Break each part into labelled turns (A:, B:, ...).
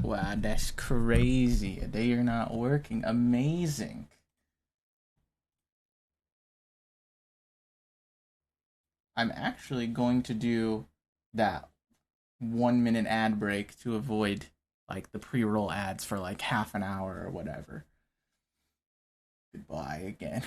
A: Wow, that's crazy. A day you're not working. Amazing. I'm actually going to do that 1 minute ad break to avoid like the pre-roll ads for like half an hour or whatever. Goodbye again.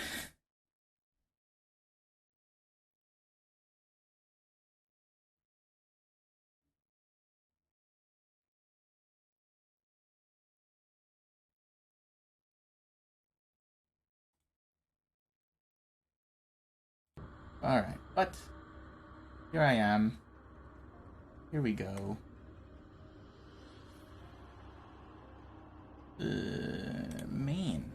A: Alright, but here I am. Here we go. Main.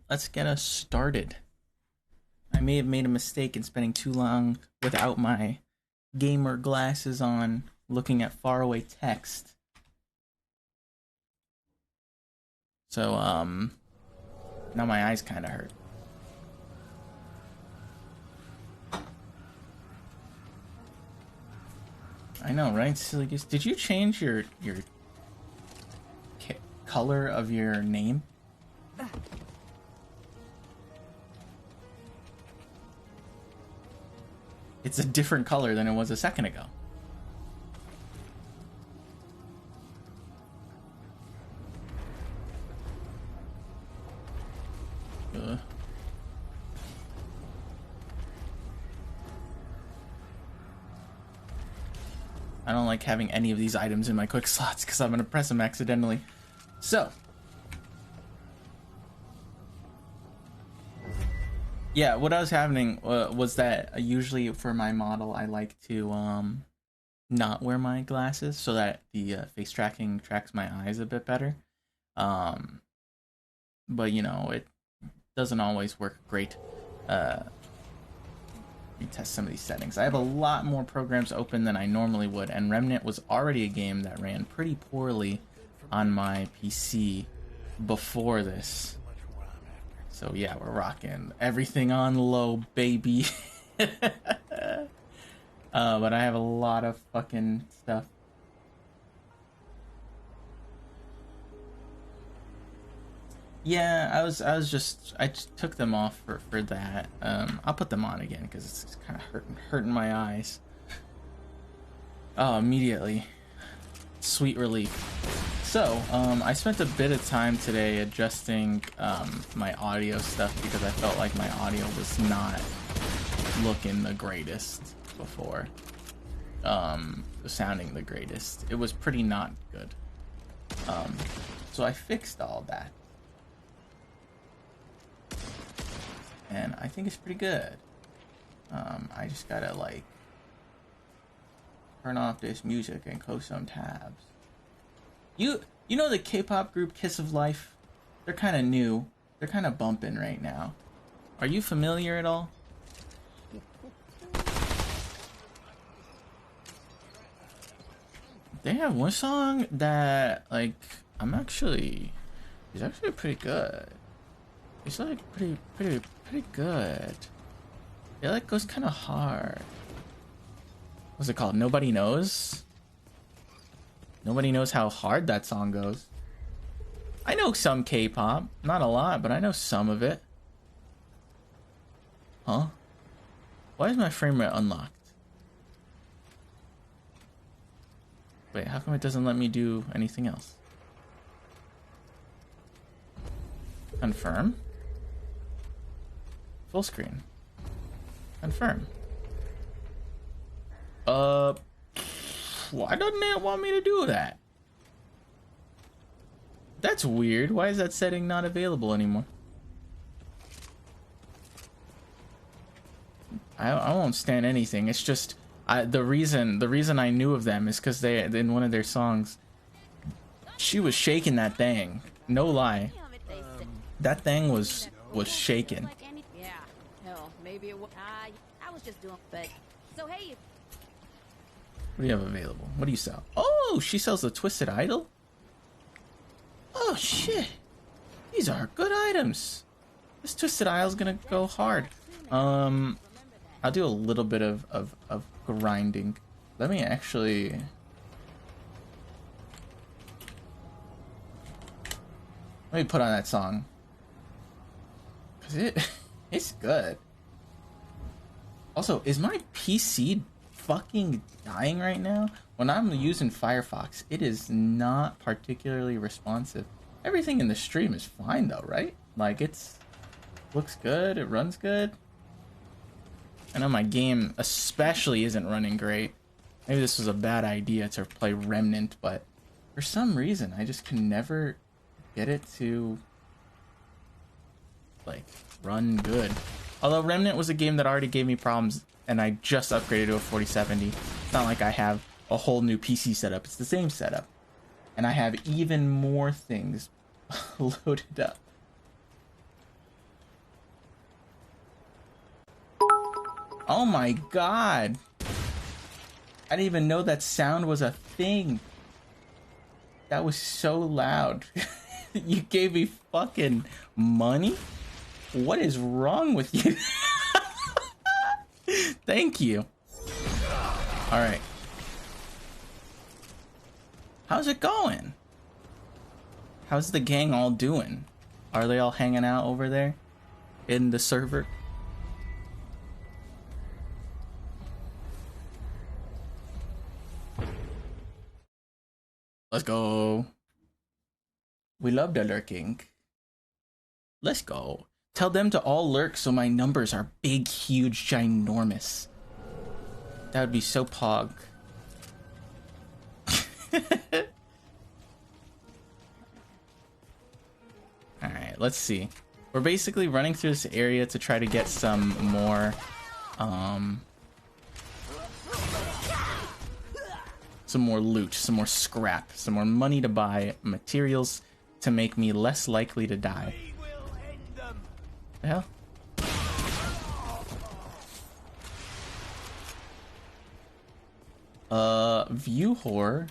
A: Let's get us started. I may have made a mistake in spending too long without my gamer glasses on, looking at faraway text. So, now my eyes kind of hurt. I know, right? Silly goose. Did you change your color of your name? It's a different color than it was a second ago. I don't like having any of these items in my quick slots because I'm going to press them accidentally. So. Yeah, what I was happening was that usually for my model, I like to not wear my glasses so that the face tracking tracks my eyes a bit better. But, you know, it doesn't always work great. Retest some of these settings. I have a lot more programs open than I normally would, and Remnant was already a game that ran pretty poorly on my PC before this. So yeah, we're rocking everything on low, baby. But I have a lot of fucking stuff. Yeah, I just took them off for that. I'll put them on again because it's kind of hurting my eyes. Oh, immediately. Sweet relief. So, I spent a bit of time today adjusting my audio stuff because I felt like my audio was not looking the greatest before. Sounding the greatest. It was pretty not good. So I fixed all that. And I think it's pretty good. I just gotta like turn off this music and close some tabs. You know the K-pop group Kiss of Life? They're kind of new. They're kind of bumping right now. Are you familiar at all? They have one song that like it's actually pretty good. It's like pretty good. It like goes kind of hard. What's it called? Nobody Knows? Nobody knows how hard that song goes. I know some K-pop. Not a lot, but I know some of it. Huh? Why is my frame rate unlocked? Wait, how come it doesn't let me do anything else? Confirm? Full screen. Confirm. Why doesn't it want me to do that? That's weird. Why is that setting not available anymore? I won't stand anything. It's just the reason I knew of them is because they in one of their songs she was shaking that thing. No lie. That thing was shaking.
B: Yeah, hell, maybe it was. I was just doing, but so hey.
A: What do you have available? What do you sell? Oh, she sells the Twisted Idol? Oh, shit. These are good items. This Twisted Idol's gonna go hard. I'll do a little bit of grinding. Let me actually Let me put on that song. Cause it's good. Also, is my PC fucking dying right now? When I'm using Firefox, it is not particularly responsive. Everything in the stream is fine though, right? Like looks good, it runs good. I know my game especially isn't running great. Maybe this was a bad idea to play Remnant, but for some reason I just can never get it to like run good. Although Remnant was a game that already gave me problems and I just upgraded to a 4070. It's not like I have a whole new PC setup. It's the same setup. And I have even more things loaded up. Oh my god. I didn't even know that sound was a thing. That was so loud. You gave me fucking money? What is wrong with you? Thank you. Alright. How's it going? How's the gang all doing? Are they all hanging out over there in the server? Let's go. We love the lurking. Let's go. Tell them to all lurk so my numbers are big, huge, ginormous. That would be so pog. Alright, let's see. We're basically running through this area to try to get some more, some more loot, some more scrap, some more money to buy materials to make me less likely to die. The hell? View whore.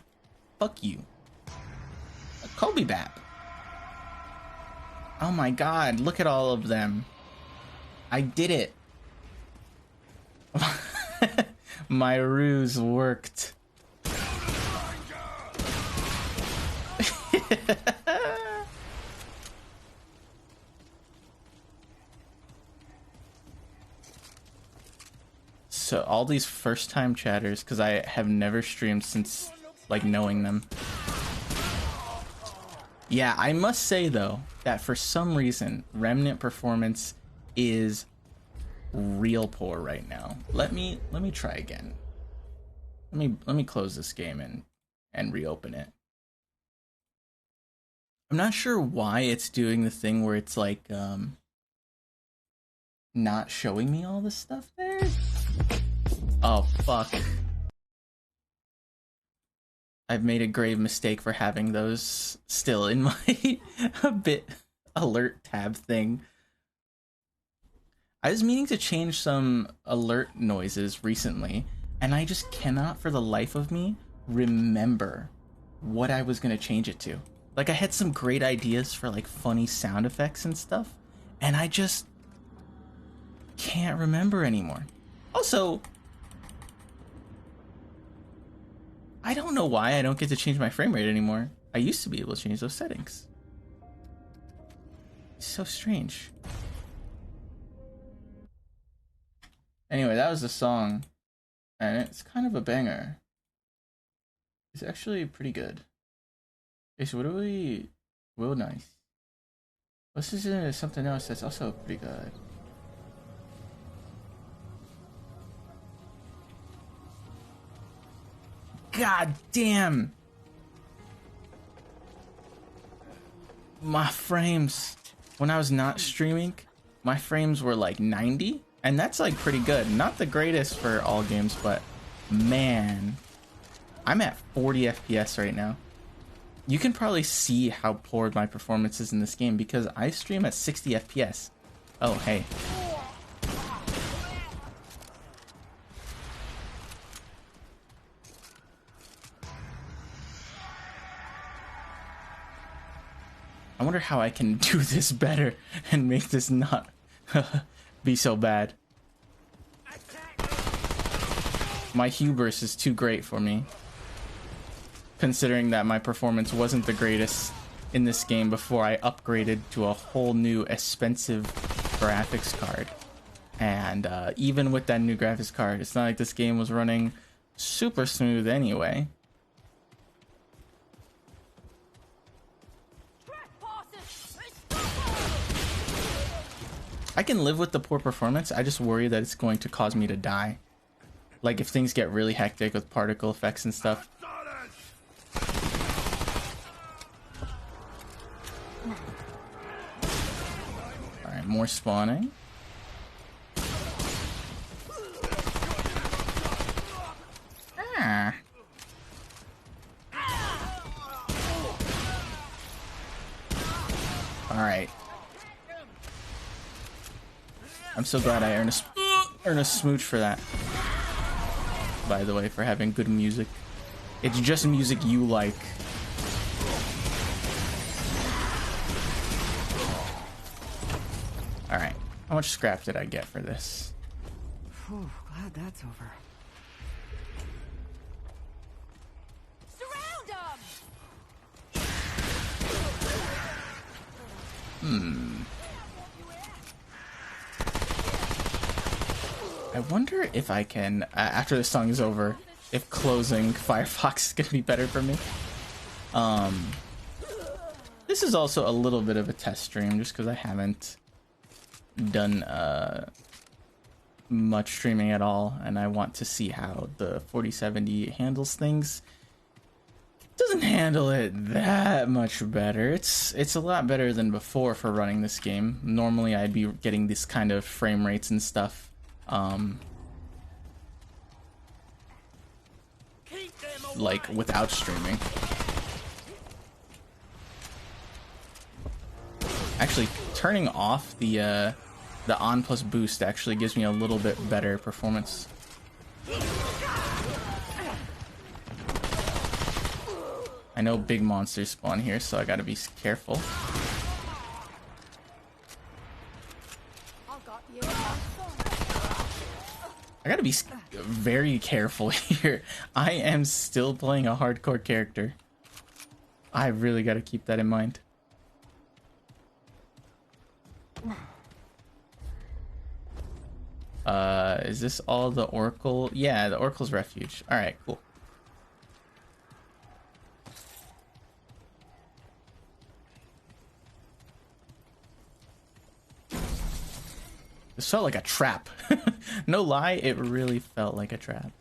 A: Fuck you. A Kobe Bap. Oh my god, look at all of them. I did it. My ruse worked. So all these first time chatters, because I have never streamed since like knowing them. Yeah, I must say though that for some reason Remnant performance is real poor right now. Let me try again. Let me close this game and reopen it. I'm not sure why it's doing the thing where it's like not showing me all this stuff there. Oh fuck. I've made a grave mistake for having those still in my a bit alert tab thing. I was meaning to change some alert noises recently, and I just cannot for the life of me remember what I was going to change it to. Like, I had some great ideas for like funny sound effects and stuff, and I just can't remember anymore. Also, I don't know why I don't get to change my frame rate anymore. I used to be able to change those settings. It's so strange. Anyway, that was the song, and it's kind of a banger. It's actually pretty good. Okay, so what do we... Well, nice. Let's listen to something else that's also pretty good. God damn! My frames, when I was not streaming, my frames were like 90, and that's like pretty good. Not the greatest for all games, but man, I'm at 40 FPS right now. You can probably see how poor my performance is in this game because I stream at 60 FPS. Oh, hey. I wonder how I can do this better and make this not be so bad. My hubris is too great for me, considering that my performance wasn't the greatest in this game before I upgraded to a whole new expensive graphics card. And even with that new graphics card, it's not like this game was running super smooth anyway. I can live with the poor performance. I just worry that it's going to cause me to die. Like if things get really hectic with particle effects and stuff. Alright, more spawning. Ah. Alright. I'm so glad I earned a smooch for that. By the way, for having good music. It's just music you like. Alright. How much scrap did I get for this?
C: Whew, glad that's over.
B: Surround them!
A: I wonder if I can, after this song is over, if closing Firefox is going to be better for me. This is also a little bit of a test stream, just because I haven't done much streaming at all, and I want to see how the 4070 handles things. Doesn't handle it that much better. It's a lot better than before for running this game. Normally I'd be getting this kind of frame rates and stuff. Like without streaming. Actually, turning off the on plus boost actually gives me a little bit better performance. I know big monsters spawn here, so I gotta be careful. I gotta be very careful here. I am still playing a hardcore character. I really gotta keep that in mind. Is this all the Oracle? Yeah, the Oracle's Refuge. Alright, cool. This felt like a trap. No lie, it really felt like a trap.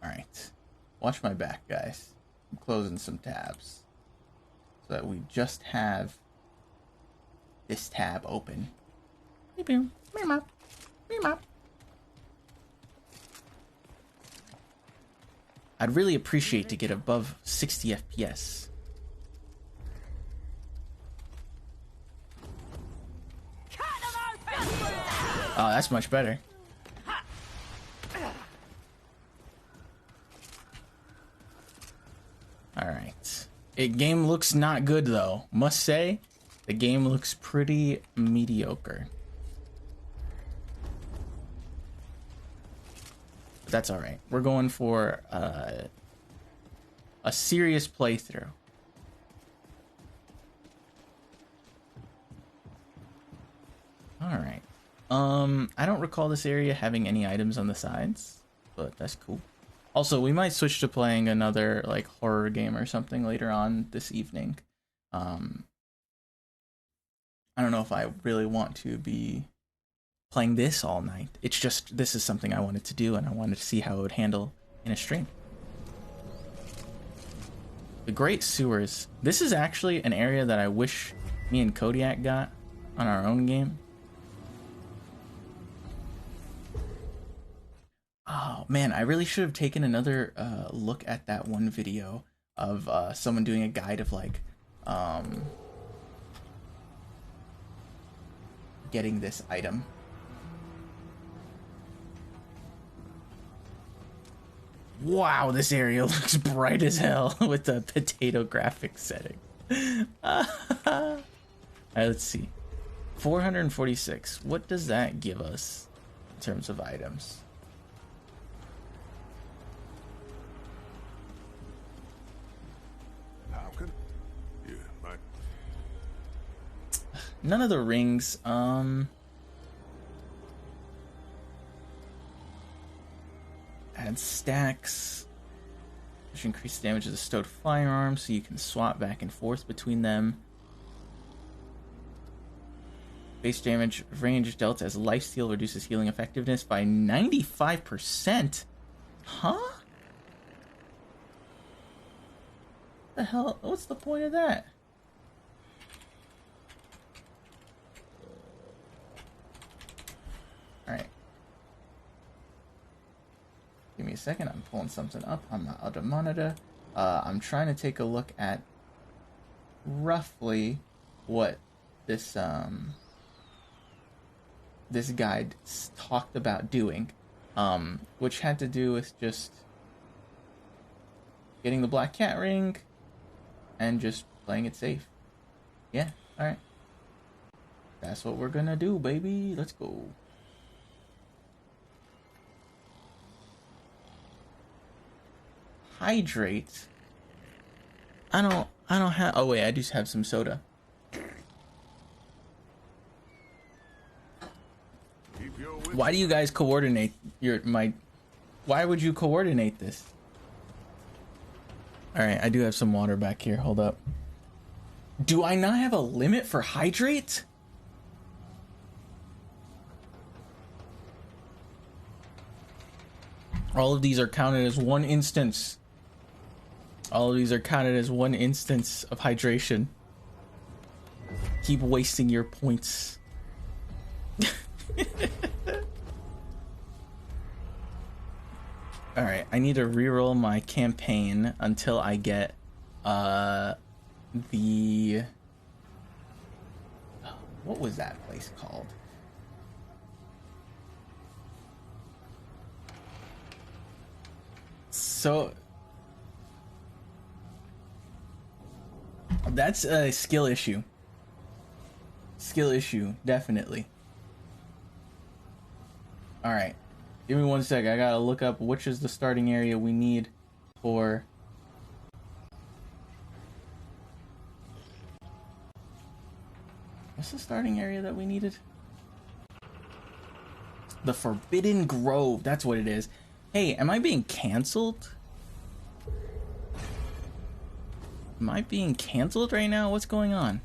A: Alright. Watch my back, guys. I'm closing some tabs. So that we just have this tab open. I'd really appreciate to get above 60 FPS. Oh, that's much better. Alright. Game looks not good though. Must say, the game looks pretty mediocre. But that's alright. We're going for a serious playthrough. Alright. I don't recall this area having any items on the sides, but that's cool. Also, we might switch to playing another like horror game or something later on this evening. I don't know if I really want to be playing this all night. It's just this is something I wanted to do, and I wanted to see how it would handle in a stream. The Great Sewers. This is actually an area that I wish me and Kodiak got on our own game. Oh man, I really should have taken another look at that one video of someone doing a guide of like getting this item. Wow, this area looks bright as hell with the potato graphics setting. Alright, let's see. 446. What does that give us in terms of items? none of the rings. Add stacks, which increase damage of the stowed firearm, so you can swap back and forth between them. Base damage range dealt as lifesteal reduces healing effectiveness by 95%. Huh? The hell? What's the point of that? Alright. Give me a second. I'm pulling something up on my other monitor. I'm trying to take a look at roughly what this this guide talked about doing, which had to do with just getting the black cat ring and just playing it safe. Yeah, alright. That's what we're gonna do, baby. Let's go. Hydrate. I don't have, oh wait, I just have some soda. Why do you guys coordinate why would you coordinate this? Alright, I do have some water back here, hold up. Do I not have a limit for hydrate? All of these are counted as one instance. All of these are counted as one instance of hydration. Keep wasting your points. Alright, I need to reroll my campaign until I get the what was that place called? So that's a skill issue. Skill issue, definitely. Alright. Give me 1 sec. I gotta look up which is the starting area we need for... What's the starting area that we needed? The Forbidden Grove. That's what it is. Hey, am I being canceled? Am I being canceled right now? What's going on?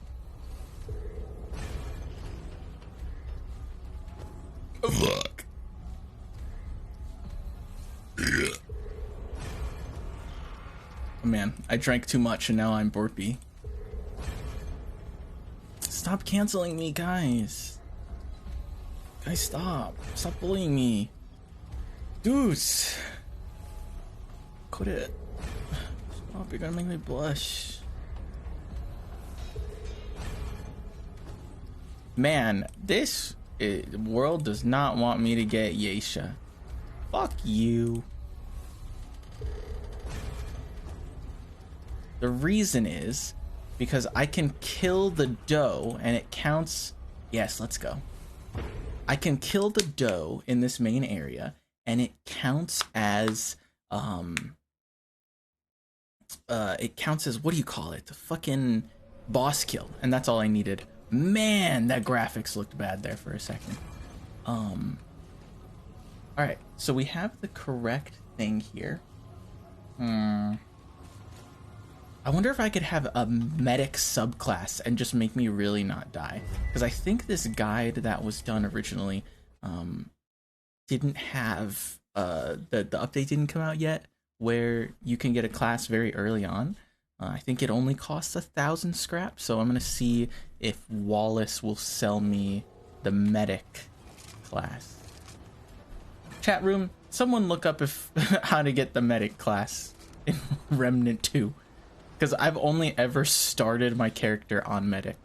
A: Fuck. Oh, man, I drank too much and now I'm burpy. Stop canceling me, guys. Guys, stop. Stop bullying me. Dudes. Quit it. Stop, you're gonna make me blush. Man, this world does not want me to get Yeisha. Fuck you. The reason is because I can kill the doe and it counts. Yes, let's go. I can kill the doe in this main area and it counts as it counts as, what do you call it? The fucking boss kill, and that's all I needed. Man, that graphics looked bad there for a second. Alright, so we have the correct thing here. I wonder if I could have a medic subclass and just make me really not die. Because I think this guide that was done originally didn't have... the update didn't come out yet, where you can get a class very early on. I think it only costs 1,000 scrap, so I'm going to see if Wallace will sell me the medic class. Chat room, someone look up if how to get the medic class in Remnant 2. Because I've only ever started my character on medic.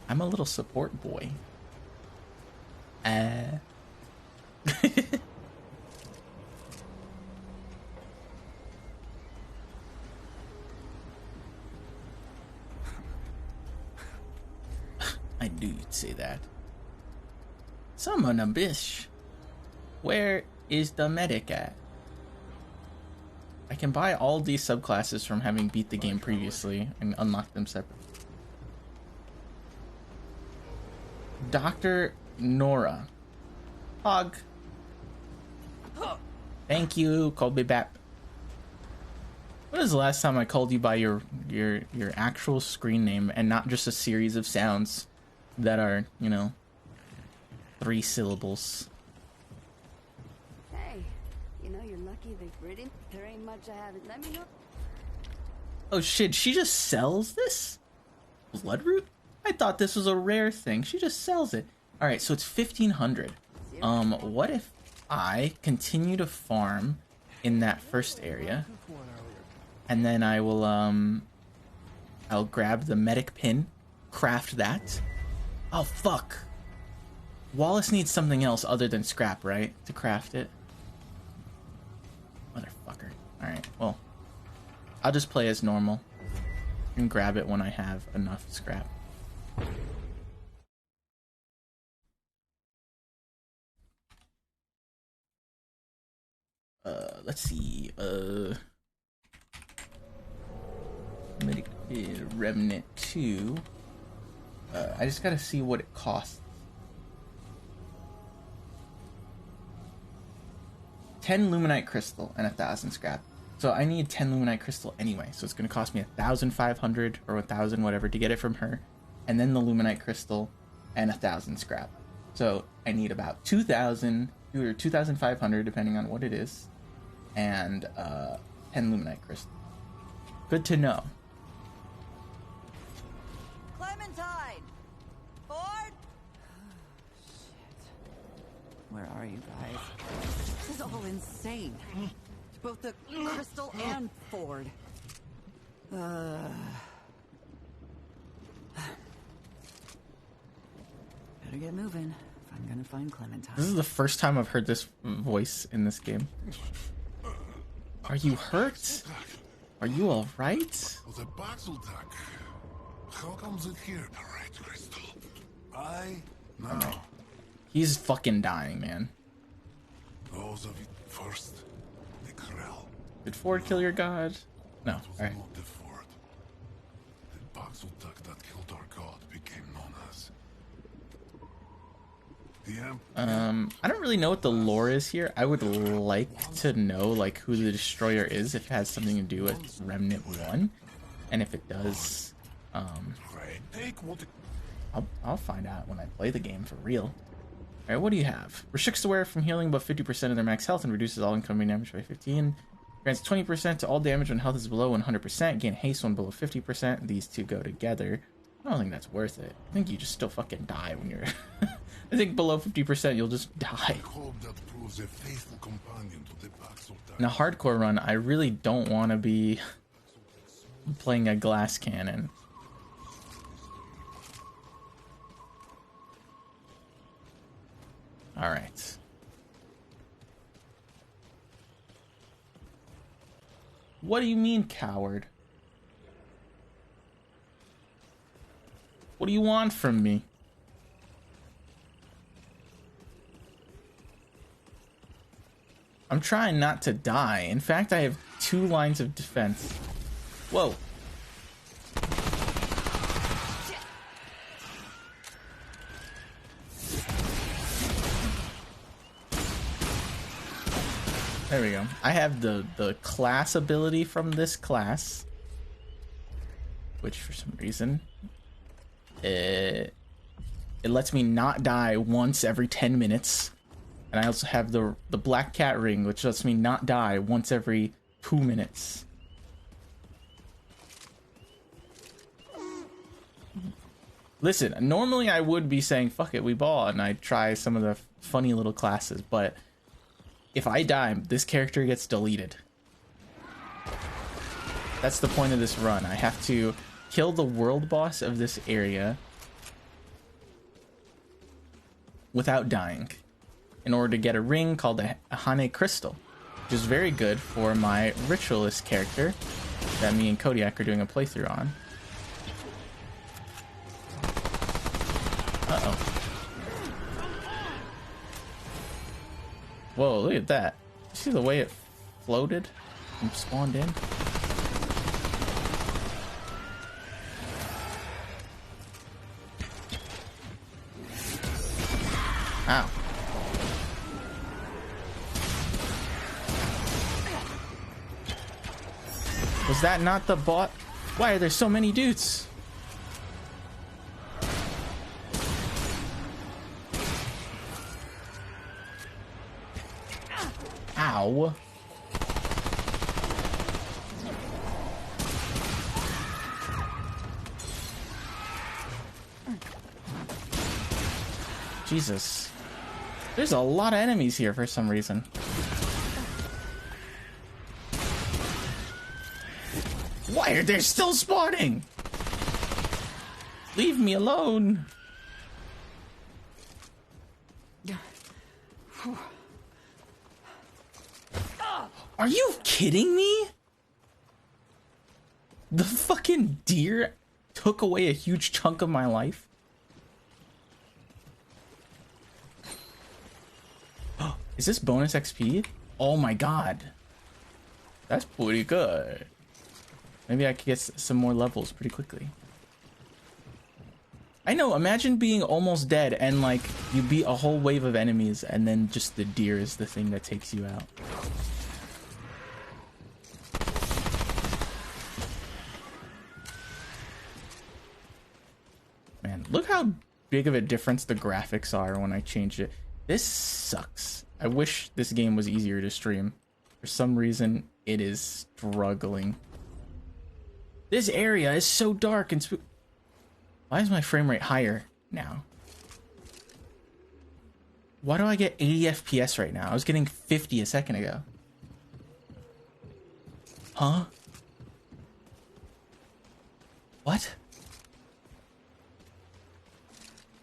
A: I'm a little support boy. I knew you'd say that. Summon a bitch. Where is the medic at? I can buy all these subclasses from having beat the game previously and unlock them separately. Dr. Nora. Hog. Thank you. Called me back. When was the last time I called you by your actual screen name and not just a series of sounds that are, you know, 3 syllables?
B: Hey, you know you're lucky they pretty. There ain't much I haven't. Let me know.
A: Oh shit, she just sells this? Bloodroot? I thought this was a rare thing. She just sells it. Alright, so it's 1500. What if I continue to farm in that first area? And then I will, I'll grab the medic pin, craft that. Oh, fuck. Wallace needs something else other than scrap, right? To craft it. Motherfucker. Alright, well. I'll just play as normal. And grab it when I have enough scrap. Let's see. Remnant 2. I just gotta see what it costs. 10 luminite crystal and 1,000 scrap. So I need 10 luminite crystal anyway. So it's gonna cost me 1,500 or 1,000 whatever to get it from her, and then the luminite crystal and 1,000 scrap. So I need about 2,000 or 2,500 depending on what it is, and 10 luminite crystal. Good to know.
B: Clementine! Ford!
C: Where are you guys? This is all insane. Both the Crystal and Ford. Better get moving if I'm gonna find Clementine.
A: This is the first time I've heard this voice in this game. Are you hurt? Are you alright?
D: The Baxel attack. How comes it here? The right crystal. I know.
A: He's fucking dying, man.
D: Those of it first. The Krell.
A: Did Ford kill your god? No.
D: It was
A: Alright.
D: not the Ford. The Baxel attack that killed our god became known as the
A: I don't really know what the lore is here. I would like to know like who the destroyer is, if it has something to do with Remnant 1. And if it does, I'll find out when I play the game for real. Alright, what do you have? Restricts the wearer from healing above 50% of their max health and reduces all incoming damage by 15. Grants 20% to all damage when health is below 100%. Gain haste when below 50%. These two go together. I don't think that's worth it. I think you just still fucking die when you're... I think below 50% you'll just die.
D: hope that proves a faithful companion to the Baxel attack.
A: In a hardcore run, I really don't want to be playing a glass cannon. Alright. What do you mean, coward? What do you want from me? I'm trying not to die. In fact, I have 2 lines of defense. Whoa. There we go. I have the class ability from this class, which for some reason it lets me not die once every 10 minutes. And I also have the Black Cat Ring, which lets me not die once every 2 minutes. Listen, normally I would be saying, fuck it, we ball, and I'd try some of the funny little classes, but if I die, this character gets deleted. That's the point of this run. I have to kill the world boss of this area without dying in order to get a ring called a Hane Crystal, which is very good for my Ritualist character that me and Kodiak are doing a playthrough on. Uh-oh. Whoa, look at that. You see the way it floated and spawned in? Ow. Was that not the bot? Why are there so many dudes? Ow. Jesus. There's a lot of enemies here for some reason. Why are they still spawning? Leave me alone. Are you kidding me? The fucking deer took away a huge chunk of my life. Is this bonus XP? Oh my god. That's pretty good. Maybe I could get some more levels pretty quickly. I know, imagine being almost dead and like you beat a whole wave of enemies and then just the deer is the thing that takes you out. Man, look how big of a difference the graphics are when I changed it. This sucks. I wish this game was easier to stream. For some reason, it is struggling. This area is so dark and why is my frame rate higher now? Why do I get 80 FPS right now? I was getting 50 a second ago. Huh? What?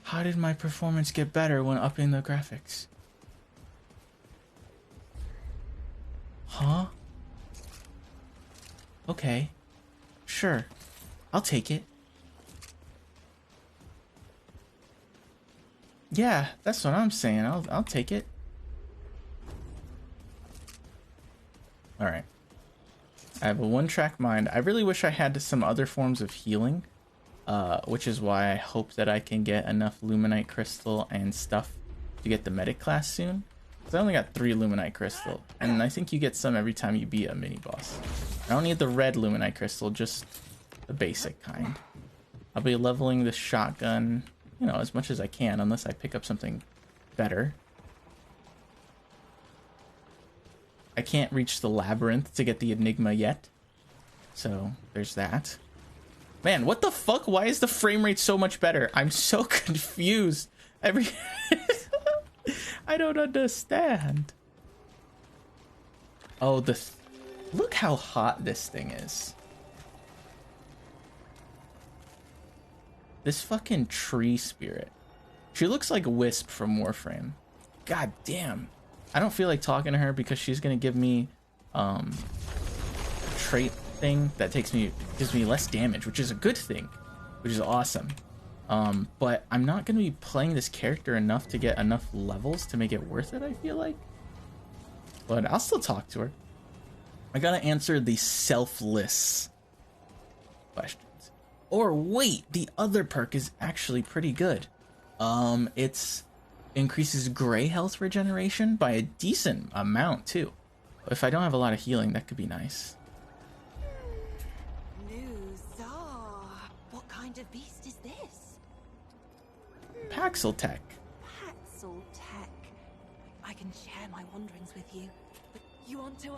A: How did my performance get better when upping the graphics? Huh? Okay. Sure. I'll take it. Yeah, that's what I'm saying. I'll take it. Alright. I have a one-track mind. I really wish I had some other forms of healing. Which is why I hope that I can get enough Luminite Crystal and stuff to get the medic class soon. Because I only got 3 Luminite Crystal, and I think you get some every time you beat a mini-boss. I don't need the red Luminite Crystal, just the basic kind. I'll be leveling the shotgun, you know, as much as I can, unless I pick up something better. I can't reach the labyrinth to get the Enigma yet, so there's that. Man, what the fuck? Why is the frame rate so much better? I'm so confused. I don't understand. Oh, look how hot this thing is. This fucking tree spirit. She looks like Wisp from Warframe. God damn. I don't feel like talking to her because she's gonna give me a trait thing that gives me less damage, which is a good thing, which is awesome. But I'm not going to be playing this character enough to get enough levels to make it worth it, I feel like. But I'll still talk to her. I gotta answer the selfless questions. Or wait, the other perk is actually pretty good. It's increases gray health regeneration by a decent amount too. If I don't have a lot of healing, that could be nice.
C: What kind of beast is this?
A: Paxel Tech.
C: Paxel Tech. I can share my wanderings with you, but you want to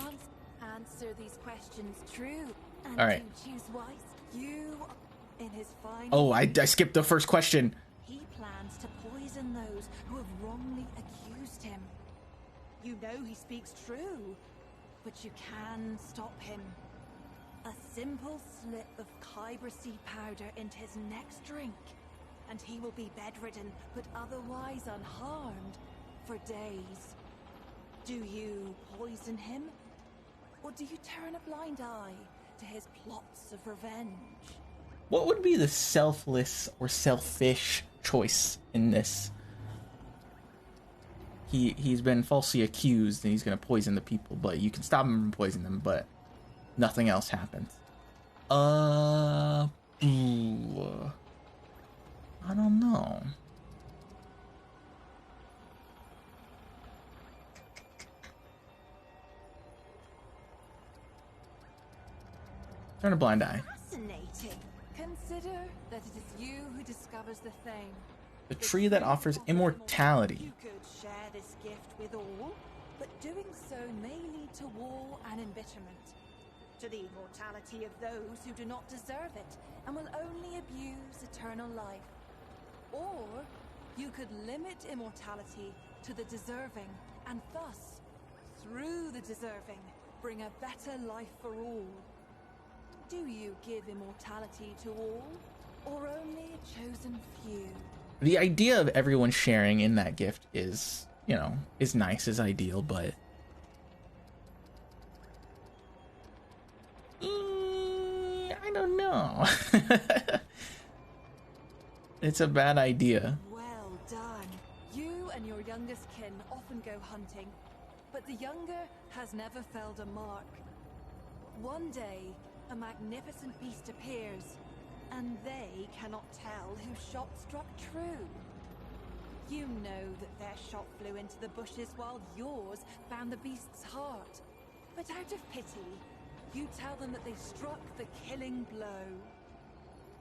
C: answer these questions true and
A: all right.
C: to choose wise. You, in his final.
A: Oh, I skipped the first question.
C: He plans to poison those who have wrongly accused him. You know he speaks true, but you can stop him. A simple slip of Kyber seed powder into his next drink, and he will be bedridden, but otherwise unharmed, for days. Do you poison him, or do you turn a blind eye to his plots of revenge?
A: What would be the selfless or selfish choice in this? He's been falsely accused and he's gonna poison the people, but you can stop him from poisoning them, but nothing else happens. I don't know. Turn a blind eye.
C: Fascinating. Consider that it is you who discovers the thing.
A: The tree that offers immortality.
C: You could share this gift with all, but doing so may lead to war and embitterment. To the immortality of those who do not deserve it and will only abuse eternal life. Or you could limit immortality to the deserving, and thus, through the deserving, bring a better life for all. Do you give immortality to all, or only a chosen few?
A: The idea of everyone sharing in that gift is, you know, is nice, is ideal, but I don't know. It's a bad idea.
C: Well done. You and your youngest kin often go hunting, but the younger has never felled a mark. One day, a magnificent beast appears, and they cannot tell whose shot struck true. You know that their shot flew into the bushes while yours found the beast's heart. But out of pity, you tell them that they struck the killing blow.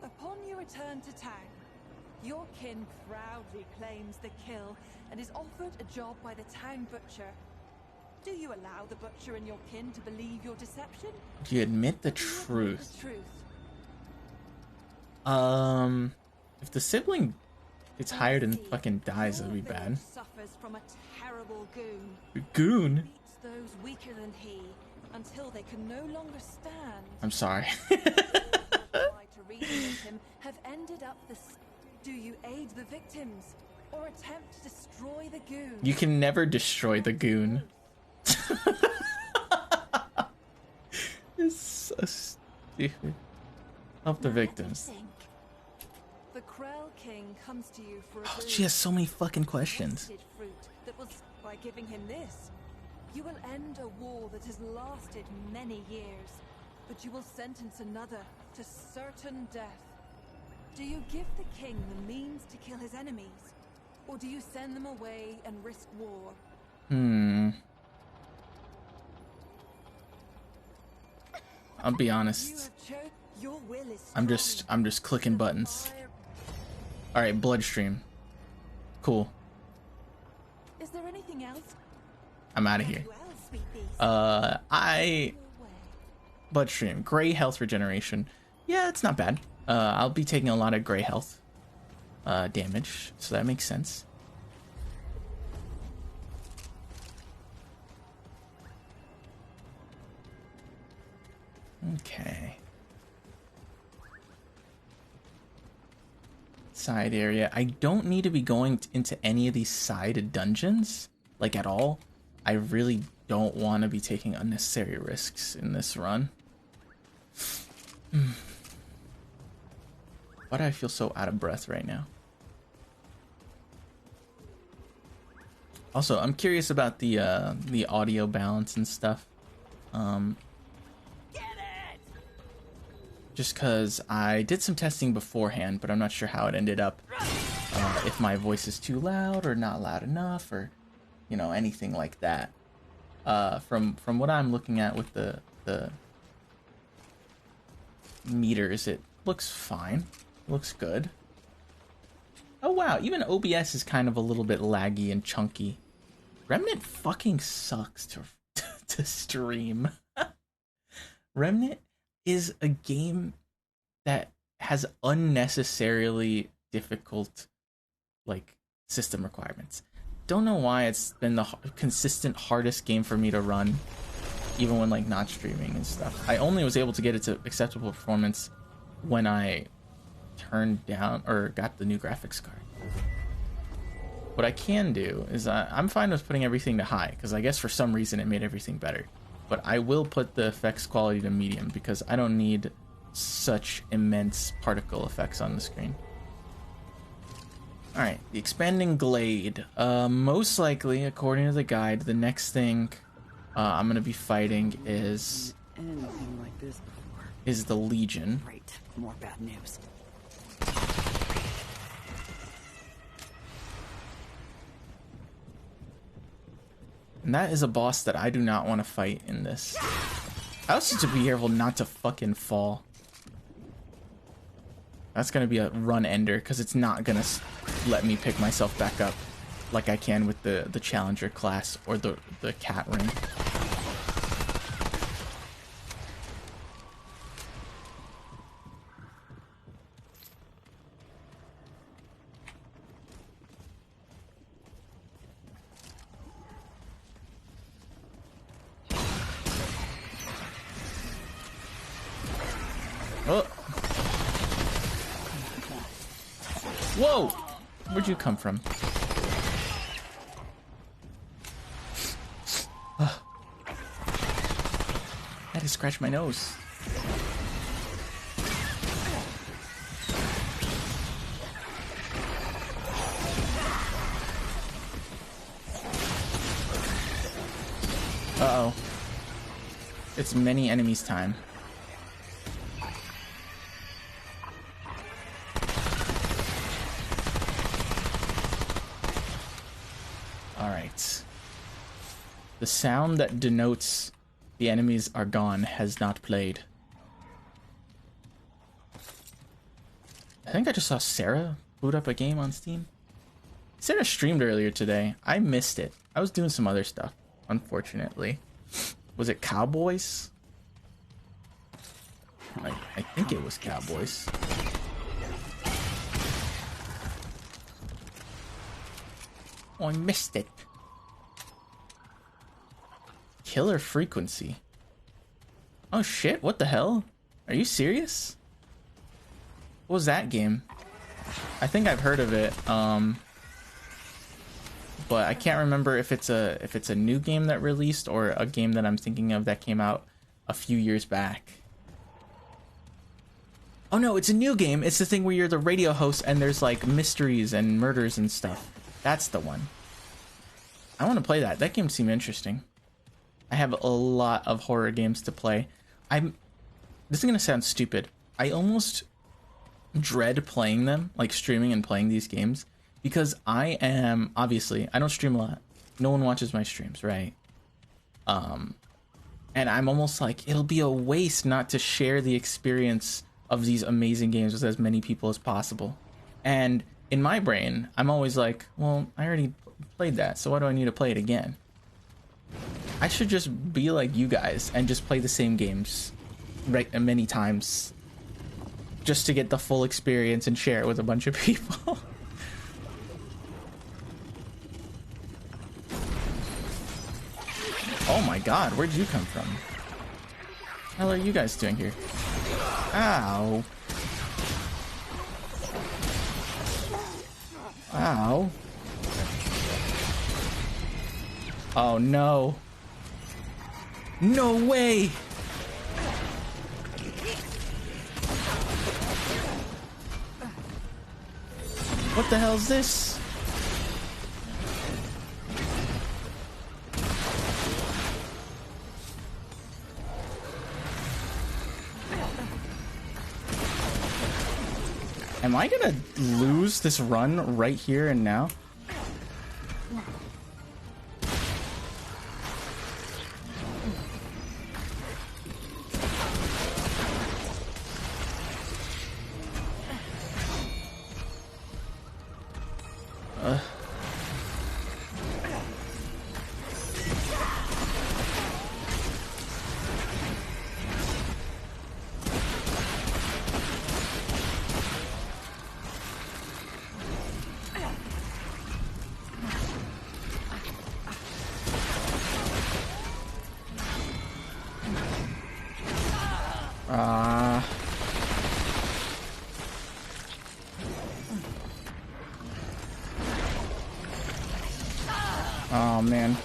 C: Upon your return to town, your kin proudly claims the kill and is offered a job by the town butcher. Do you allow the butcher and your kin to believe your deception?
A: Do you admit the truth? If the sibling gets hired and fucking dies, that'd be bad.
C: Suffers from a terrible goon.
A: Goon?
C: Beats those weaker than he until they can no longer stand.
A: I'm sorry.
C: Try to reason with him have ended up the. Do you aid the victims or attempt to destroy the goon?
A: You can never destroy the goon. It's so stupid. Help the victims.
C: The Krell King comes to you for a
A: Oh, she has so many fucking questions.
C: fruit that will, by giving him this, you will end a war that has lasted many years, but you will sentence another to certain death. Do you give the king the means to kill his enemies, or do you send them away and risk war?
A: I'll be honest.
C: Your will is
A: I'm just clicking buttons. All right, bloodstream. Cool.
C: Is there anything else?
A: I'm out of here.
C: Well, sweet beast.
A: Bloodstream, gray health regeneration. Yeah, it's not bad. I'll be taking a lot of gray health damage, so that makes sense. Okay. Side area. I don't need to be going into any of these side dungeons, like at all. I really don't want to be taking unnecessary risks in this run. Why do I feel so out of breath right now? Also, I'm curious about the audio balance and stuff. Just because I did some testing beforehand, but I'm not sure how it ended up. If my voice is too loud or not loud enough, or you know, anything like that. From what I'm looking at with the meters, it looks fine. It looks good. Oh wow, even OBS is kind of a little bit laggy and chunky. Remnant fucking sucks to stream. Remnant is a game that has unnecessarily difficult, like, system requirements. Don't know why it's been the consistent hardest game for me to run, even when like not streaming and stuff. I only was able to get it to acceptable performance when I turned down or got the new graphics card. What I can do is I'm fine with putting everything to high, because I guess for some reason it made everything better. But I will put the effects quality to medium, because I don't need such immense particle effects on the screen. Alright, the expanding glade. Most likely, according to the guide, the next thing I'm going to be fighting is
E: Anything like this before.
A: Is the Legion.
E: Great, more bad news.
A: And that is a boss that I do not want to fight in this. I also have to be careful not to fucking fall. That's gonna be a run ender because it's not gonna let me pick myself back up like I can with the Challenger class or the cat ring. Oh. Whoa! Where'd you come from? I had to scratch my nose. Uh-oh. It's many enemies time. Alright. The sound that denotes the enemies are gone has not played. I think I just saw Sarah boot up a game on Steam. Sarah streamed earlier today. I missed it. I was doing some other stuff, unfortunately. Was it Cowboys? I think it was Cowboys. Oh, I missed it. Killer frequency. Oh shit, what the hell? Are you serious? What was that game? I think I've heard of it, but I can't remember if it's a new game that released or a game that I'm thinking of that came out a few years back. Oh no, it's a new game. It's the thing where you're the radio host and there's like mysteries and murders and stuff. That's the one. I want to play that. That game seemed interesting. I have a lot of horror games to play. This is gonna sound stupid. I almost dread playing them, like streaming and playing these games, because I am, obviously, I don't stream a lot. No one watches my streams, right? And I'm almost like, it'll be a waste not to share the experience of these amazing games with as many people as possible. And in my brain, I'm always like, well, I already played that, so why do I need to play it again? I should just be like you guys and just play the same games many times just to get the full experience and share it with a bunch of people. Oh my god, where'd you come from? What the hell are you guys doing here? Ow. Ow. Oh no. No way! What the hell is this? Am I gonna lose this run right here and now? Oh man.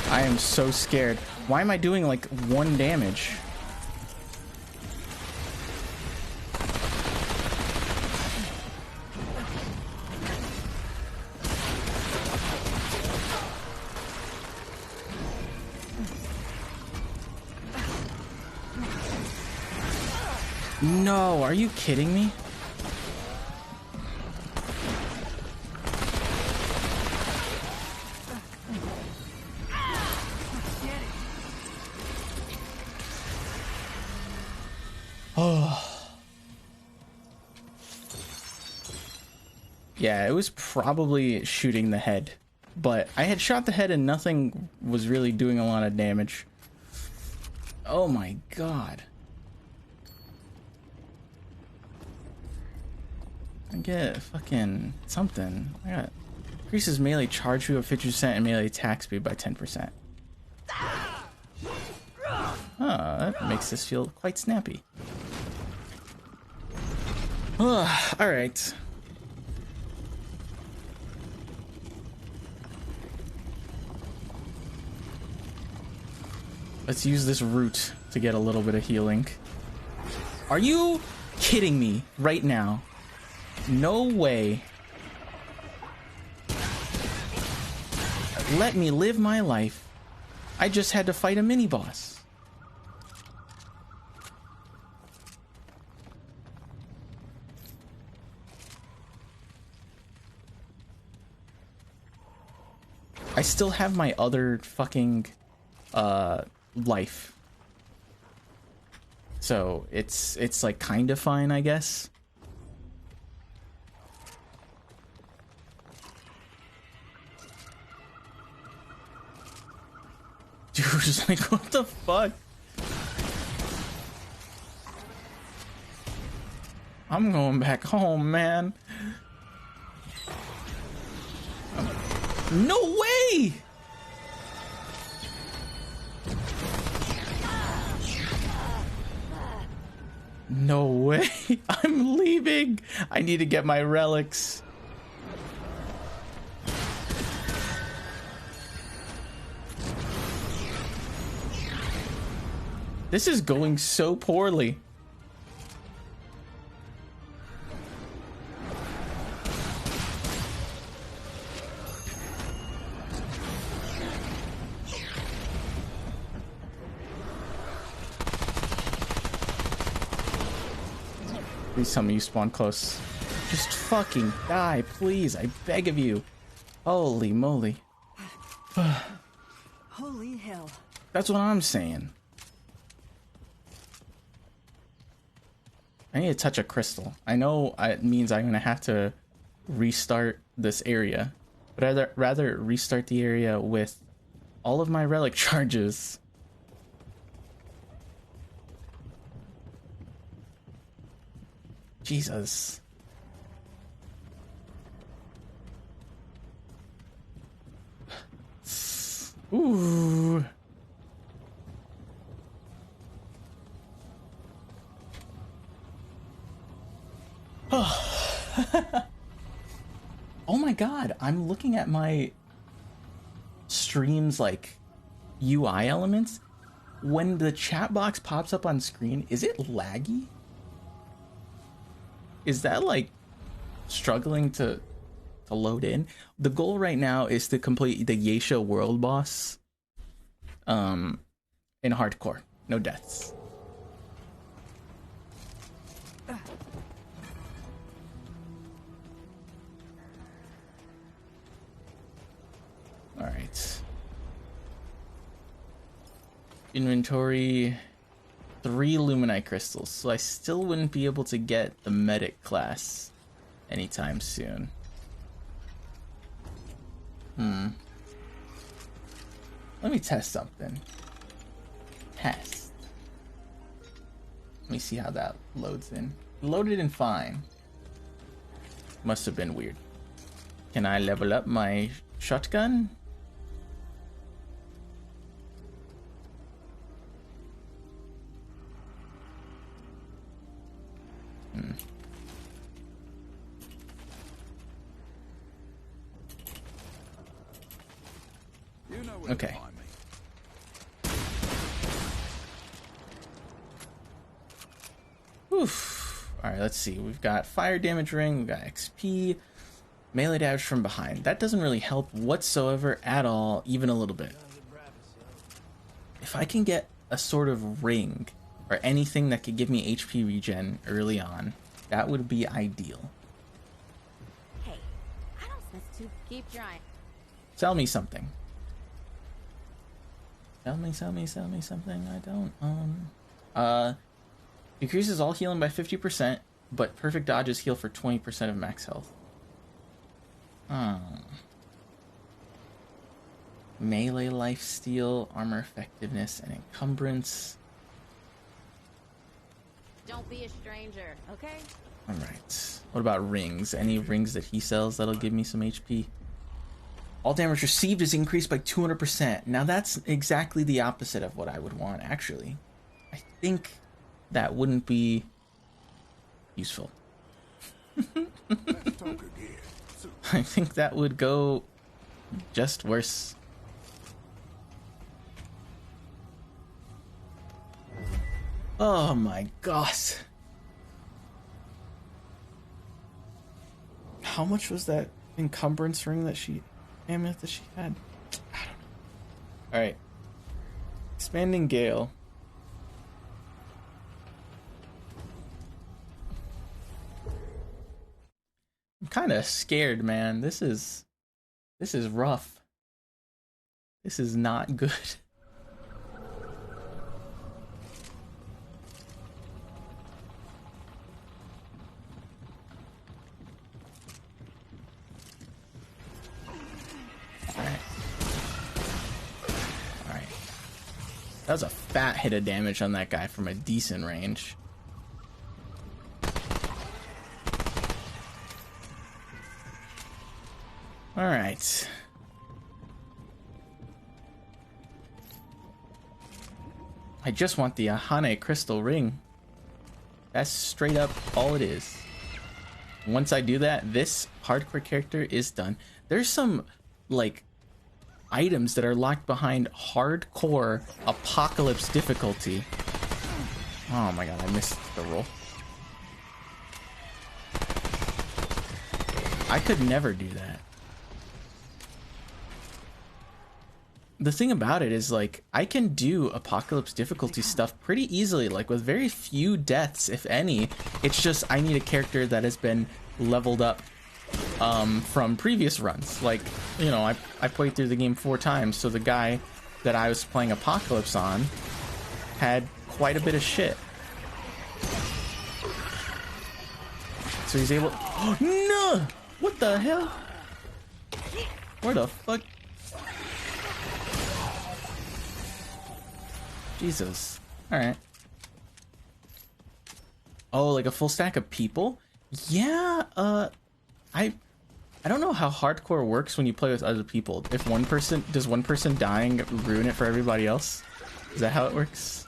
A: I am so scared. Why am I doing like 1 damage? No, are you kidding me? Oh. Yeah, it was probably shooting the head, but I had shot the head and nothing was really doing a lot of damage. Oh my god. I get fucking something. I got increases melee charge speed by 50% and melee attack speed by 10%. That makes this feel quite snappy. Alright. Let's use this root to get a little bit of healing. Are you kidding me right now? No way. Let me live my life. I just had to fight a mini-boss. I still have my other fucking life. So it's like kind of fine, I guess. Dude, just like, what the fuck? I'm going back home, man. No way! No way. I'm leaving. I need to get my relics. This is going so poorly. Please tell me you spawn close. Just fucking die, please. I beg of you. Holy moly.
E: Holy hell.
A: That's what I'm saying. I need to touch a crystal. I know it means I'm gonna have to restart this area, but I'd rather restart the area with all of my relic charges. Jesus. Ooh. Oh my god, I'm looking at my stream's like UI elements. When the chat box pops up on screen, is it laggy? Is that like struggling to load in? The goal right now is to complete the Geisha world boss in hardcore. No deaths. All right. Inventory, 3 Luminite crystals. So I still wouldn't be able to get the medic class anytime soon. Let me test something. Test. Let me see how that loads in. Loaded in fine. Must have been weird. Can I level up my shotgun? Okay. Oof. Alright, let's see. We've got fire damage ring, we've got XP, melee damage from behind. That doesn't really help whatsoever at all, even a little bit. If I can get a sort of ring or anything that could give me HP regen early on, that would be ideal.
B: Hey, I don't sense to keep trying.
A: Sell me something. Sell me something I don't own. Decreases all healing by 50%, but perfect dodges heal for 20% of max health. Melee lifesteal, armor effectiveness, and encumbrance.
B: Don't be a stranger, okay?
A: Alright. What about rings? Any rings that he sells that'll give me some HP? All damage received is increased by 200%. Now that's exactly the opposite of what I would want, actually. I think that wouldn't be useful.
D: Let's talk again.
A: I think that would go just worse. Oh my gosh. How much was that encumbrance ring that she amulet that she had? I don't know. Alright. Expanding Gale. I'm kinda scared, man. This is rough. This is not good. That was a fat hit of damage on that guy from a decent range. Alright. I just want the Ahane crystal ring. That's straight up all it is. Once I do that, this hardcore character is done. There's some, like, items that are locked behind hardcore apocalypse difficulty. Oh my god, I missed the roll. I could never do that. The thing about it is, like, I can do apocalypse difficulty stuff pretty easily, like with very few deaths, if any. It's just I need a character that has been leveled up from previous runs. Like, you know, I played through the game 4 times, so the guy that I was playing Apocalypse on had quite a bit of shit. So he's able... Oh, no! What the hell? Where the fuck? Jesus. Alright. Oh, like a full stack of people? Yeah, I don't know how hardcore works when you play with other people. If one person... Does one person dying ruin it for everybody else? Is that how it works?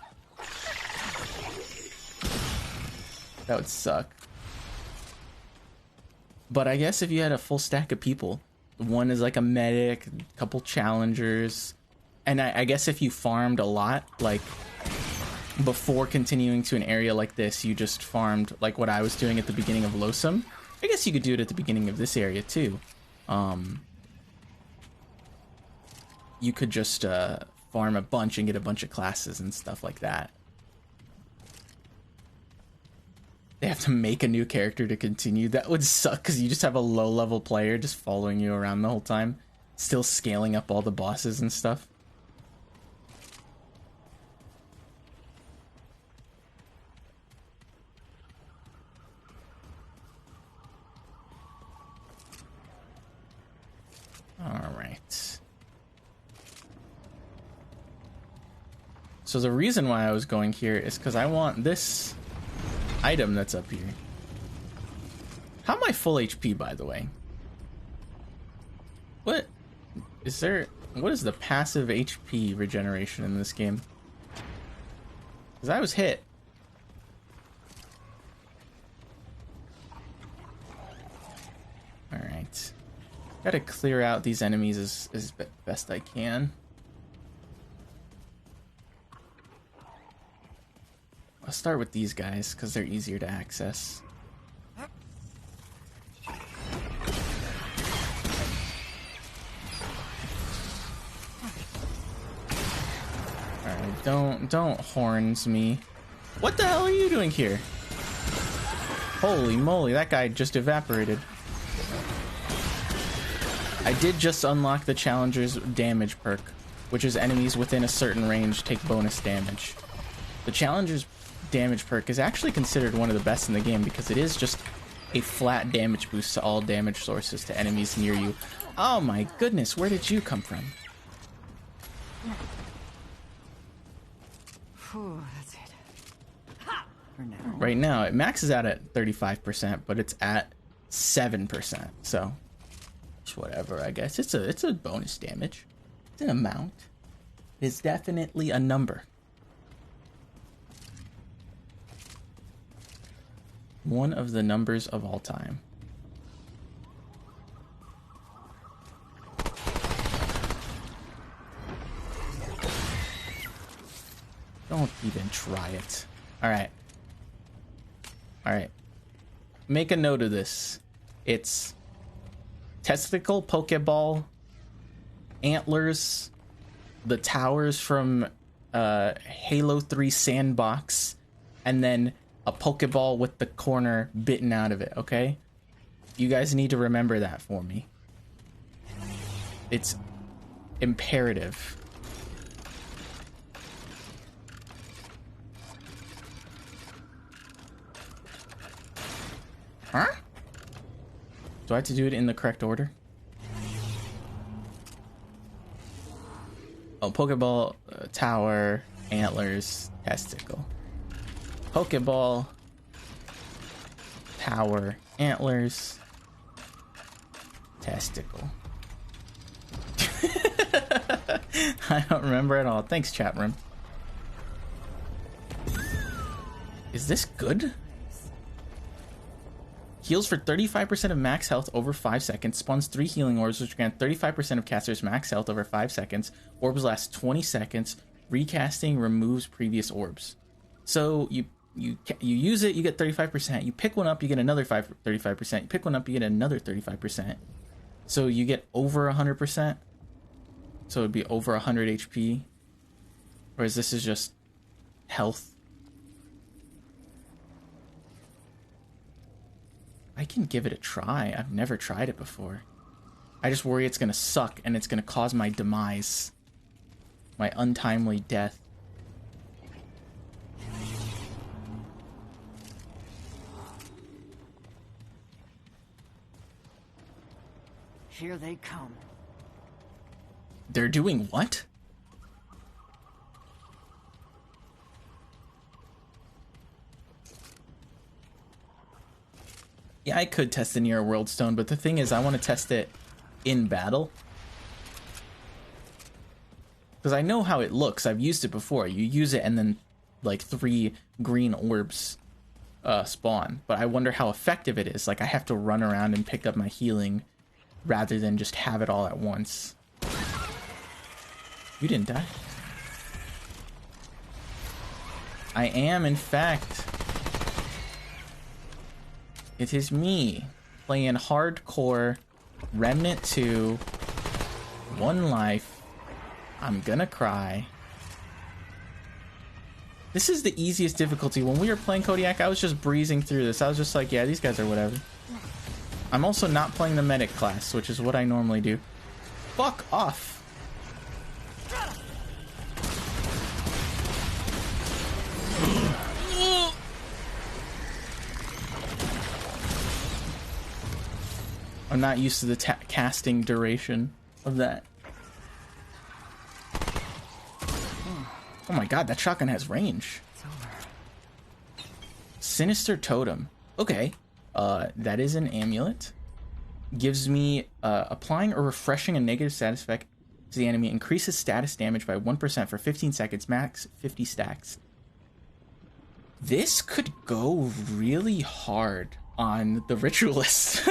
A: That would suck. But I guess if you had a full stack of people, one is like a medic, a couple challengers, and I guess if you farmed a lot, like before continuing to an area like this, you just farmed like what I was doing at the beginning of Losum. I guess you could do it at the beginning of this area too. You could just farm a bunch and get a bunch of classes and stuff like that. They have to make a new character to continue. That would suck because you just have a low-level player just following you around the whole time, still scaling up all the bosses and stuff. Alright. So the reason why I was going here is because I want this item that's up here. How am I full HP, by the way? What is there? What is the passive HP regeneration in this game? Because I was hit. Alright. Gotta clear out these enemies as best I can. I'll start with these guys because they're easier to access. Alright, don't horns me. What the hell are you doing here? Holy moly, that guy just evaporated. I did just unlock the Challenger's damage perk, which is enemies within a certain range take bonus damage. The Challenger's damage perk is actually considered one of the best in the game because it is just a flat damage boost to all damage sources to enemies near you. Oh my goodness, where did you come from?
E: Whew, that's it. For now.
A: Right now, it maxes out at 35%, but it's at 7%, so it's whatever, I guess. It's a bonus damage. It's an amount. It's definitely a number. One of the numbers of all time. Don't even try it. Alright. Alright. Make a note of this. It's testicle, Pokeball, antlers, the towers from Halo 3 Sandbox, and then a Pokeball with the corner bitten out of it, okay? You guys need to remember that for me. It's imperative. Huh? Do I have to do it in the correct order? Oh, Pokeball, tower, antlers, testicle. Pokeball, tower, antlers, testicle. I don't remember at all. Thanks, chat room. Is this good? Heals for 35% of max health over 5 seconds. Spawns 3 healing orbs, which grant 35% of casters max health over 5 seconds. Orbs last 20 seconds. Recasting removes previous orbs. So you use it, you get 35%. You pick one up, you get another 35%. You pick one up, you get another 35%. So you get over 100%. So it'd be over 100 HP. Whereas this is just health. I can give it a try. I've never tried it before. I just worry it's gonna suck and it's gonna cause my demise. My untimely death.
E: Here they come.
A: They're doing what? Yeah, I could test the Near World Stone, but the thing is, I want to test it in battle. Because I know how it looks. I've used it before. You use it and then, like, 3 green orbs spawn. But I wonder how effective it is. Like, I have to run around and pick up my healing rather than just have it all at once. You didn't die. I am, in fact. It is me playing hardcore Remnant 2, 1 life. I'm gonna cry. This is the easiest difficulty. When we were playing Kodiak, I was just breezing through this. I was just like, yeah, these guys are whatever. I'm also not playing the medic class, which is what I normally do. Fuck off. I'm not used to the casting duration of that. Oh my god, that shotgun has range. Sinister Totem. Okay. That is an amulet. Gives me applying or refreshing a negative status effect to the enemy. Increases status damage by 1% for 15 seconds. Max 50 stacks. This could go really hard on the Ritualist.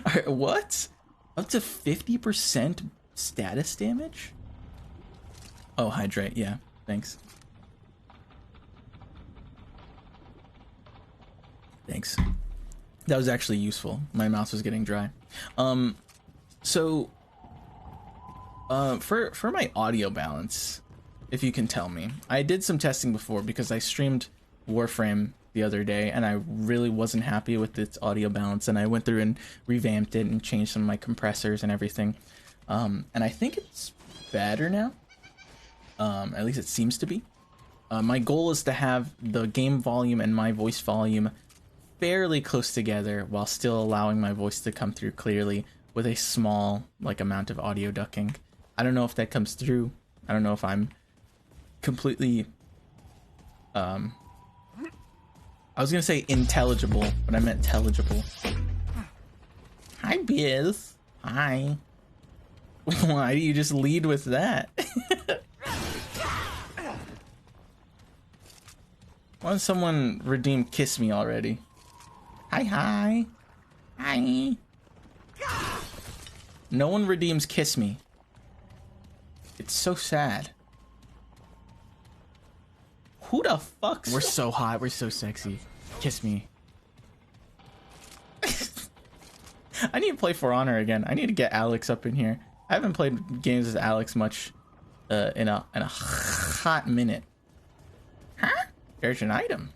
A: Alright, what? Up to 50% status damage? Oh, hydrate, yeah. Thanks. Thanks. That was actually useful. My mouth was getting dry. For my audio balance, if you can tell me, I did some testing before because I streamed Warframe the other day, and I really wasn't happy with its audio balance, and I went through and revamped it and changed some of my compressors and everything. And I think it's better now. At least it seems to be. My goal is to have the game volume and my voice volume fairly close together while still allowing my voice to come through clearly with a small amount of audio ducking. I don't know if that comes through. I don't know if I'm completely I was gonna say intelligible, but I meant telligible. Hi, Biz. Hi. Why do you just lead with that? Why does someone redeem Kiss Me already? Hi, hi. Hi. No one redeems Kiss Me. It's so sad. Who the fuck? We're so hot. We're so sexy. Kiss me. I need to play For Honor again. I need to get Alex up in here. I haven't played games with Alex much in a hot minute. Huh? There's an item.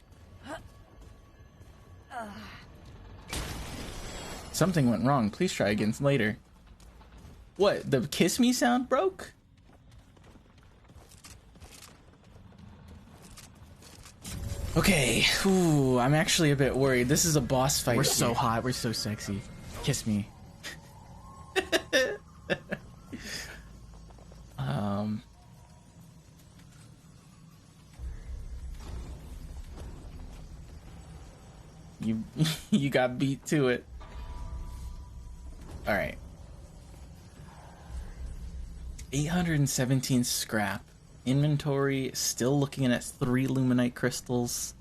A: Something went wrong. Please try again later. What? The Kiss Me sound broke? Okay. Ooh, I'm actually a bit worried. This is a boss fight. We're so hot. We're so sexy. Kiss me. You got beat to it. All right. 817 scrap. Inventory, still looking at 3 luminite crystals.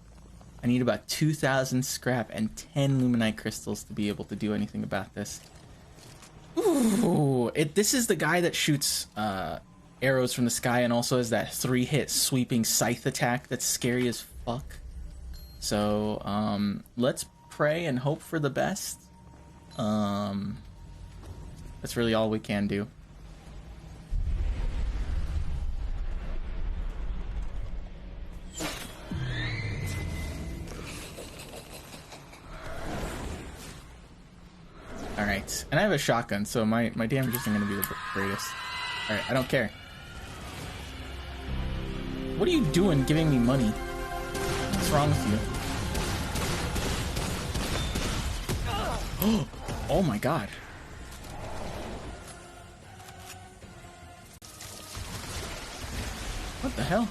A: I need about 2,000 scrap and 10 luminite crystals to be able to do anything about this. Ooh, this is the guy that shoots arrows from the sky and also has that 3-hit sweeping scythe attack that's scary as fuck. So, let's pray and hope for the best. That's really all we can do. Alright, and I have a shotgun, so my damage isn't going to be the greatest. Alright, I don't care. What are you doing giving me money? What's wrong with you? Oh my god. What the hell?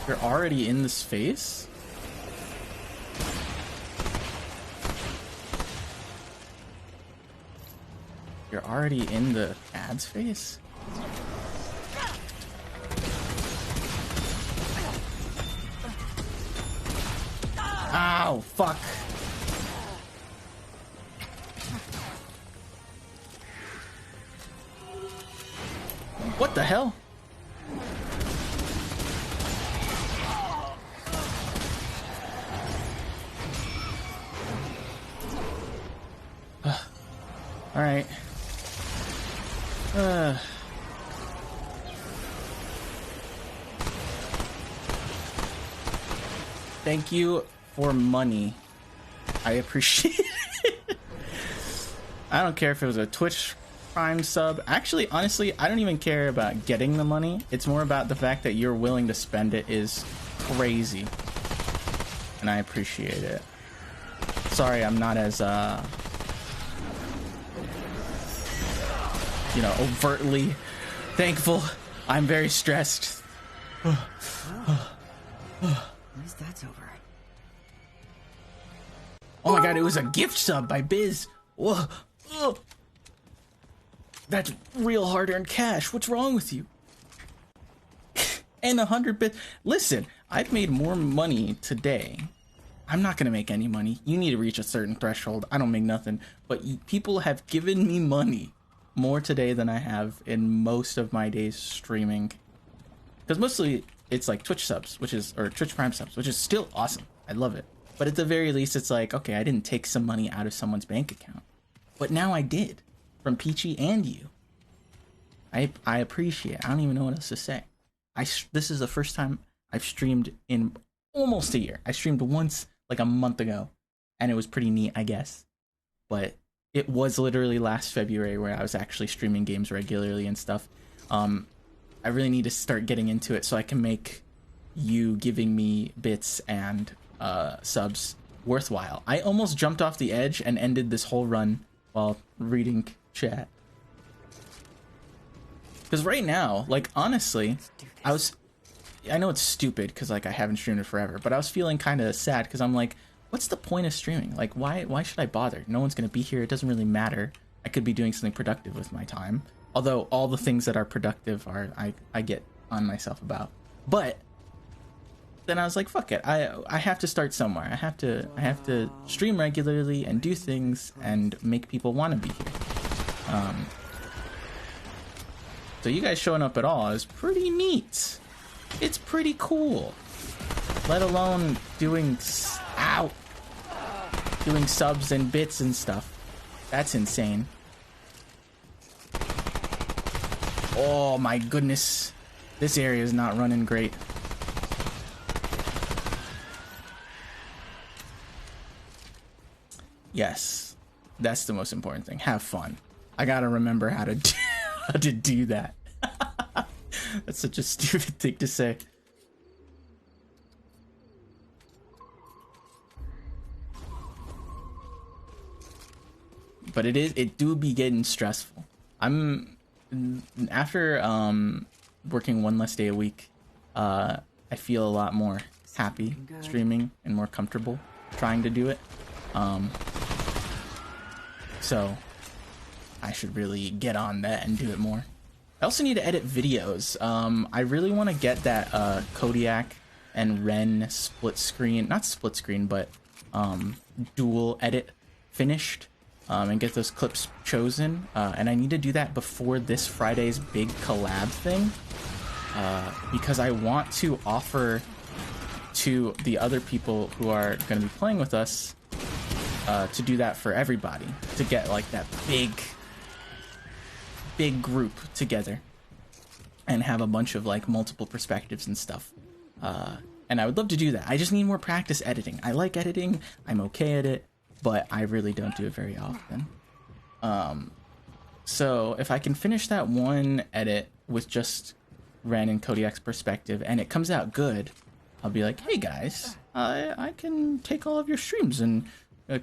A: You're already in this phase? You're already in the ads phase? Ow, fuck. What the hell? All right. Thank you for money. I appreciate it. I don't care if it was a Twitch Prime sub. Actually, honestly, I don't even care about getting the money. It's more about the fact that you're willing to spend it is crazy. And I appreciate it. Sorry, I'm not as, you know, overtly thankful. I'm very stressed.
E: At least that's over.
A: Oh my god, it was a gift sub by Biz. Whoa. Oh. That's real hard-earned cash. What's wrong with you? And 100 bits. Listen, I've made more money today. I'm not going to make any money. You need to reach a certain threshold. I don't make nothing. But people have given me money more today than I have in most of my days streaming. Because mostly it's like Twitch subs, or Twitch Prime subs, which is still awesome. I love it. But at the very least, it's like, okay, I didn't take some money out of someone's bank account. But now I did. From Peachy and you. I appreciate it. I don't even know what else to say. This is the first time I've streamed in almost a year. I streamed once like a month ago, and it was pretty neat, I guess. But it was literally last February where I was actually streaming games regularly and stuff. I really need to start getting into it so I can make you giving me bits and subs worthwhile. I almost jumped off the edge and ended this whole run while reading chat. Because right now, like, honestly, I know it's stupid because, like, I haven't streamed it forever, but I was feeling kind of sad because I'm like, what's the point of streaming? Like, why should I bother? No one's going to be here. It doesn't really matter. I could be doing something productive with my time. Although all the things that are productive are I get on myself about. But then I was like, fuck it. I have to start somewhere. I have to stream regularly and do things and make people want to be here. So you guys showing up at all is pretty neat. It's pretty cool. Let alone doing subs and bits and stuff. That's insane. Oh my goodness. This area is not running great. Yes. That's the most important thing. Have fun. I gotta remember how to do that. That's such a stupid thing to say. But it do be getting stressful. After working one less day a week, I feel a lot more happy streaming and more comfortable trying to do it. So I should really get on that and do it more. I also need to edit videos. I really want to get that Kodiak and Ren split screen, not split screen, but dual edit finished. And get those clips chosen, and I need to do that before this Friday's big collab thing, because I want to offer to the other people who are going to be playing with us to do that for everybody, to get like that big group together and have a bunch of like multiple perspectives and stuff. And I would love to do that. I just need more practice editing. I like editing, I'm okay at it, but I really don't do it very often. So if I can finish that one edit with just Ren and Kodiak's perspective and it comes out good, I'll be like, hey guys, I can take all of your streams and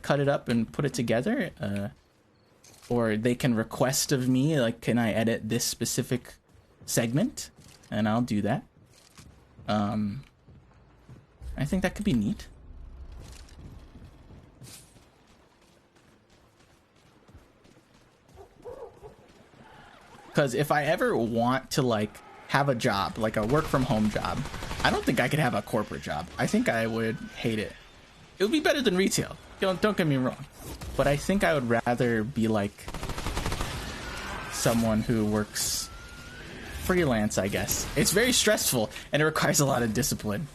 A: cut it up and put it together. Or they can request of me, like, can I edit this specific segment? And I'll do that. I think that could be neat. Because if I ever want to, like, have a job, like a work from home job, I don't think I could have a corporate job. I think I would hate it. It would be better than retail. Don't get me wrong. But I think I would rather be like someone who works freelance, I guess. It's very stressful and it requires a lot of discipline.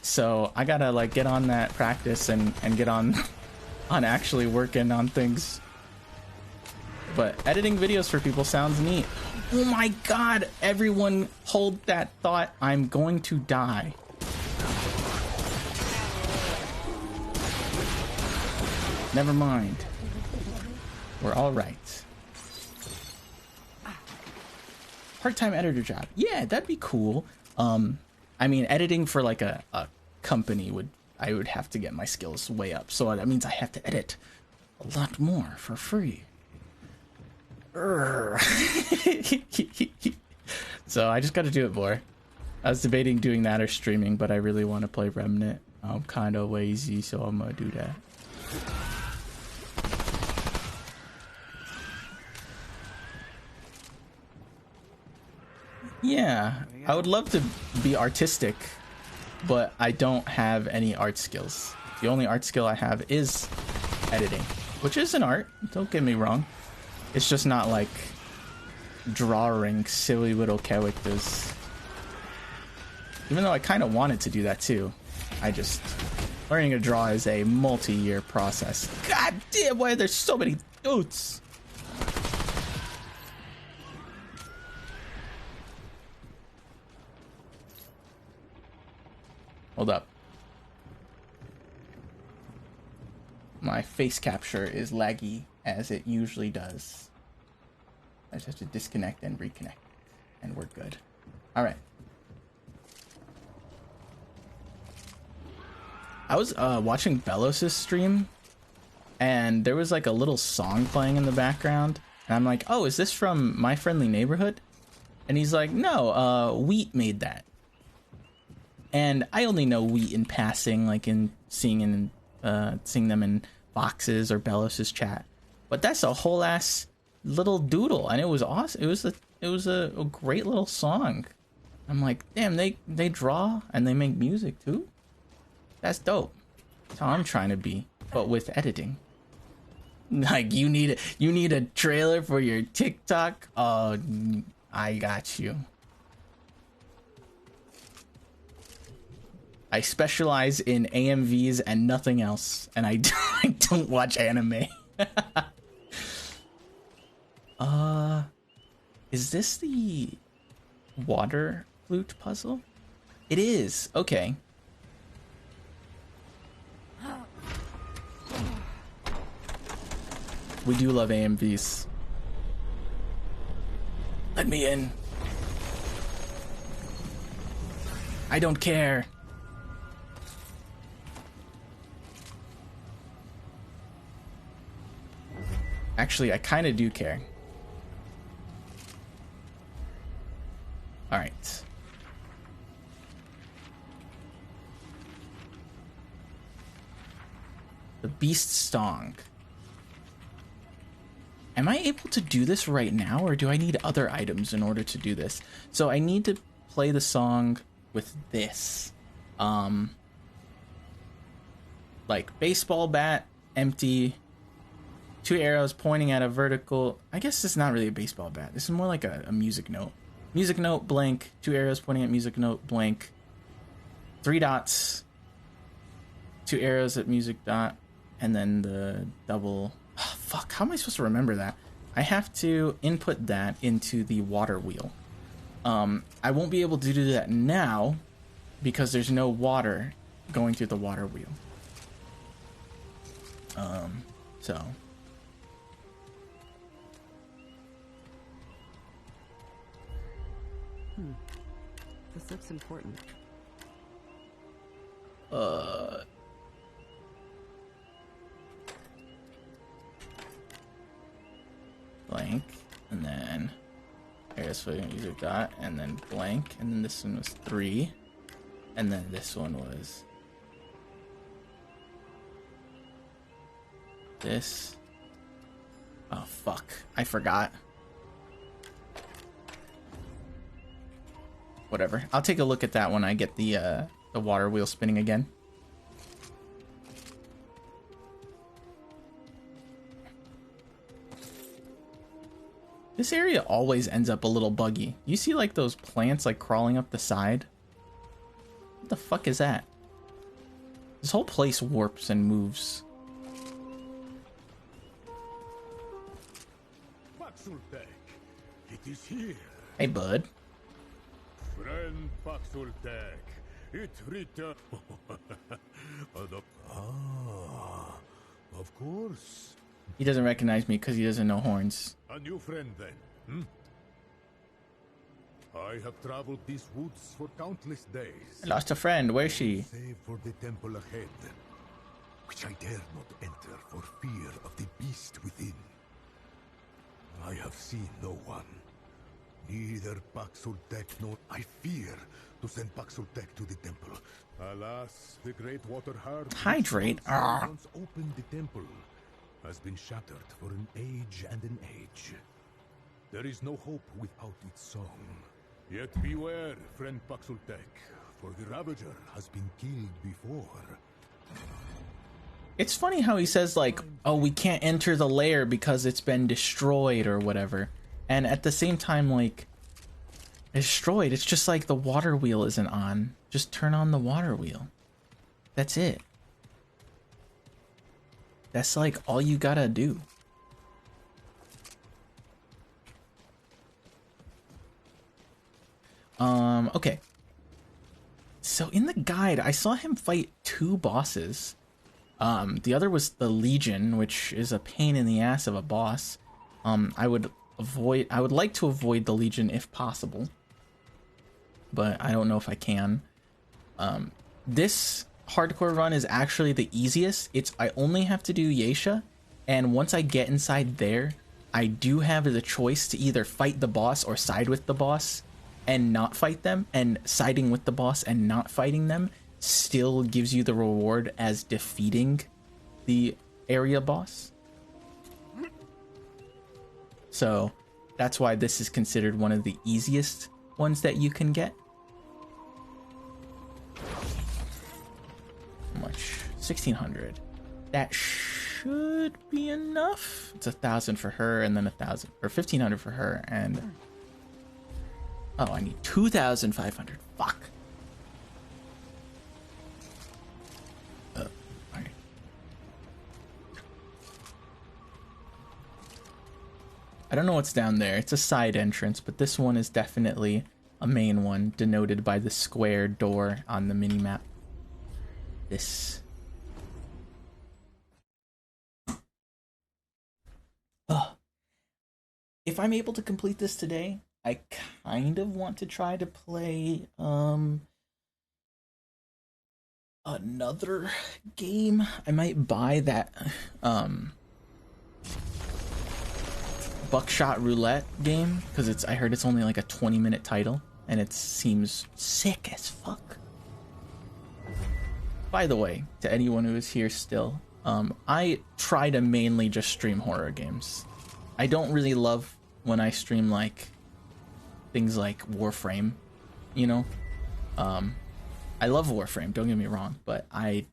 A: So I gotta like get on that practice and get on actually working on things. But editing videos for people sounds neat. Oh my god, everyone hold that thought. I'm going to die. Never mind. We're all right. Part-time editor job. Yeah, that'd be cool. I mean, editing for like a company I would have to get my skills way up. So that means I have to edit a lot more for free. So I just got to do it more. I was debating doing that or streaming, but I really want to play Remnant. I'm kind of lazy, so I'm gonna do that. Yeah, I would love to be artistic, but I don't have any art skills. The only art skill I have is editing, which is an art, don't get me wrong. It's just not like drawing silly little characters. Even though I kind of wanted to do that too. Learning to draw is a multi-year process. God damn, why are there so many goats? Hold up. My face capture is laggy as it usually does. I just have to disconnect and reconnect, and we're good. All right. I was watching Belos' stream, and there was like a little song playing in the background, and I'm like, oh, is this from My Friendly Neighborhood? And he's like, no, Wheat made that. And I only know Wheat in passing, like in seeing them in boxes or Belos' chat. But that's a whole ass little doodle, and it was awesome. It was a great little song. I'm like, damn, they draw and they make music too. That's dope. That's how I'm trying to be, but with editing. Like you need a trailer for your TikTok. Oh, I got you. I specialize in AMVs and nothing else, and I don't watch anime. Is this the water flute puzzle? It is. Okay. We do love AMVs. Let me in. I don't care. Actually, I kind of do care. All right. The Beast Song. Am I able to do this right now, or do I need other items in order to do this? So I need to play the song with this. Like baseball bat, empty, 2 arrows pointing at a vertical. I guess this is not really a baseball bat. This is more like a music note. Music note, blank, 2 arrows pointing at music note, blank, 3 dots, 2 arrows at music dot, and then the double. Oh, fuck, how am I supposed to remember that? I have to input that into the water wheel. I won't be able to do that now because there's no water going through the water wheel. So.
E: This looks important.
A: Blank, and then here's for music dot, and then blank, and then this one was 3, and then this one was this. Oh fuck, I forgot. Whatever. I'll take a look at that when I get the water wheel spinning again. This area always ends up a little buggy. You see like those plants like crawling up the side? What the fuck is that? This whole place warps and moves.
D: It is here.
A: Hey, bud.
D: Friend Paxultek, it returned. Of course.
A: He doesn't recognize me because he doesn't know horns.
D: A new friend then, I have traveled these woods for countless days.
A: I lost a friend. Where's she?
D: Save for the temple ahead, which I dare not enter for fear of the beast within. I have seen no one. Neither Paxultek nor I fear to send Paxultek to the temple. Alas, the great water heart
A: Hydrate.
D: once opened the temple has been shattered for an age and an age. There is no hope without its song. Yet beware, friend Paxultek, for the Ravager has been killed before.
A: It's funny how he says like, oh, we can't enter the lair because it's been destroyed or whatever. And at the same time, like, destroyed, it's just like the water wheel isn't on. Just turn on the water wheel. That's it. That's like all you gotta do. Okay. So in the guide, I saw him fight 2 bosses. The other was the Legion, which is a pain in the ass of a boss. I would like to avoid the Legion if possible, but I don't know if I can. This hardcore run is actually the easiest. I only have to do Yeisha, and once I get inside there, I do have the choice to either fight the boss or side with the boss and not fight them, and siding with the boss and not fighting them still gives you the reward as defeating the area boss. So that's why this is considered one of the easiest ones that you can get. How much? 1,600. That should be enough. It's 1,000 for her, and then 1,000 or 1,500 for her, and oh, I need 2,500. Fuck. Alright. I don't know what's down there. It's a side entrance, but this one is definitely a main one, denoted by the square door on the minimap. This. Ugh. If I'm able to complete this today, I kind of want to try to play another game. I might buy that Buckshot Roulette game, because I heard it's only like a 20-minute title and it seems sick as fuck. By the way, to anyone who is here still, I try to mainly just stream horror games. I don't really love when I stream like things like Warframe, you know? I love Warframe, don't get me wrong, but I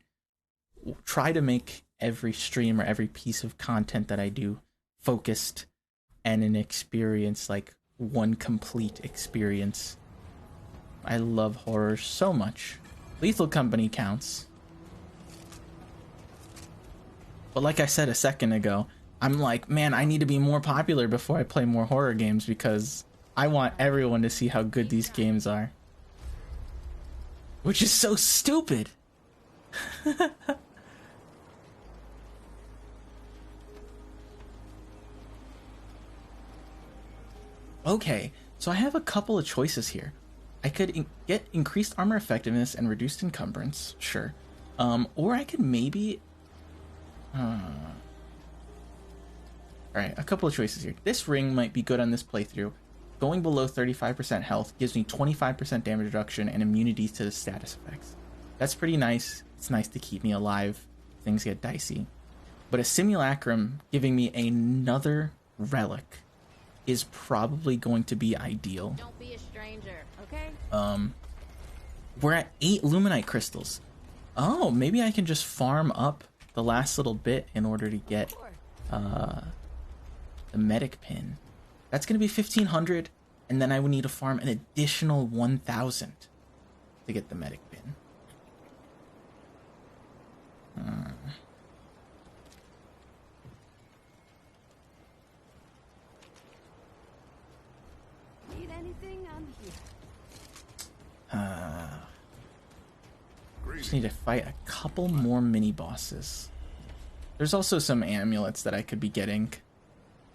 A: try to make every stream or every piece of content that I do focused and an experience, like one complete experience. I love horror so much. Lethal Company counts. But like I said a second ago, I'm like, man, I need to be more popular before I play more horror games, because I want everyone to see how good these games are. Which is so stupid. Okay, so I have a couple of choices here. I could get increased armor effectiveness and reduced encumbrance, sure. Or I could maybe... Alright, a couple of choices here. This ring might be good on this playthrough. Going below 35% health gives me 25% damage reduction and immunity to the status effects. That's pretty nice. It's nice to keep me alive. Things get dicey. But a simulacrum giving me another relic is probably going to be ideal.
B: Don't be a stranger, okay?
A: We're at 8 luminite crystals. Oh, maybe I can just farm up the last little bit in order to get the medic pin. That's going to be 1,500, and then I would need to farm an additional 1,000 to get the medic pin.
C: Need anything? I'm here.
A: Just need to fight a couple more mini bosses. There's also some amulets that I could be getting,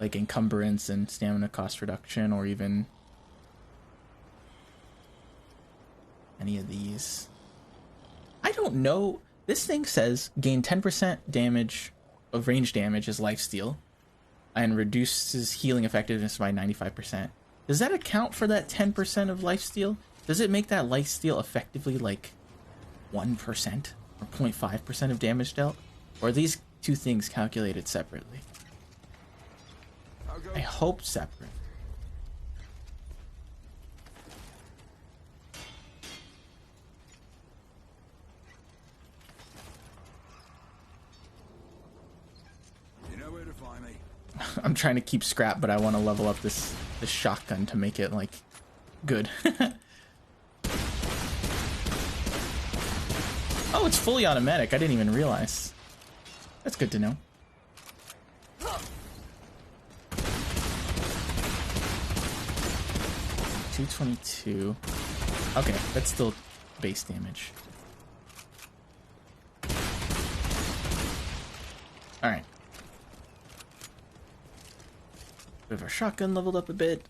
A: like encumbrance and stamina cost reduction, or even any of these. I don't know. This thing says gain 10% damage of range damage as lifesteal and reduces healing effectiveness by 95%. Does that account for that 10% of lifesteal? Does it make that lifesteal effectively like 1% or 0.5% of damage dealt? Or are these two things calculated separately? I hope separate.
D: You know where to find me.
A: I'm trying to keep scrap, but I want to level up this shotgun to make it like good. Oh, it's fully automatic. I didn't even realize. That's good to know. 222. Okay, that's still base damage. Alright. We have our shotgun leveled up a bit.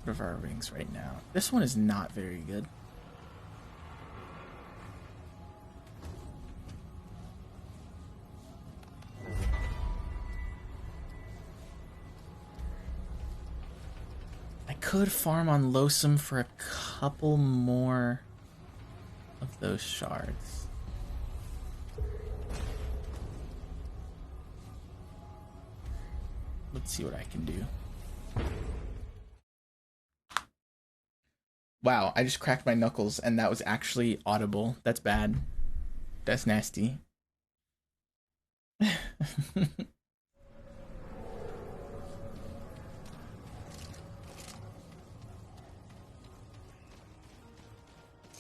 A: What are our rings right now? This one is not very good. I could farm on Losum for a couple more of those shards. Let's see what I can do. Wow, I just cracked my knuckles and that was actually audible. That's bad. That's nasty.
E: All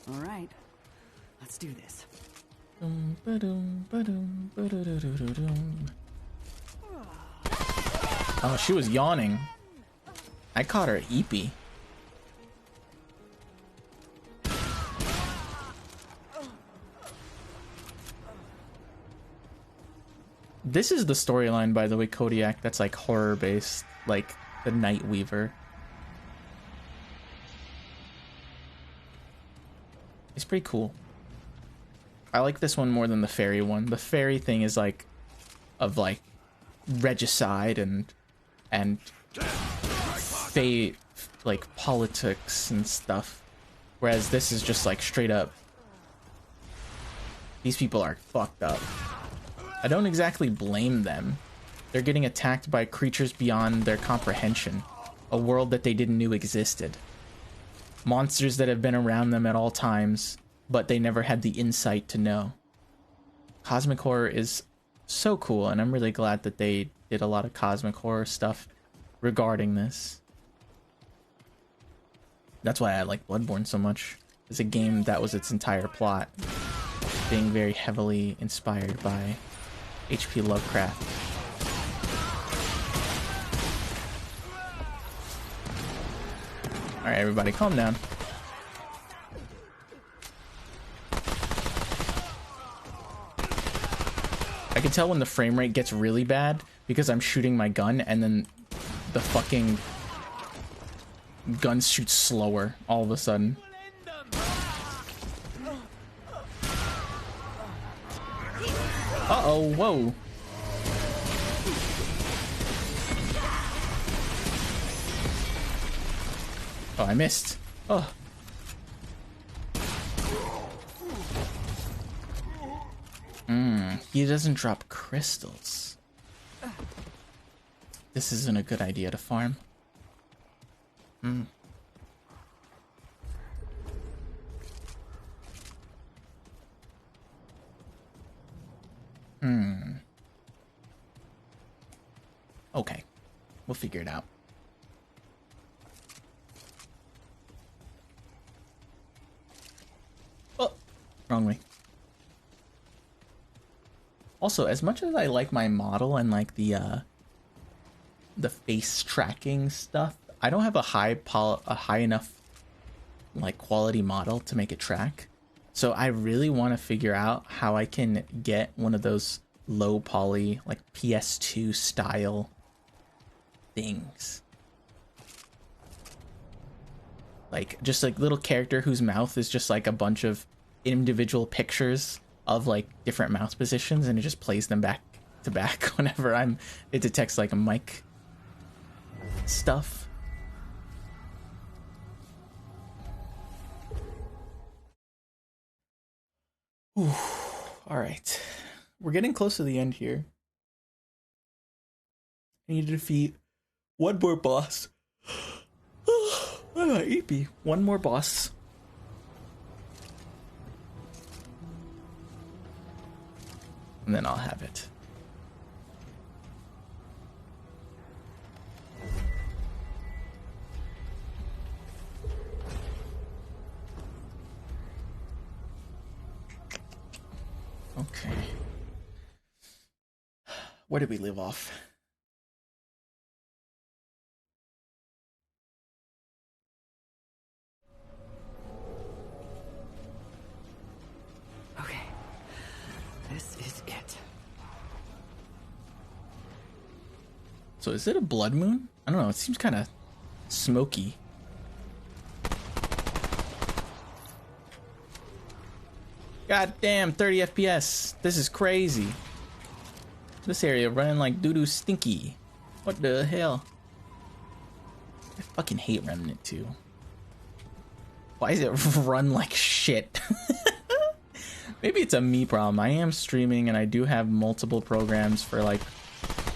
E: right, let's do this.
A: Oh, she was yawning. I caught her eepy. This is the storyline, by the way, Kodiak, that's like horror based, like the Night Weaver. It's pretty cool. I like this one more than the fairy one. The fairy thing is like of like regicide and fate, like politics and stuff, whereas this is just like straight up these people are fucked up. I don't exactly blame them. They're getting attacked by creatures beyond their comprehension, a world that they didn't know existed, monsters that have been around them at all times but they never had the insight to know. Cosmic horror is so cool, and I'm really glad that they did a lot of cosmic horror stuff regarding this. That's why I like Bloodborne so much. It's a game that was its entire plot, being very heavily inspired by H.P. Lovecraft. Alright, everybody, calm down. I can tell when the frame rate gets really bad because I'm shooting my gun and then the fucking gun shoots slower all of a sudden. Uh-oh, whoa. Oh, I missed. Oh. He doesn't drop crystals. This isn't a good idea to farm. Okay. We'll figure it out. Oh, wrong way. Also, as much as I like my model and like the face tracking stuff, I don't have a high enough like quality model to make it track. So I really want to figure out how I can get one of those low poly, like PS2 style things. Like just like little character whose mouth is just like a bunch of individual pictures of like different mouse positions, and it just plays them back to back whenever it detects like a mic stuff. Ooh, all right, we're getting close to the end here. I need to defeat one more boss. EP, one more boss. And then I'll have it. Okay. Where did we leave off? So is it a blood moon? I don't know. It seems kind of smoky. God damn, 30 FPS. This is crazy. This area running like doo-doo stinky. What the hell? I fucking hate Remnant 2. Why does it run like shit? Maybe it's a me problem. I am streaming and I do have multiple programs for like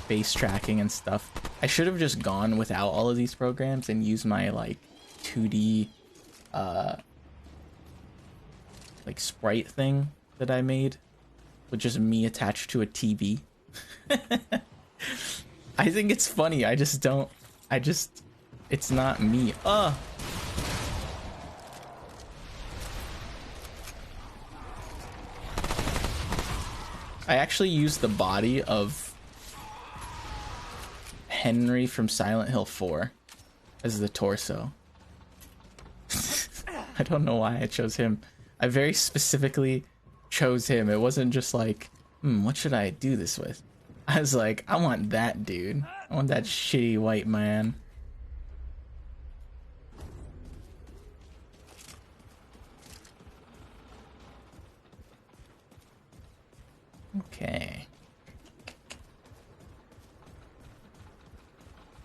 A: face tracking and stuff. I should have just gone without all of these programs and used my like 2D like sprite thing that I made with just me attached to a TV. I think it's funny. It's not me. I actually used the body of Henry from Silent Hill 4 as the torso. I don't know why I chose him. I very specifically chose him. It wasn't just like, what should I do this with? I was like, I want that dude. I want that shitty white man. Okay.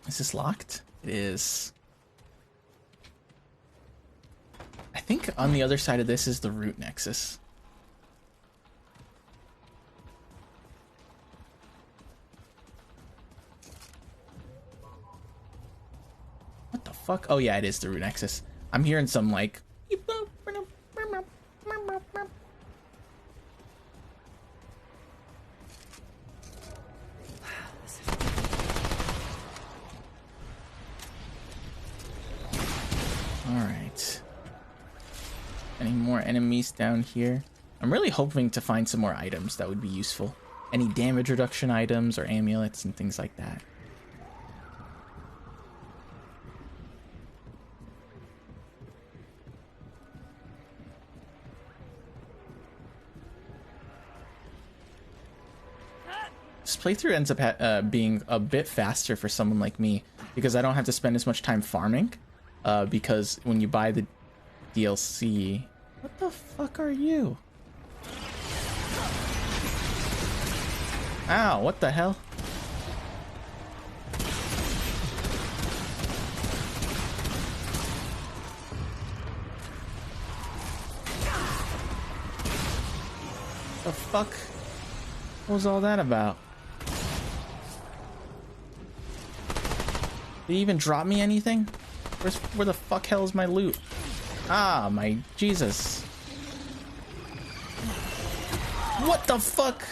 A: Is this locked? It is. I think on the other side of this is the root nexus. What the fuck? Oh yeah, it is the root nexus. I'm hearing some like... Alright. Any more enemies down here? I'm really hoping to find some more items that would be useful. Any damage reduction items or amulets and things like that. This playthrough ends up being a bit faster for someone like me because I don't have to spend as much time farming. Because when you buy the DLC... What the fuck are you? Ow, what the hell? The fuck? What was all that about? Did he even drop me anything? Where the fuck hell is my loot? Ah, my Jesus. What the fuck?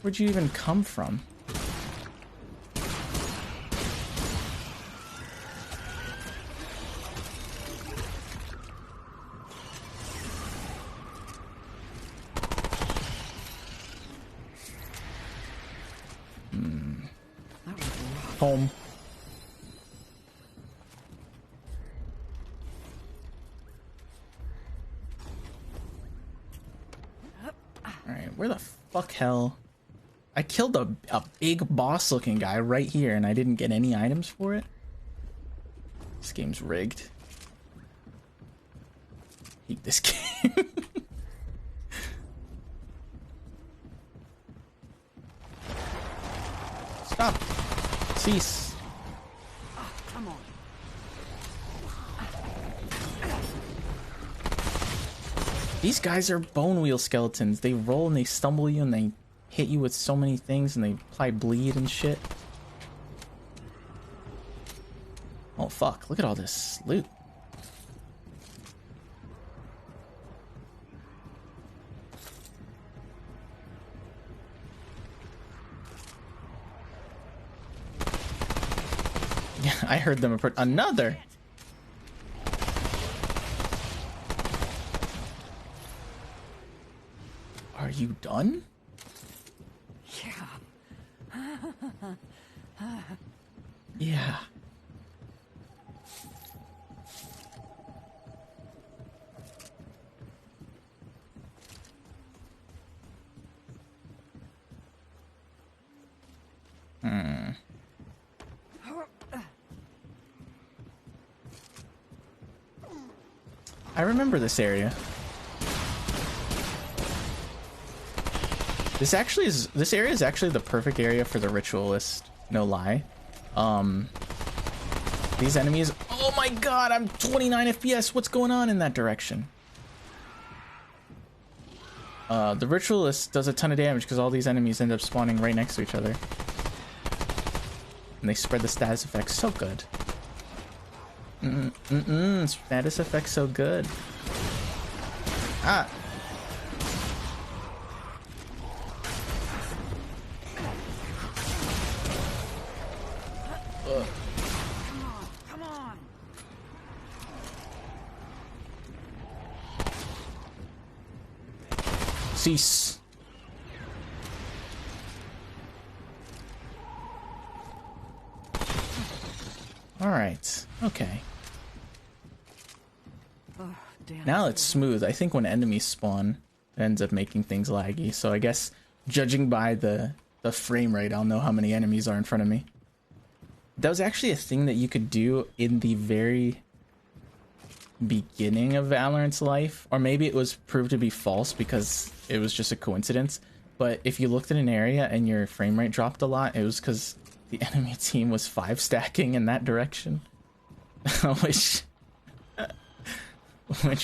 A: Where'd you even come from? Home. Alright, where the fuck hell? I killed a big boss looking guy right here and I didn't get any items for it? This game's rigged. Hate this game. Stop. Cease.
E: Come on.
A: These guys are bone wheel skeletons. They roll and they stumble you and they hit you with so many things and they apply bleed and shit. Oh fuck, look at all this loot. Yeah, I heard them approach. Another! Are you done? Yeah. I remember this area. This area is actually the perfect area for the ritualist, no lie. These enemies, oh my god, I'm 29 FPS. What's going on in that direction? The ritualist does a ton of damage because all these enemies end up spawning right next to each other. And they spread the status effects so good. Status effects so good. Ah.
E: Come on.
A: Cease. All right. Okay.
E: Oh, damn.
A: Now it's smooth. I think when enemies spawn, it ends up making things laggy. So I guess judging by the frame rate, I'll know how many enemies are in front of me. That was actually a thing that you could do in the very beginning of Valorant's life, or maybe it was proved to be false because it was just a coincidence. But if you looked at an area and your frame rate dropped a lot, it was because the enemy team was 5-stacking in that direction, which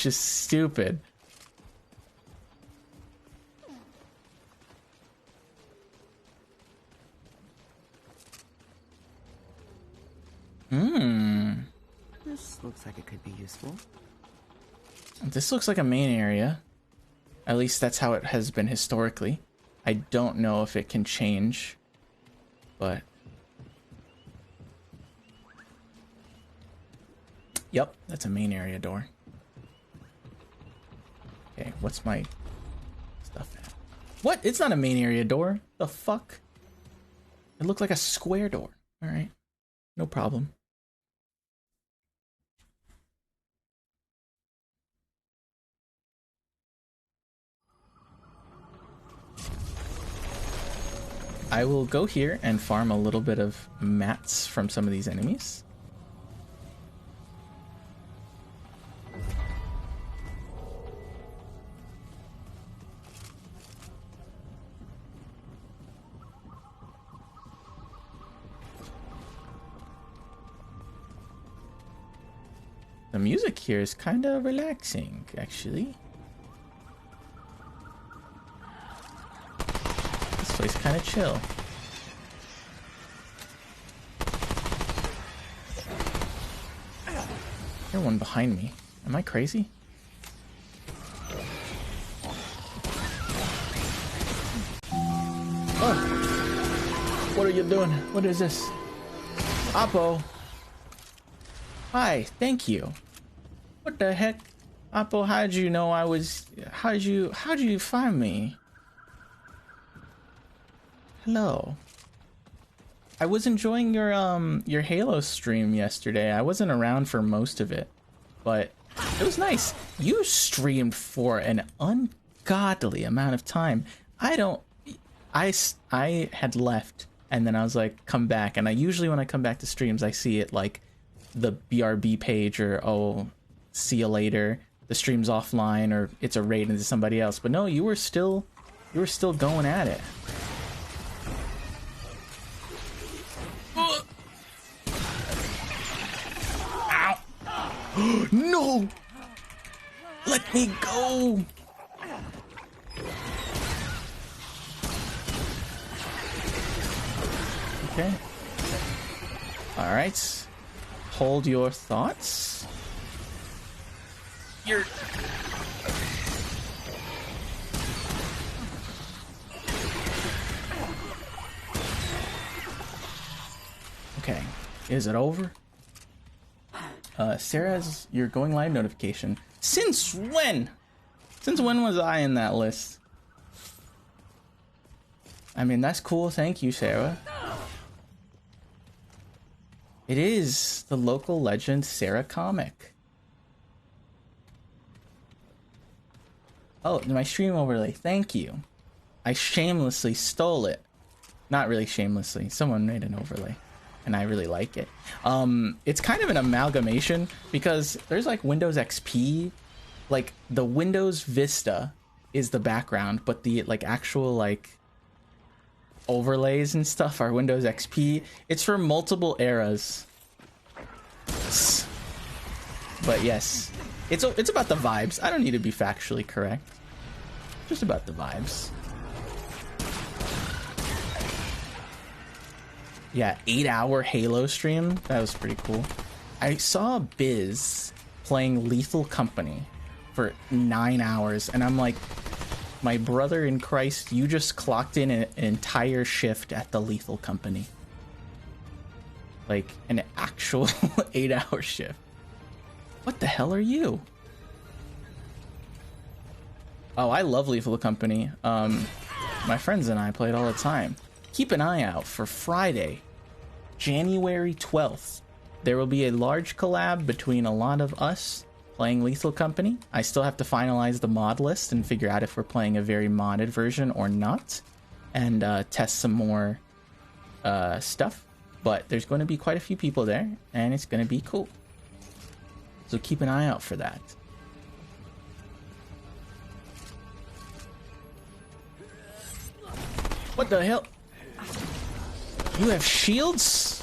A: is stupid.
E: This looks like it could be useful.
A: This looks like a main area. At least that's how it has been historically. I don't know if it can change, but... Yep, that's a main area door. Okay, what's my stuff at? What? It's not a main area door. The fuck? It looked like a square door. Alright. No problem. I will go here and farm a little bit of mats from some of these enemies. The music here is kind of relaxing, actually. This place kind of chill. There's one behind me. Am I crazy? Oh! What are you doing? What is this? Oppo! Hi, thank you. What the heck? Oppo, how'd you know I was... How'd you find me? Hello. I was enjoying your Halo stream yesterday. I wasn't around for most of it, but it was nice. You streamed for an ungodly amount of time. I had left, and then I was like, come back. And I usually, when I come back to streams, I see it like the BRB page, or, oh, see you later, the stream's offline, or it's a raid into somebody else. But no, you were still going at it. Ow! No! Let me go! Okay. Alright. Hold your thoughts. You're... Okay. Is it over? Sarah's your going live notification. Since when? Since when was I in that list? I mean, that's cool. Thank you, Sarah. It is the local legend Sarah comic. Oh, my stream overlay. Thank you. I shamelessly stole it. Not really shamelessly. Someone made an overlay, and I really like it. It's kind of an amalgamation because there's like Windows XP like the Windows Vista is the background, but the like actual like overlays and stuff are Windows XP. It's for multiple eras. But yes, it's about the vibes. I don't need to be factually correct. Just about the vibes. Yeah, 8-hour Halo stream. That was pretty cool. I saw Biz playing Lethal Company for 9 hours, and I'm like, my brother in Christ, you just clocked in an entire shift at the Lethal Company. Like, an actual 8-hour shift. What the hell are you? Oh, I love Lethal Company. My friends and I play it all the time. Keep an eye out for Friday, January 12th. There will be a large collab between a lot of us playing Lethal Company. I still have to finalize the mod list and figure out if we're playing a very modded version or not, and test some more stuff. But there's going to be quite a few people there, and it's going to be cool. So keep an eye out for that. What the hell? You have shields?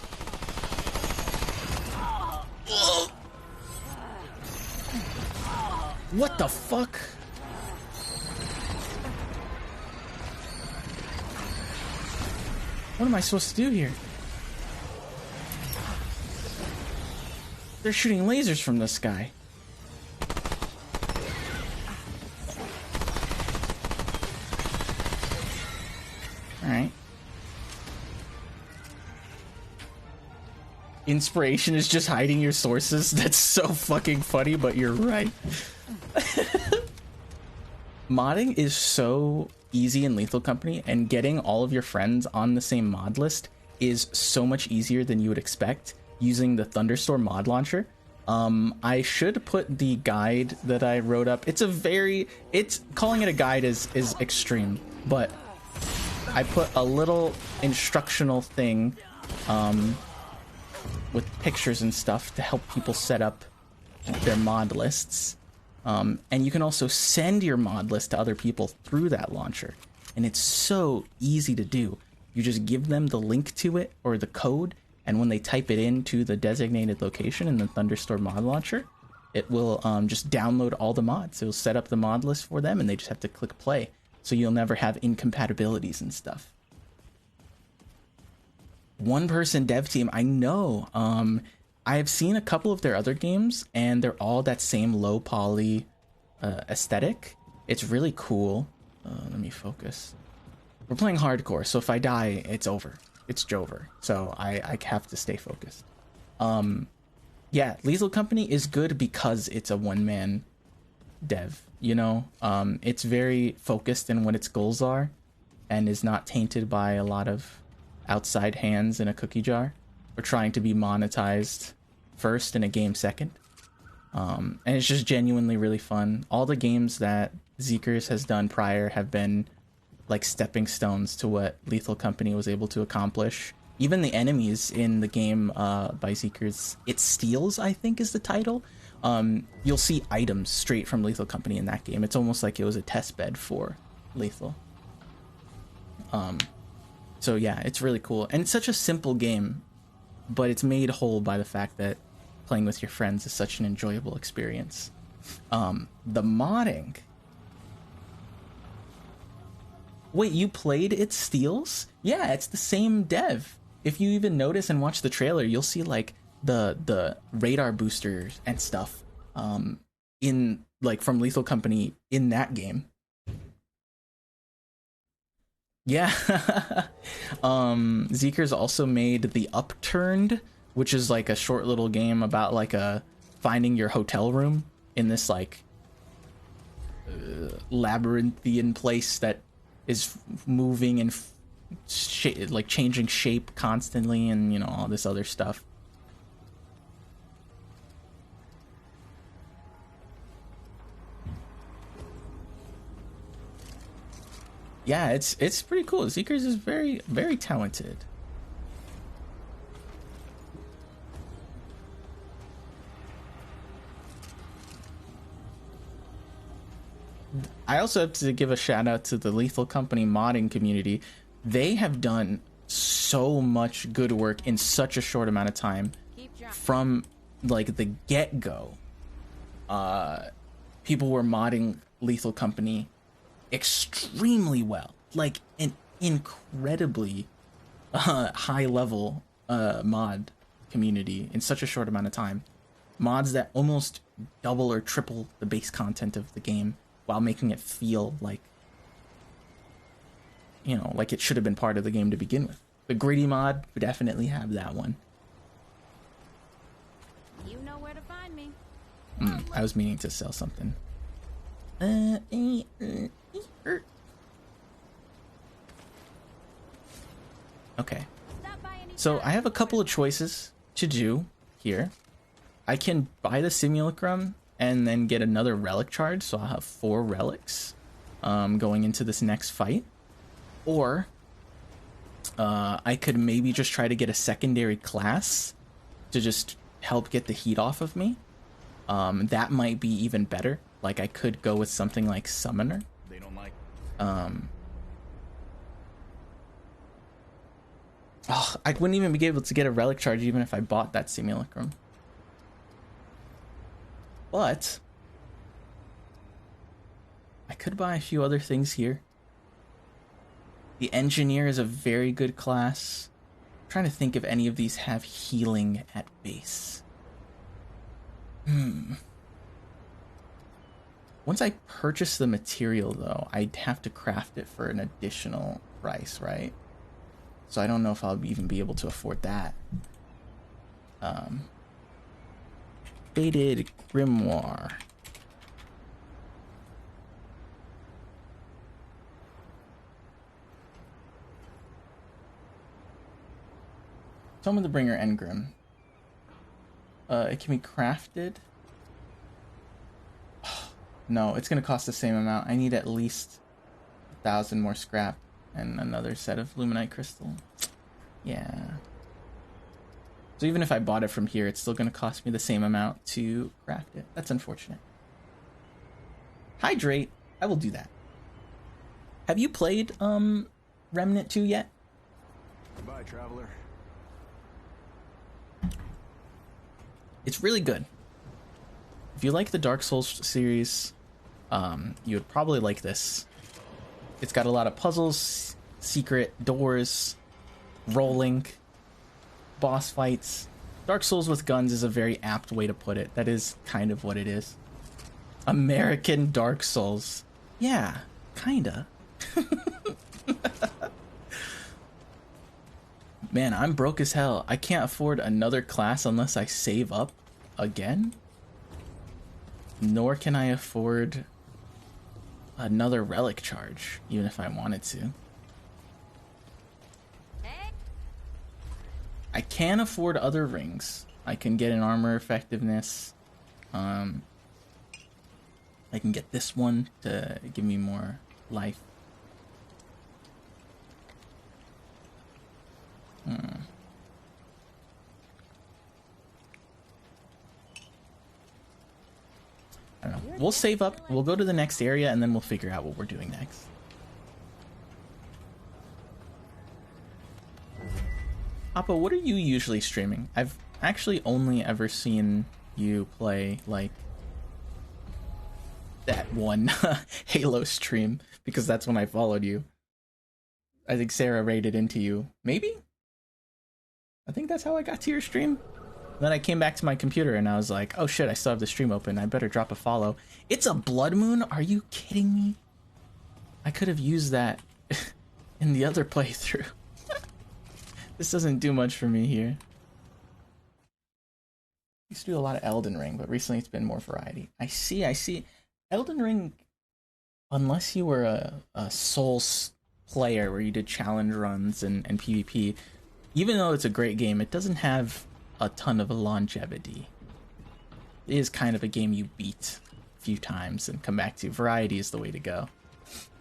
A: What the fuck? What am I supposed to do here? They're shooting lasers from the sky. Alright. Inspiration is just hiding your sources. That's so fucking funny, but you're right. Modding is so easy in Lethal Company, and getting all of your friends on the same mod list is so much easier than you would expect using the Thunderstorm mod launcher. I should put the guide that I wrote up. It's calling it a guide is extreme, but I put a little instructional thing with pictures and stuff to help people set up their mod lists. And you can also send your mod list to other people through that launcher. And it's so easy to do. You just give them the link to it or the code, and when they type it into the designated location in the Thunderstorm mod launcher, it will just download all the mods. It will set up the mod list for them, and they just have to click play. So you'll never have incompatibilities and stuff. One person dev team, I know. I have seen a couple of their other games, and they're all that same low poly aesthetic. It's really cool. Let me focus. We're playing hardcore, so if I die, it's over. It's Jover. So I have to stay focused. Yeah, Lethal Company is good because it's a one-man dev, you know? It's very focused in what its goals are, and is not tainted by a lot of outside hands in a cookie jar. We're trying to be monetized first and a game second. And it's just genuinely really fun. All the games that Zeekers has done prior have been like stepping stones to what Lethal Company was able to accomplish. Even the enemies in the game by Zeekers, It Steals, I think is the title. You'll see items straight from Lethal Company in that game. It's almost like it was a test bed for Lethal. So yeah, it's really cool. And it's such a simple game, but it's made whole by the fact that playing with your friends is such an enjoyable experience. The modding. Wait, you played It Steals? Yeah, it's the same dev. If you even notice and watch the trailer, you'll see like the radar boosters and stuff in like from Lethal Company in that game. Yeah. Zeekers also made The Upturned, which is like a short little game about like finding your hotel room in this like labyrinthian place that is moving and like changing shape constantly, and you know, all this other stuff. Yeah, it's pretty cool. Zeekers is very, very talented. I also have to give a shout out to the Lethal Company modding community. They have done so much good work in such a short amount of time. From like the get-go, people were modding Lethal Company extremely well, like an incredibly high level mod community in such a short amount of time. Mods that almost double or triple the base content of the game while making it feel like, you know, like it should have been part of the game to begin with. The gritty mod would definitely have that one.
B: You know where to find me.
A: I was meaning to sell something. Okay. So I have a couple of choices to do here. I can buy the simulacrum and then get another relic charge, so I'll have 4 relics going into this next fight. Or I could maybe just try to get a secondary class to just help get the heat off of me. That might be even better. Like I could go with something like Summoner.
D: They don't like.
A: Oh, I wouldn't even be able to get a relic charge even if I bought that simulacrum. But I could buy a few other things here. The engineer is a very good class. I'm trying to think if any of these have healing at base. Once I purchase the material, though, I'd have to craft it for an additional price, right? So I don't know if I'll even be able to afford that. Faded Grimoire. Summon the Bringer Engrim. It can be crafted. No, it's going to cost the same amount. I need at least 1,000 more scrap and another set of Luminite Crystal. Yeah. So even if I bought it from here, it's still going to cost me the same amount to craft it. That's unfortunate. Hydrate. I will do that. Have you played Remnant 2 yet?
D: Goodbye, traveler.
A: It's really good. If you like the Dark Souls series, you would probably like this. It's got a lot of puzzles, secret doors, rolling, boss fights. Dark Souls with guns is a very apt way to put it. That is kind of what it is. American Dark Souls. Yeah, kinda. Man, I'm broke as hell. I can't afford another class unless I save up again. Nor can I afford another relic charge, even if I wanted to. I can afford other rings. I can get an armor effectiveness. I can get this one to give me more life. I don't know. We'll save up, we'll go to the next area, and then we'll figure out what we're doing next. Appa, what are you usually streaming? I've actually only ever seen you play, like, that one Halo stream, because that's when I followed you. I think Sarah raided into you. Maybe? I think that's how I got to your stream. Then I came back to my computer and I was like, oh shit, I still have the stream open. I better drop a follow. It's a blood moon? Are you kidding me? I could have used that in the other playthrough. This doesn't do much for me here. Used to do a lot of Elden Ring, but recently it's been more variety. I see. Elden Ring, unless you were a Souls player where you did challenge runs and PvP, even though it's a great game, it doesn't have a ton of longevity. It is kind of a game you beat a few times and come back to. Variety is the way to go.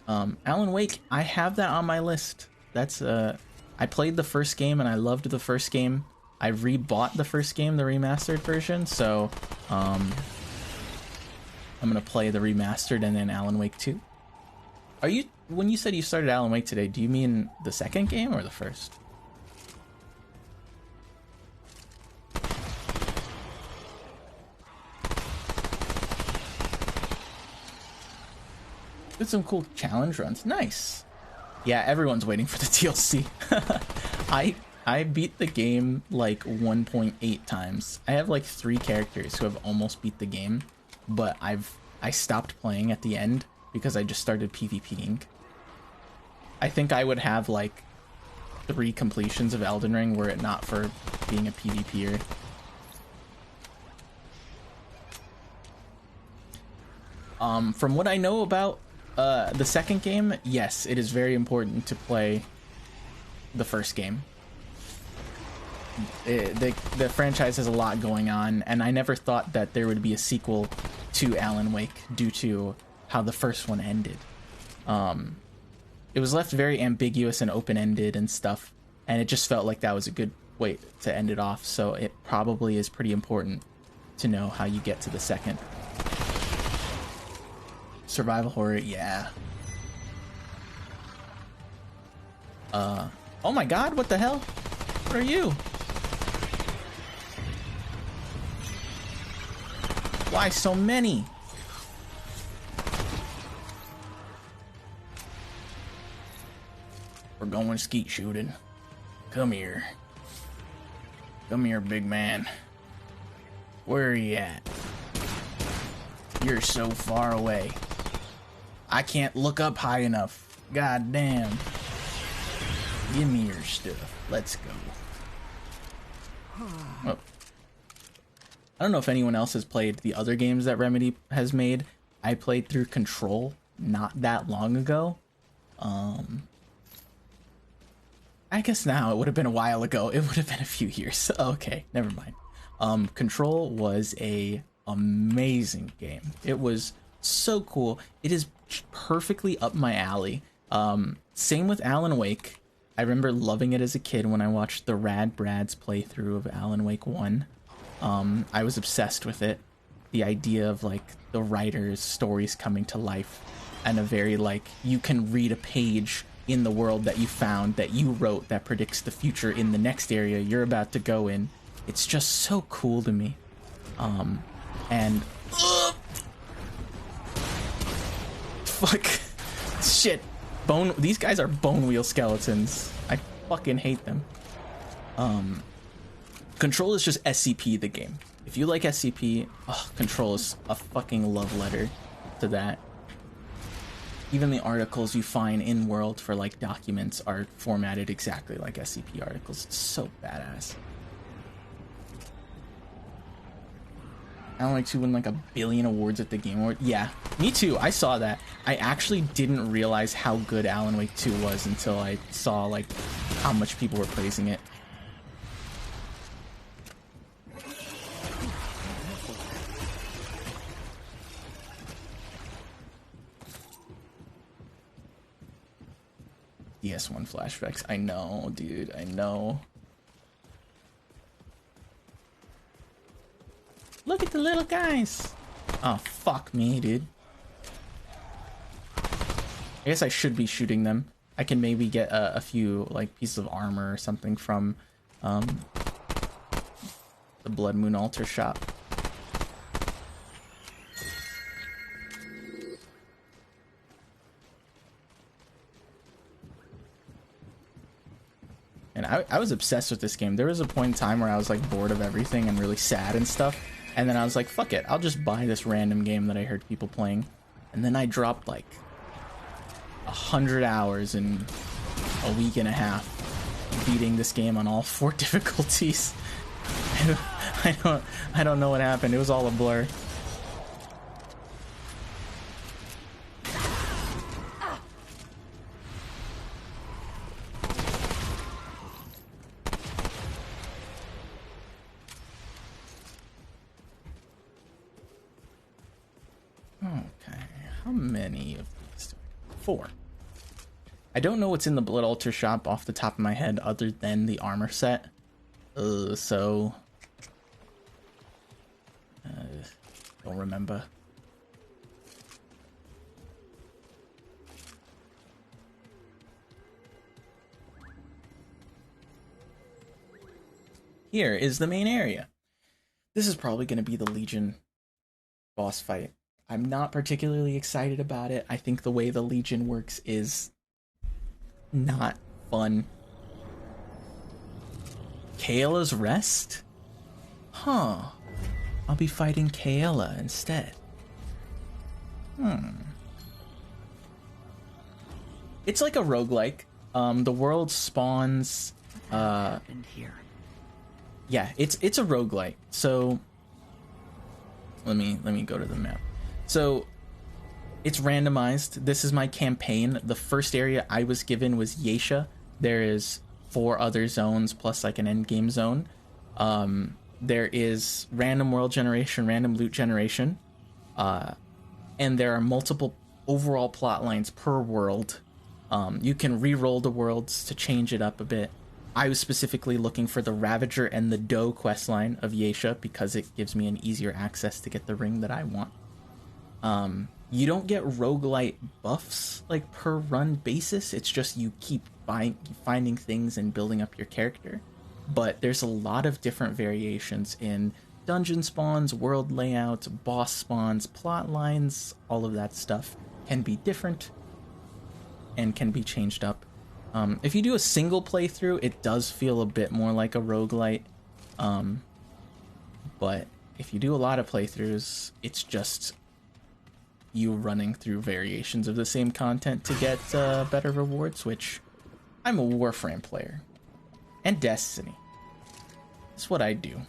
A: Alan Wake, I have that on my list. That's I played the first game and I loved the first game. I rebought the first game, the remastered version, so I'm I'm gonna play the remastered and then Alan Wake 2. Are you, when you said you started Alan Wake today, do you mean the second game or the first? Did some cool challenge runs. Nice. Yeah, everyone's waiting for the DLC. I beat the game like 1.8 times. I have like 3 characters who have almost beat the game, but I stopped playing at the end because I just started PvPing. I think I would have like 3 completions of Elden Ring were it not for being a PvPer. From what I know about the second game, yes, it is very important to play the first game. The franchise has a lot going on, and I never thought that there would be a sequel to Alan Wake due to how the first one ended. It was left very ambiguous and open-ended and stuff, and it just felt like that was a good way to end it off, so it probably is pretty important to know how you get to the second. Survival horror, yeah. Oh my god, what the hell? What are you? Why so many? We're going skeet shooting. Come here. Come here, big man. Where are you at? You're so far away. I can't look up high enough. God damn. Give me your stuff. Let's go. Oh. I don't know if anyone else has played the other games that Remedy has made. I played through Control not that long ago. I guess now it would have been a while ago. It would have been a few years. Okay, never mind. Control was a amazing game. It was so cool. It is perfectly up my alley. Same with Alan Wake. I remember loving it as a kid when I watched the Rad Brad's playthrough of Alan Wake 1. I was obsessed with it. The idea of like the writer's stories coming to life and a very like, you can read a page in the world that you found, that you wrote, that predicts the future in the next area you're about to go in. It's just so cool to me. And fuck, shit, these guys are bone wheel skeletons. I fucking hate them. Control is just SCP the game. If you like SCP, Control is a fucking love letter to that. Even the articles you find in world for like documents are formatted exactly like SCP articles. It's so badass. Alan Wake 2 won like 1 billion awards at the Game Award. Yeah, me too. I saw that. I actually didn't realize how good Alan Wake 2 was until I saw like how much people were praising it. DS1 flashbacks. I know, dude. I know. Look at the little guys. Oh, fuck me, dude. I guess I should be shooting them. I can maybe get a few like pieces of armor or something from the Blood Moon Altar shop. And I was obsessed with this game. There was a point in time where I was like bored of everything and really sad and stuff. And then I was like, fuck it, I'll just buy this random game that I heard people playing. And then I dropped like 100 hours in a week and a half beating this game on all 4 difficulties. I don't know what happened. It was all a blur. Okay, how many of these do I do? 4. I don't know what's in the Blood Altar shop off the top of my head other than the armor set. So... don't remember. here is the main area. This is probably going to be the Legion boss fight. I'm not particularly excited about it. I think the way the Legion works is not fun. Kayla's Rest? Huh. I'll be fighting Kayla instead. It's like a roguelike. The world spawns
E: And here.
A: yeah, it's a roguelike. So let me go to the map. So it's randomized. This is my campaign. The first area I was given was Yeisha. There is 4 other zones plus like an end game zone. There is random world generation, random loot generation, and there are multiple overall plot lines per world. You can re-roll the worlds to change it up a bit. I was specifically looking for the Ravager and the Doe questline of Yeisha because it gives me an easier access to get the ring that I want. You don't get roguelite buffs like per run basis. It's just you keep finding things and building up your character. But there's a lot of different variations in dungeon spawns, world layouts, boss spawns, plot lines. All of that stuff can be different and can be changed up. If you do a single playthrough, it does feel a bit more like a roguelite. But if you do a lot of playthroughs, it's just you running through variations of the same content to get better rewards, which I'm a Warframe player. And Destiny. That's what I do.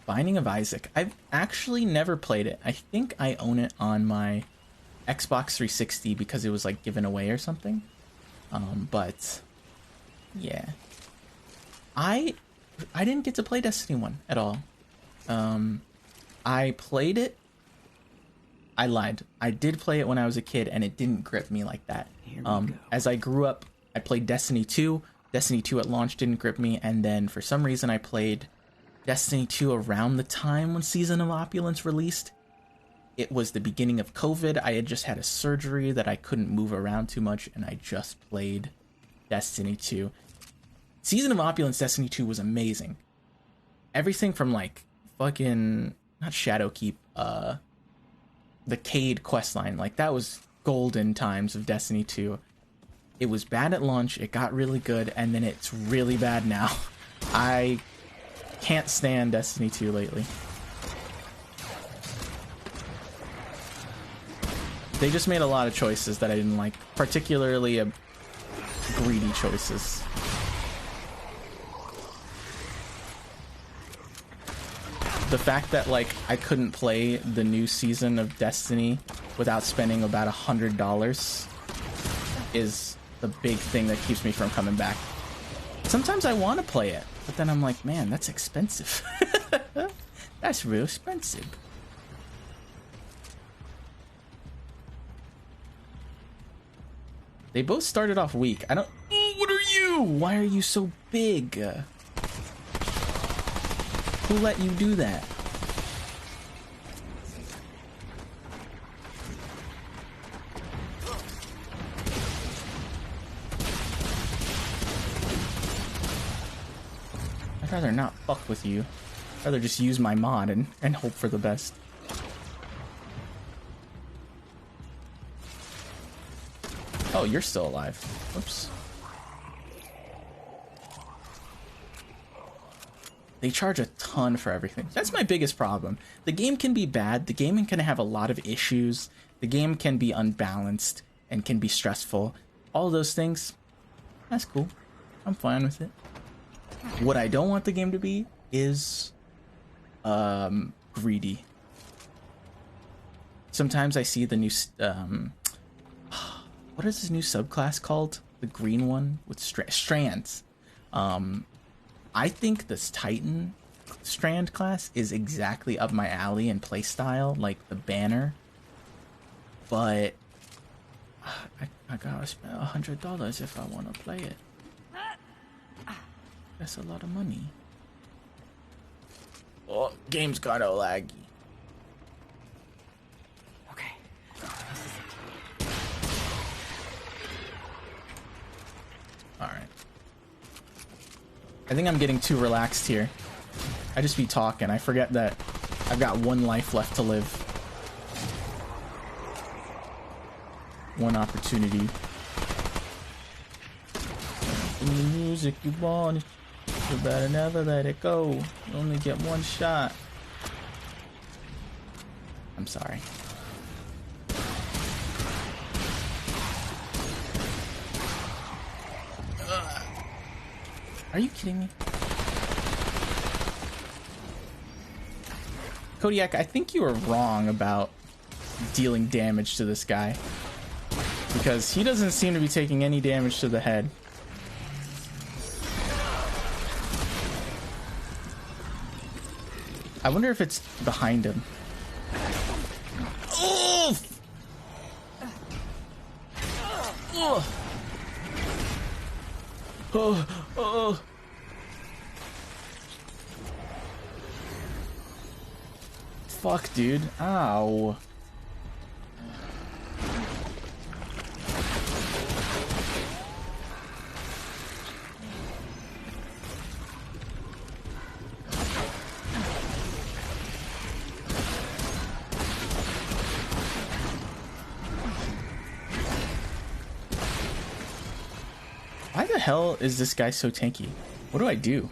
A: Binding of Isaac. I've actually never played it. I think I own it on my Xbox 360 because it was like given away or something. But yeah. I didn't get to play Destiny 1 at all. I played it. I lied. I did play it when I was a kid, and it didn't grip me like that. As I grew up, I played Destiny 2. Destiny 2 at launch didn't grip me, and then for some reason I played Destiny 2 around the time when Season of Opulence released. It was the beginning of COVID. I had just had a surgery that I couldn't move around too much, and I just played Destiny 2. Season of Opulence Destiny 2 was amazing. Everything from like fucking not Shadowkeep, the Cade questline, like that was golden times of Destiny 2. It was bad at launch, it got really good, and then it's really bad now. I can't stand Destiny 2 lately. They just made a lot of choices that I didn't like, particularly greedy choices. The fact that like I couldn't play the new season of Destiny without spending about $100 is the big thing that keeps me from coming back. Sometimes I want to play it, but then I'm like, man, that's expensive. That's real expensive. They both started off weak. I don't... Oh, what are you? Why are you so big? Who let you do that? I'd rather not fuck with you. I'd rather just use my mod and hope for the best. Oh, you're still alive. Whoops. They charge a ton for everything. That's my biggest problem. The game can be bad. The game can have a lot of issues. The game can be unbalanced and can be stressful. All those things, that's cool. I'm fine with it. What I don't want the game to be is greedy. Sometimes I see the new what is this new subclass called? The green one with strands. I think this Titan Strand class is exactly up my alley in playstyle, like the banner. But I gotta spend $100 if I want to play it. That's a lot of money. Oh, game's kinda laggy. I think I'm getting too relaxed here. I just be talking. I forget that I've got one life left to live. One opportunity. In the music you want, you better never let it go. You only get one shot. I'm sorry. Are you kidding me? Kodiak, I think you were wrong about dealing damage to this guy. Because he doesn't seem to be taking any damage to the head. I wonder if it's behind him. Oh! Oh! Oh! Oh! Fuck, dude. Ow. Why the hell is this guy so tanky? What do I do?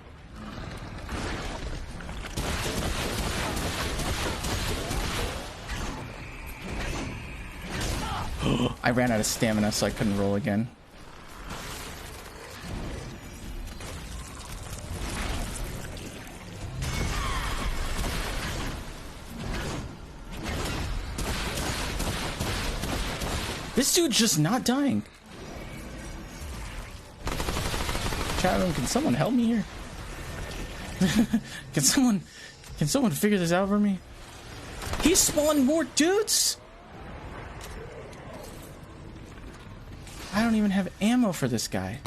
A: I ran out of stamina, so I couldn't roll again. This dude's just not dying. Chat room, can someone help me here? Can someone figure this out for me? He spawned more dudes? I don't even have ammo for this guy.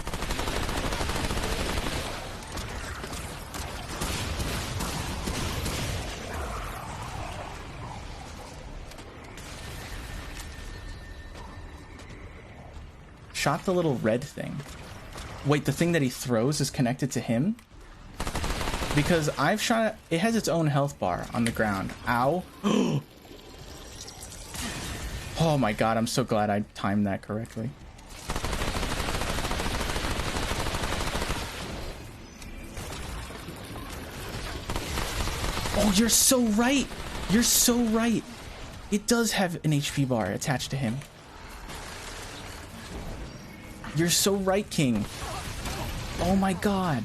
A: Shot the little red thing. Wait, the thing that he throws is connected to him? Because I've shot it. It has its own health bar on the ground. Ow. Oh my god, I'm so glad I timed that correctly. Oh, you're so right. You're so right. It does have an HP bar attached to him. You're so right, King. Oh my god.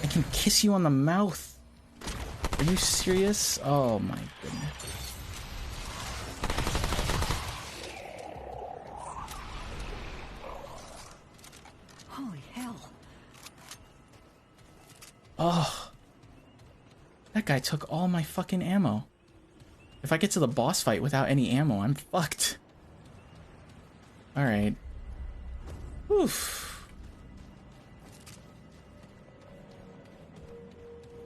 A: I can kiss you on the mouth. Are you serious? Oh my goodness.
C: Holy hell.
A: Oh. That guy took all my fucking ammo. If I get to the boss fight without any ammo, I'm fucked. Alright. Oof.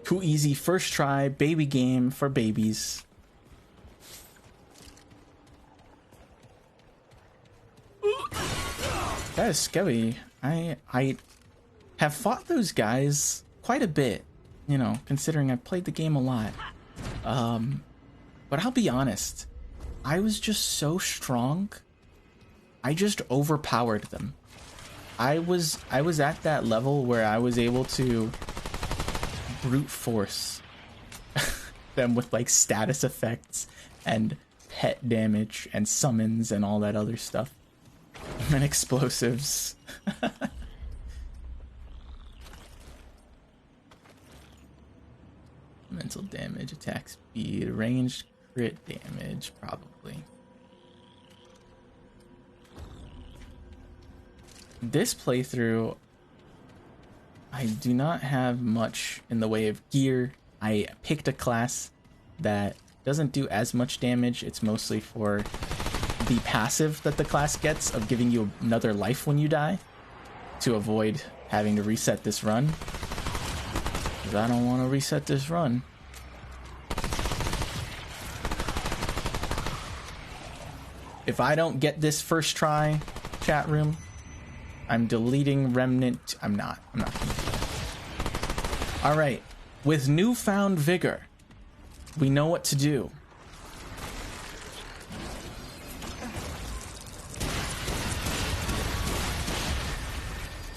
A: Too easy. First try. Baby game for babies. That is scary. I have fought those guys quite a bit, you know, considering I played the game a lot. But I'll be honest, I was just so strong. I just overpowered them. I was at that level where I was able to brute force them with like status effects and pet damage and summons and all that other stuff. And explosives. Mental damage, attack speed, ranged crit damage, probably. This playthrough, I do not have much in the way of gear. I picked a class that doesn't do as much damage. It's mostly for the passive that the class gets of giving you another life when you die, to avoid having to reset this run. Because I don't want to reset this run. If I don't get this first try, chat room, I'm deleting Remnant. I'm not gonna do that. Alright. With newfound vigor, we know what to do.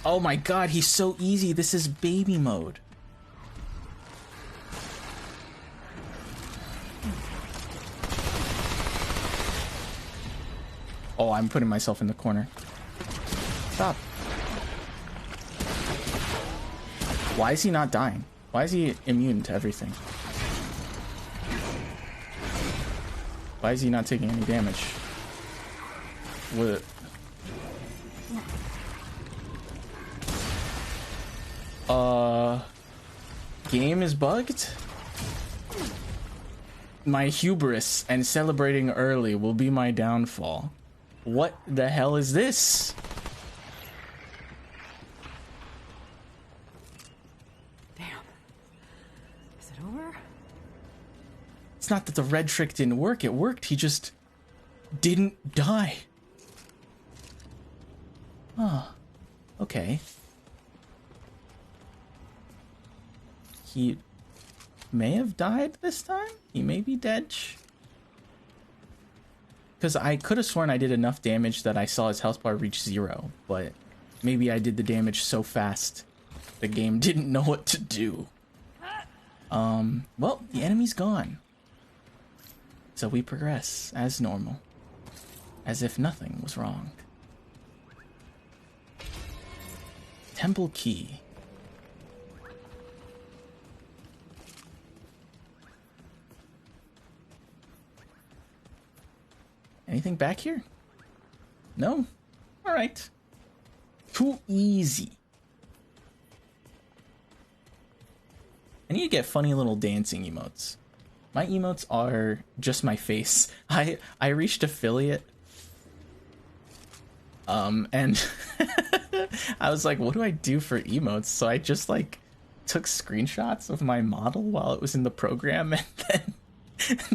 A: Oh my god, he's so easy. This is baby mode. Oh, I'm putting myself in the corner. Stop. Why is he not dying? Why is he immune to everything? Why is he not taking any damage? What? Game is bugged? My hubris and celebrating early will be my downfall. What the hell is this?
E: Damn. Is it over?
A: It's not that the red trick didn't work. It worked. He just didn't die. Oh, okay. He may have died this time? He may be dead. Because I could have sworn I did enough damage that I saw his health bar reach 0, but maybe I did the damage so fast the game didn't know what to do. Well, the enemy's gone. So we progress as normal. As if nothing was wrong. Temple key. Anything back here? No? Alright. Too easy. I need to get funny little dancing emotes. My emotes are just my face. I reached affiliate. And I was like, what do I do for emotes? So I just like took screenshots of my model while it was in the program and then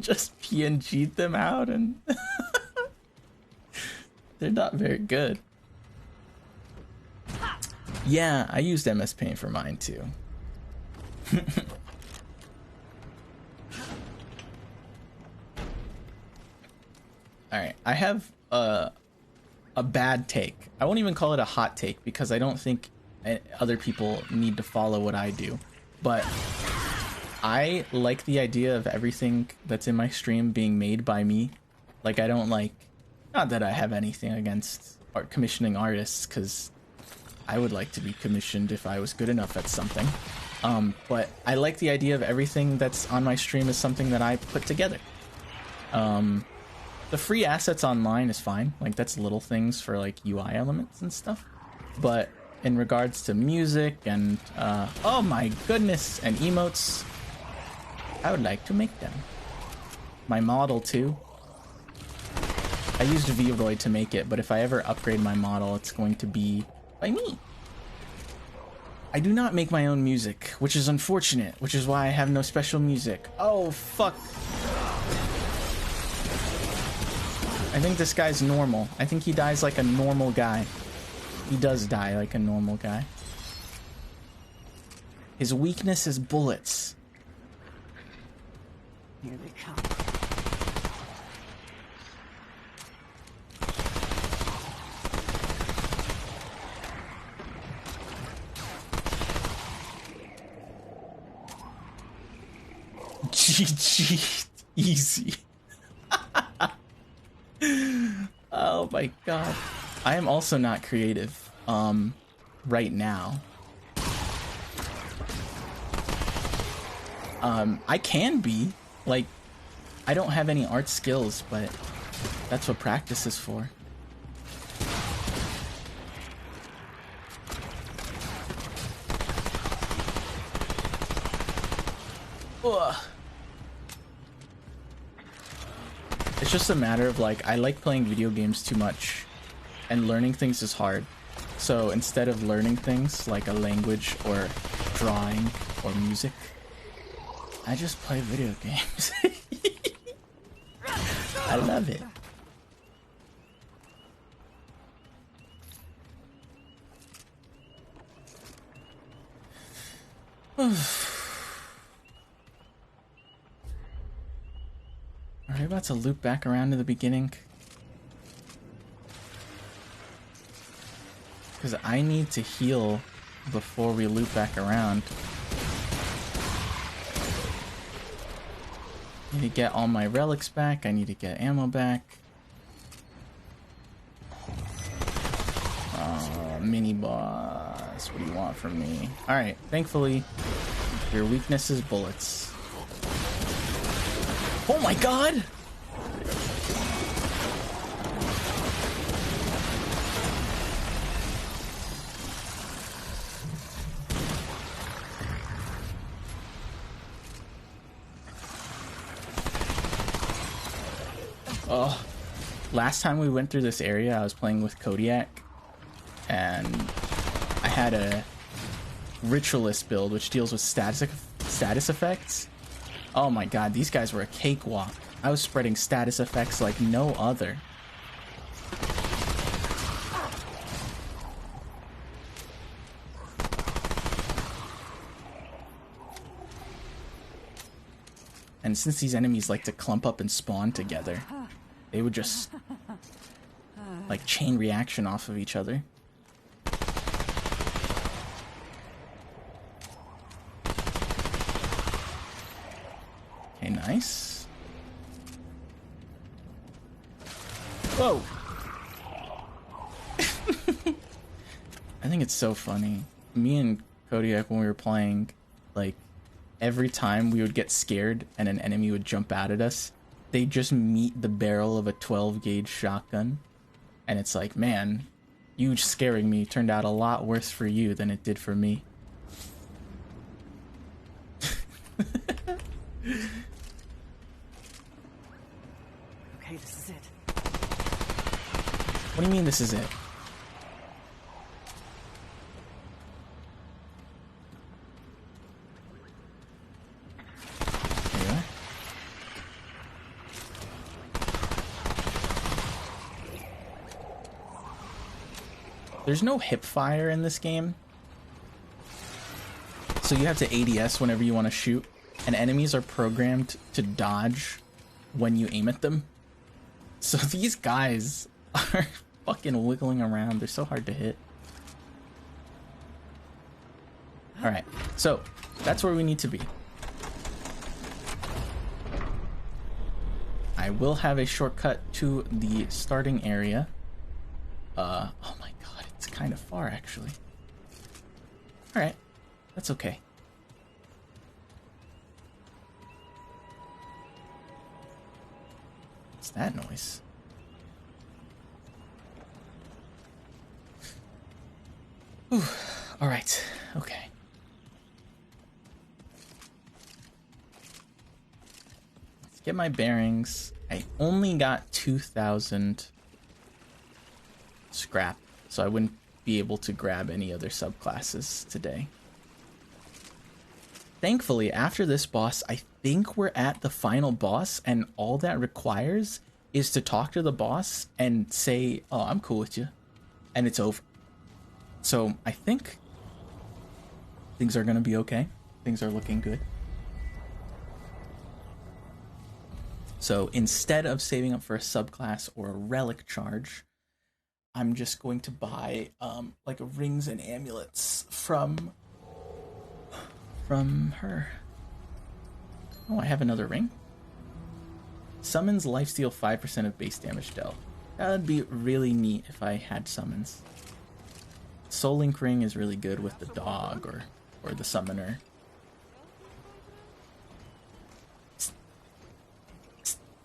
A: just PNG'd them out, and they're not very good. Yeah, I used MS Paint for mine too. Alright, I have a bad take. I won't even call it a hot take because I don't think other people need to follow what I do. But I like the idea of everything that's in my stream being made by me. Like, I don't like... Not that I have anything against commissioning artists, because I would like to be commissioned if I was good enough at something. But I like the idea of everything that's on my stream is something that I put together. The free assets online is fine. Like, that's little things for, like, UI elements and stuff. But in regards to music and, oh my goodness, and emotes, I would like to make them. My model, too. I used VOD to make it, but if I ever upgrade my model, it's going to be by me. I do not make my own music, which is unfortunate, which is why I have no special music. Oh, fuck. I think this guy's normal. I think he dies like a normal guy. He does die like a normal guy. His weakness is bullets.
E: Here they come.
A: GG. Easy. Oh my god. I am also not creative right now. I can be. Like, I don't have any art skills, but that's what practice is for. Ugh. It's just a matter of, like, I like playing video games too much, and learning things is hard. So instead of learning things like a language or drawing or music, I just play video games. I love it. Are we about to loop back around to the beginning? Because I need to heal before we loop back around. I need to get all my relics back. I need to get ammo back. Mini boss. What do you want from me? Alright, thankfully, your weakness is bullets. Oh my god! Oh, last time we went through this area, I was playing with Kodiak, and I had a Ritualist build, which deals with status effects. Oh my god, these guys were a cakewalk. I was spreading status effects like no other. And since these enemies like to clump up and spawn together, they would just like chain reaction off of each other. Okay, nice. Whoa! I think it's so funny. Me and Kodiak, when we were playing, like, every time we would get scared and an enemy would jump out at us, they'd just meet the barrel of a 12 gauge shotgun. And it's like, man, you scaring me turned out a lot worse for you than it did for me.
E: Okay, this is it.
A: What do you mean this is it? There you are. There's no hip fire in this game, so you have to ADS whenever you want to shoot, and enemies are programmed to dodge when you aim at them. So these guys are fucking wiggling around. They're so hard to hit. Alright, so that's where we need to be. I will have a shortcut to the starting area. Oh my god, it's kind of far actually. Alright, that's okay. What's that noise? Ooh, alright, okay. Let's get my bearings. I only got 2,000 scrap, so I wouldn't be able to grab any other subclasses today. Thankfully, after this boss, I think we're at the final boss, and all that requires is to talk to the boss and say, oh, I'm cool with you, and it's over. So I think things are going to be okay. Things are looking good. So instead of saving up for a subclass or a relic charge, I'm just going to buy like rings and amulets from her. Oh, I have another ring. Summons lifesteal 5% of base damage dealt. That would be really neat if I had summons. Soul Link ring is really good with the dog or the summoner.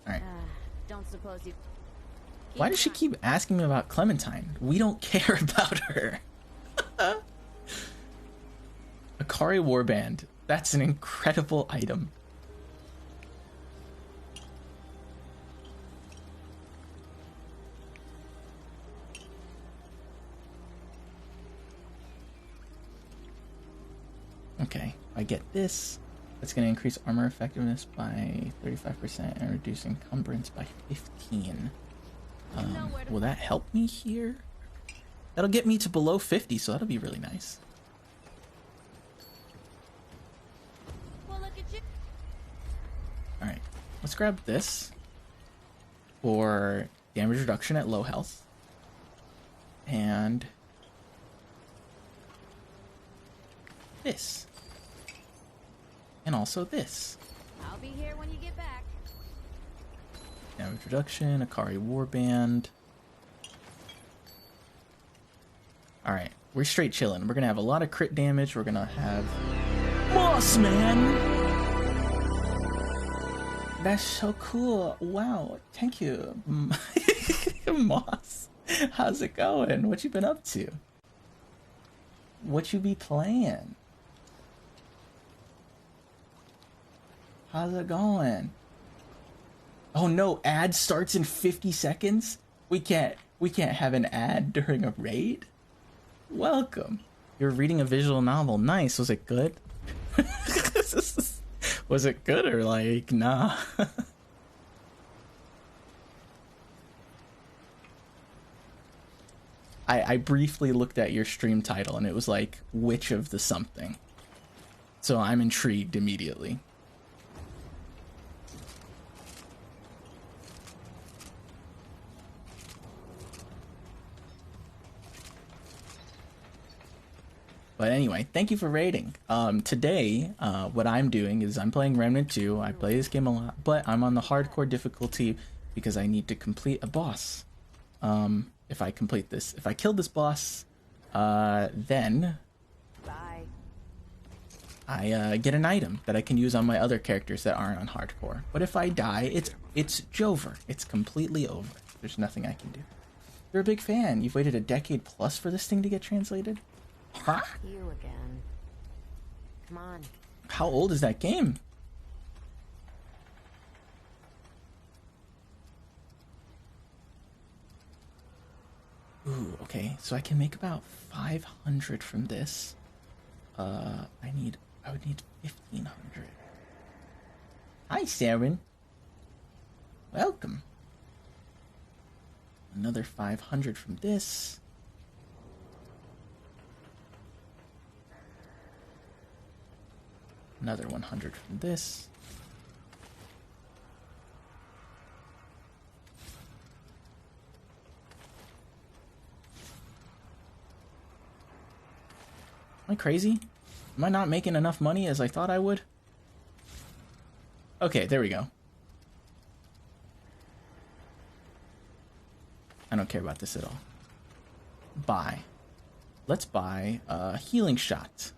A: Alright.
B: Don't suppose you...
A: Why does she keep asking me about Clementine? We don't care about her. Akari Warband. That's an incredible item. Okay, I get this. That's going to increase armor effectiveness by 35% and reduce encumbrance by 15. Will that help me here? That'll get me to below 50, so that'll be really nice. let's grab this for damage reduction at low health. And this. And also this.
B: I'll be here when you get back.
A: Damage reduction, Akari Warband. Alright, we're straight chilling. We're gonna have a lot of crit damage. We're gonna have Moss Man! That's so cool. Wow, thank you. Moss. How's it going? What you been up to? What you be playing? How's it going? Oh no, ad starts in 50 seconds? We can't have an ad during a raid? Welcome. You're reading a visual novel. Nice. Was it good? Was it good or like, nah? I briefly looked at your stream title and it was like, Witch of the something. So I'm intrigued immediately. But anyway, thank you for raiding. Today, what I'm doing is I'm playing Remnant 2. I play this game a lot, but I'm on the hardcore difficulty because I need to complete a boss. If I complete this, if I kill this boss, then I get an item that I can use on my other characters that aren't on hardcore. But if I die, it's Jover. It's completely over. There's nothing I can do. You're a big fan. You've waited a decade plus for this thing to get translated? Huh?
B: You again. Come on.
A: How old is that game? Ooh, okay. So I can make about 500 from this. I would need 1,500. Hi, Saren. Welcome. Another 500 from this. Another 100 from this. Am I crazy? Am I not making enough money as I thought I would? Okay, there we go. I don't care about this at all. Buy. Let's buy a healing shot.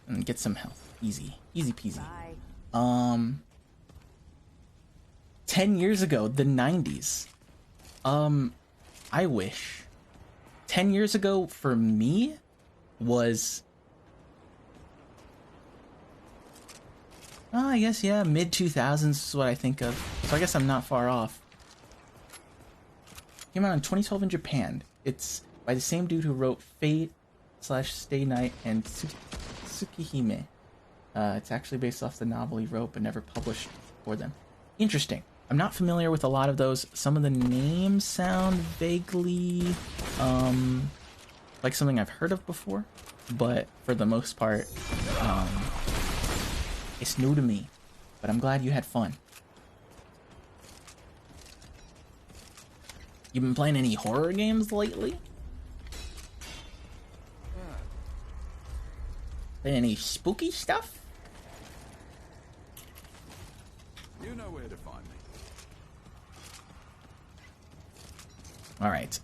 A: And get some health. Easy. Easy peasy.
B: Bye.
A: 10 years ago, the 90s. I wish. 10 years ago for me was... I guess, yeah, mid-2000s is what I think of. So I guess I'm not far off. Came out in 2012 in Japan. It's by the same dude who wrote Fate/Stay Night and Tsukihime. It's actually based off the novel he wrote but never published for them. Interesting. I'm not familiar with a lot of those. Some of the names sound vaguely like something I've heard of before, but for the most part, it's new to me. But I'm glad you had fun. You been playing any horror games lately? Any spooky stuff?
D: You know where to find me.
A: Alright,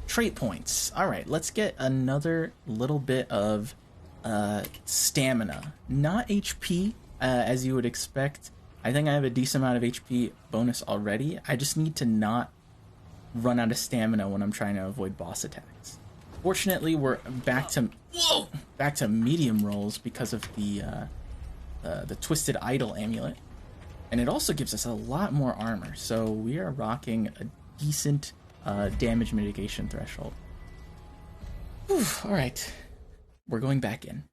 A: trait points. Alright, let's get another little bit of stamina. Not HP, as you would expect. I think I have a decent amount of HP bonus already. I just need to not run out of stamina when I'm trying to avoid boss attacks. Fortunately, we're back to medium rolls because of the Twisted Idol amulet, and it also gives us a lot more armor. So we are rocking a decent damage mitigation threshold. Whew, all right, we're going back in.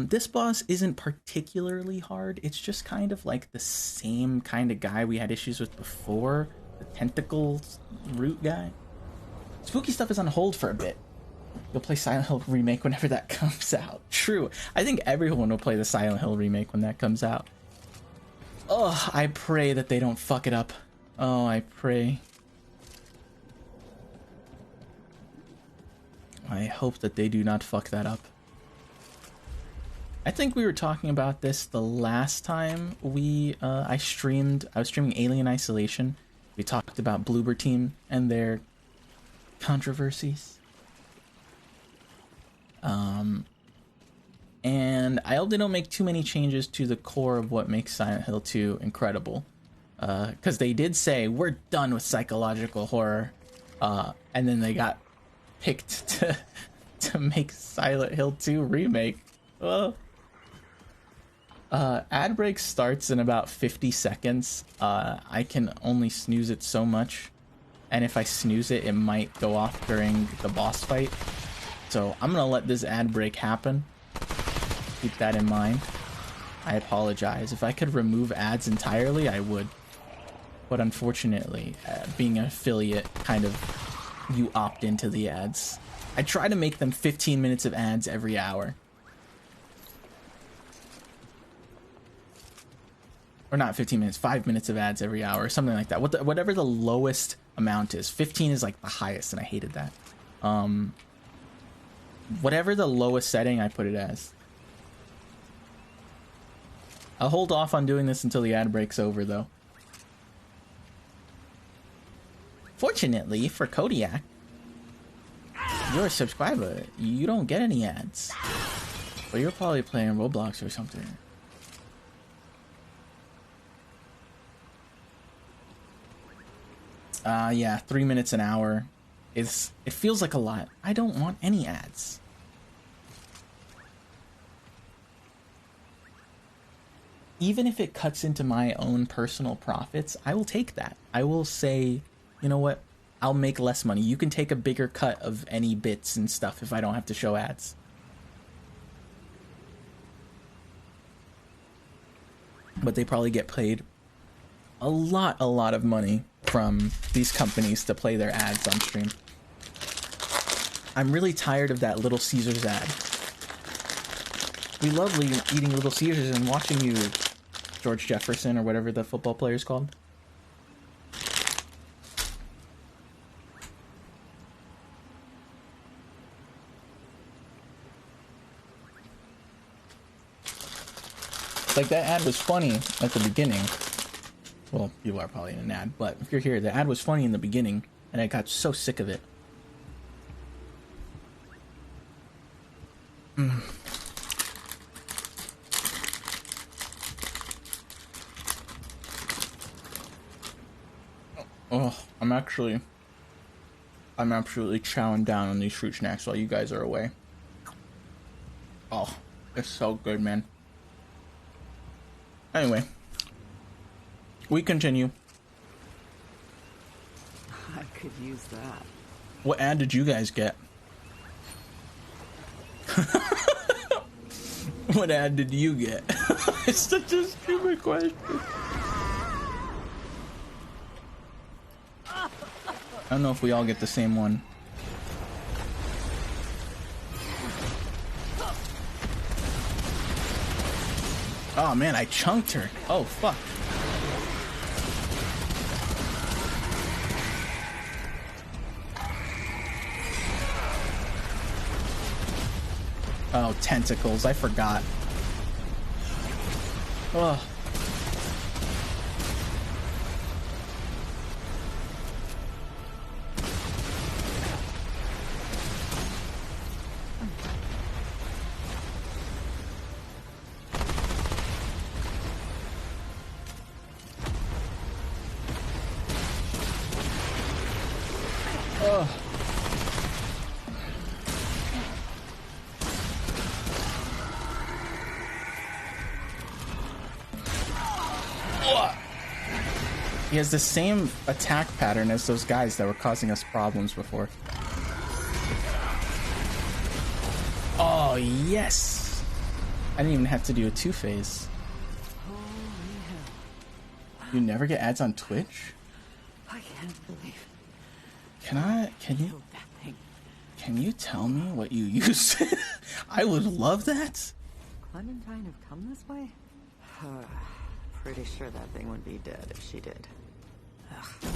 A: This boss isn't particularly hard. It's just kind of like the same kind of guy we had issues with before, the tentacle root guy. Spooky stuff is on hold for a bit. You'll play Silent Hill Remake whenever that comes out. True. I think everyone will play the Silent Hill Remake when that comes out. Oh, I pray that they don't fuck it up. Oh, I pray. I hope that they do not fuck that up. I think we were talking about this the last time I was streaming Alien Isolation. We talked about Bloober Team and their controversies. And I hope they don't make too many changes to the core of what makes Silent Hill 2 incredible. Because they did say, we're done with psychological horror. And then they got picked to make Silent Hill 2 remake. Ad break starts in about 50 seconds. I can only snooze it so much. And if I snooze it, it might go off during the boss fight. So I'm gonna let this ad break happen. Keep that in mind. I apologize. If I could remove ads entirely, I would. But unfortunately, being an affiliate, kind of, you opt into the ads. I try to make them 15 minutes of ads every hour. Or not 15 minutes, 5 minutes of ads every hour, or something like that. Whatever the lowest amount is. 15 is like the highest, and I hated that. Whatever the lowest setting, I put it as. I'll hold off on doing this until the ad break's over, though. Fortunately for Kodiak, you're a subscriber. You don't get any ads. But you're probably playing Roblox or something. Yeah, 3 minutes an hour. It feels like a lot. I don't want any ads. Even if it cuts into my own personal profits, I will take that. I will say, you know what? I'll make less money. You can take a bigger cut of any bits and stuff if I don't have to show ads. But they probably get paid a lot of money from these companies to play their ads on stream. I'm really tired of that Little Caesars ad. We love eating Little Caesars and watching you, George Jefferson, or whatever the football player is called. Like, that ad was funny at the beginning. Well, you are probably in an ad, but if you're here, the ad was funny in the beginning, and I got so sick of it. Oh, I'm absolutely chowing down on these fruit snacks while you guys are away. Oh, it's so good, man. Anyway, we continue.
E: I could use that.
A: What ad did you guys get? What ad did you get? It's such a stupid question. I don't know if we all get the same one. Oh man, I chunked her. Oh fuck. Oh, tentacles. I forgot. Oh. He has the same attack pattern as those guys that were causing us problems before. Oh, yes! I didn't even have to do a two-phase. You never get ads on Twitch?
E: I can't believe.
A: Can Can you tell me what you use? I would love that.
E: Clementine have come this way? Pretty sure that thing would be dead if she did. Ugh.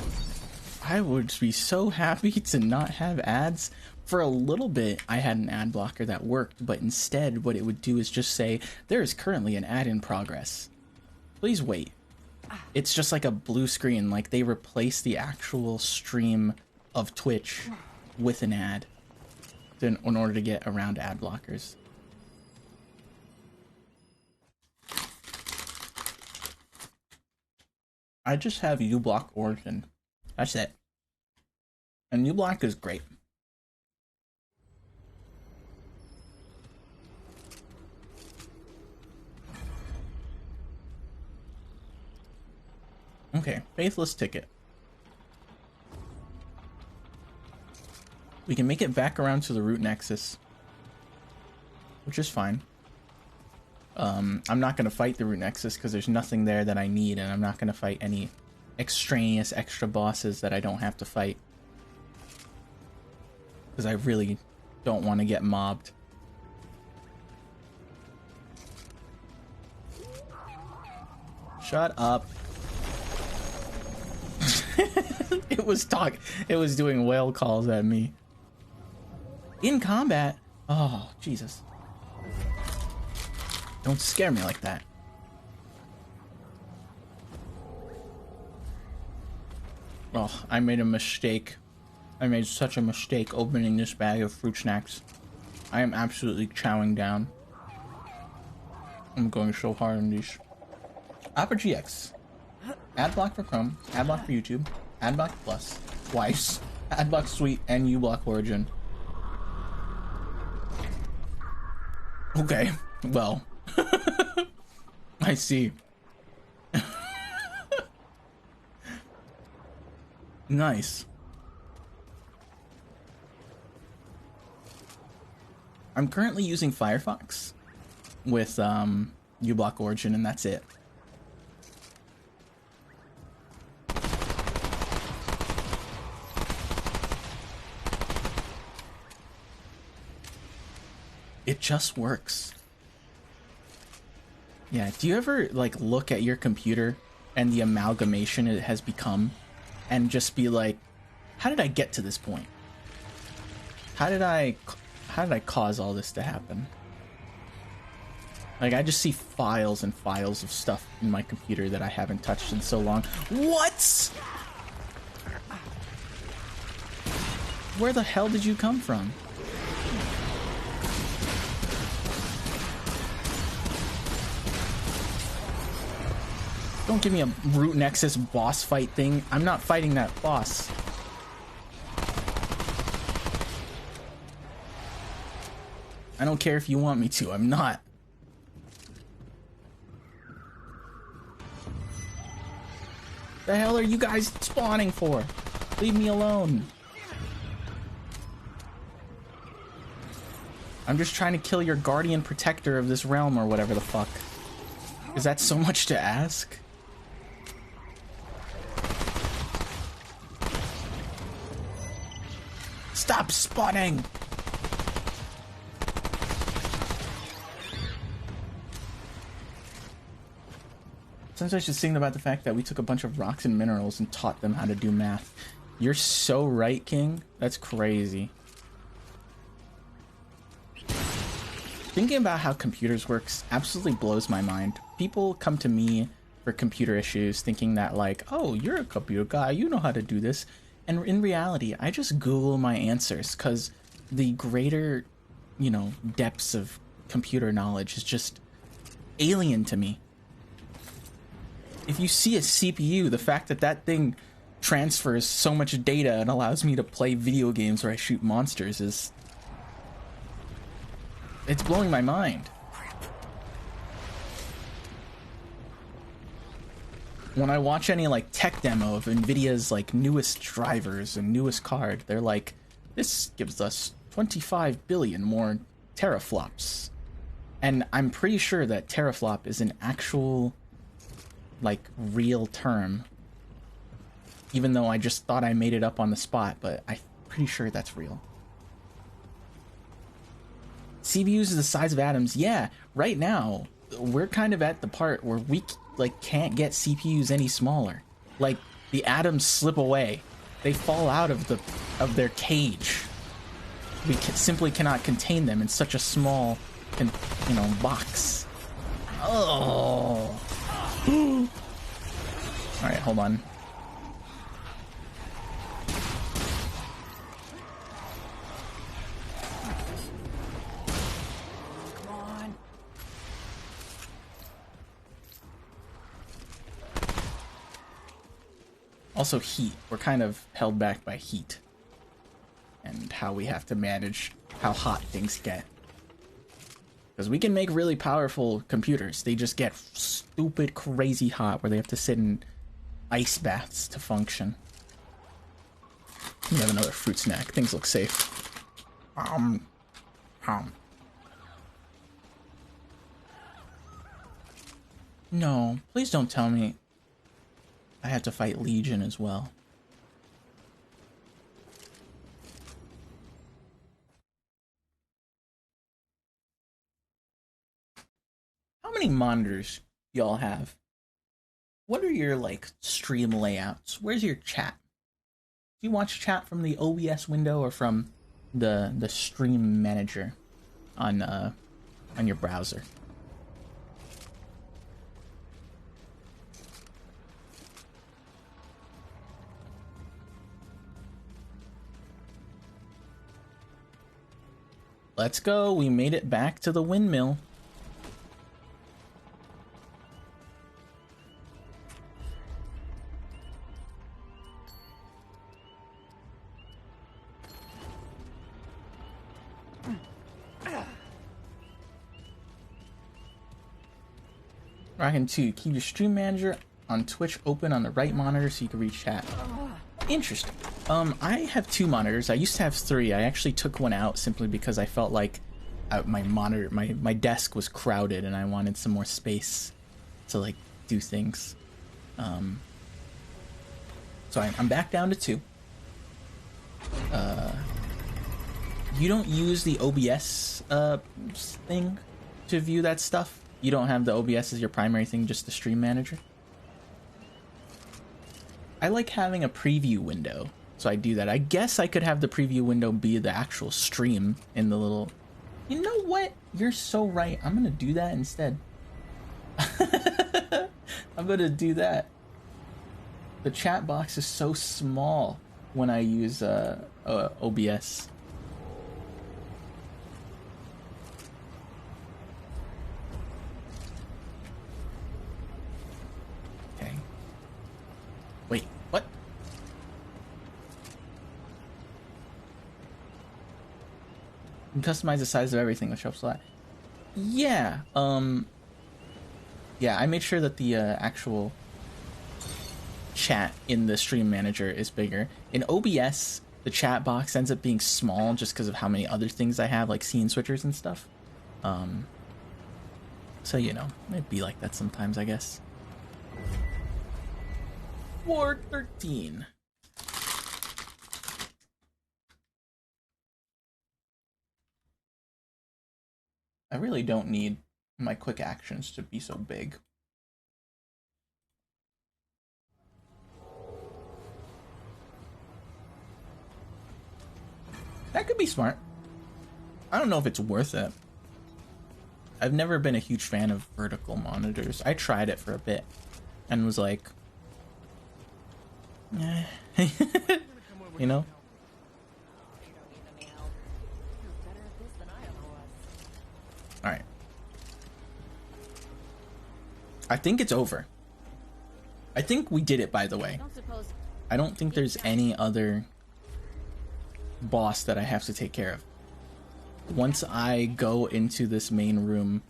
A: I would be so happy to not have ads. For a little bit, I had an ad blocker that worked, but instead what it would do is just say, there is currently an ad in progress. Please wait. It's just like a blue screen, like they replace the actual stream of Twitch with an ad in order to get around ad blockers. I just have uBlock Origin. That's it. And uBlock is great. Okay, Faithless Ticket. We can make it back around to the root nexus, which is fine. I'm not going to fight the root nexus because there's nothing there that I need, and I'm not going to fight any extraneous extra bosses that I don't have to fight. Because I really don't want to get mobbed. Shut up. It was doing whale calls at me. In combat? Oh, Jesus. Don't scare me like that. Oh, I made a mistake. I made such a mistake opening this bag of fruit snacks. I am absolutely chowing down. I'm going so hard on these. Opera GX. Adblock for Chrome, Adblock for YouTube, Adblock Plus, twice, Adblock Suite, and uBlock Origin. Okay, well. I see. Nice. I'm currently using Firefox with uBlock Origin, and that's it. It just works. Yeah, do you ever like look at your computer and the amalgamation it has become and just be like, how did I get to this point? How did I cause all this to happen? Like, I just see files and files of stuff in my computer that I haven't touched in so long. What? Where the hell did you come from? Don't give me a root nexus boss fight thing. I'm not fighting that boss. I don't care if you want me to. I'm not. The hell are you guys spawning for? Leave me alone. I'm just trying to kill your guardian protector of this realm or whatever the fuck. Is that so much to ask? Stop spawning! Sometimes I should sing about the fact that we took a bunch of rocks and minerals and taught them how to do math. You're so right, King. That's crazy. Thinking about how computers works absolutely blows my mind. People come to me for computer issues thinking that like, oh, you're a computer guy, you know how to do this. And in reality, I just Google my answers because the greater, you know, depths of computer knowledge is just alien to me. If you see a CPU, the fact that that thing transfers so much data and allows me to play video games where I shoot monsters is... it's blowing my mind. When I watch any like tech demo of Nvidia's like newest drivers and newest card, they're like, this gives us 25 billion more teraflops. And I'm pretty sure that teraflop is an actual like real term. Even though I just thought I made it up on the spot, but I'm pretty sure that's real. CPUs is the size of atoms. Yeah, right now we're kind of at the part where we like can't get CPUs any smaller. Like the atoms slip away, they fall out of their cage. We simply cannot contain them in such a small, box. Oh. All right, hold on. Also heat. We're kind of held back by heat. And how we have to manage how hot things get. Because we can make really powerful computers. They just get stupid, crazy hot where they have to sit in ice baths to function. We have another fruit snack. Things look safe. No, please don't tell me I have to fight Legion as well. How many monitors y'all have? What are your, like, stream layouts? Where's your chat? Do you watch chat from the OBS window or from the stream manager on your browser? Let's go. We made it back to the windmill. Rockin' 2, keep your stream manager on Twitch open on the right monitor so you can reach chat. Interesting. I have 2 monitors. I used to have 3. I actually took one out simply because I felt like my desk was crowded and I wanted some more space to, like, do things. So I'm back down to 2. You don't use the OBS thing to view that stuff? You don't have the OBS as your primary thing, just the stream manager? I like having a preview window, so I do that. I guess I could have the preview window be the actual stream in the little... You know what? You're so right. I'm gonna do that instead. I'm gonna do that. The chat box is so small when I use OBS. Okay. Wait, what? You can customize the size of everything, which helps a lot. Yeah, yeah, I made sure that the actual chat in the stream manager is bigger. In OBS, the chat box ends up being small just because of how many other things I have, like scene switchers and stuff. So, you know, it'd be like that sometimes, I guess. Ward 13. I really don't need my quick actions to be so big. That could be smart. I don't know if it's worth it. I've never been a huge fan of vertical monitors. I tried it for a bit and was like, eh. You know? Alright. I think it's over. I think we did it, by the way. I don't think there's any other boss that I have to take care of. Once I go into this main room,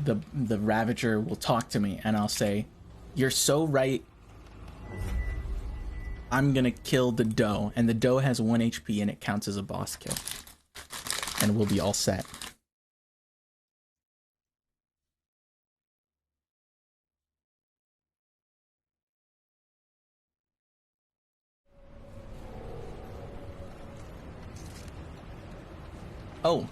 A: the Ravager will talk to me and I'll say, "You're so right. I'm gonna kill the doe." And the doe has 1 HP and it counts as a boss kill. And we'll be all set. Oh.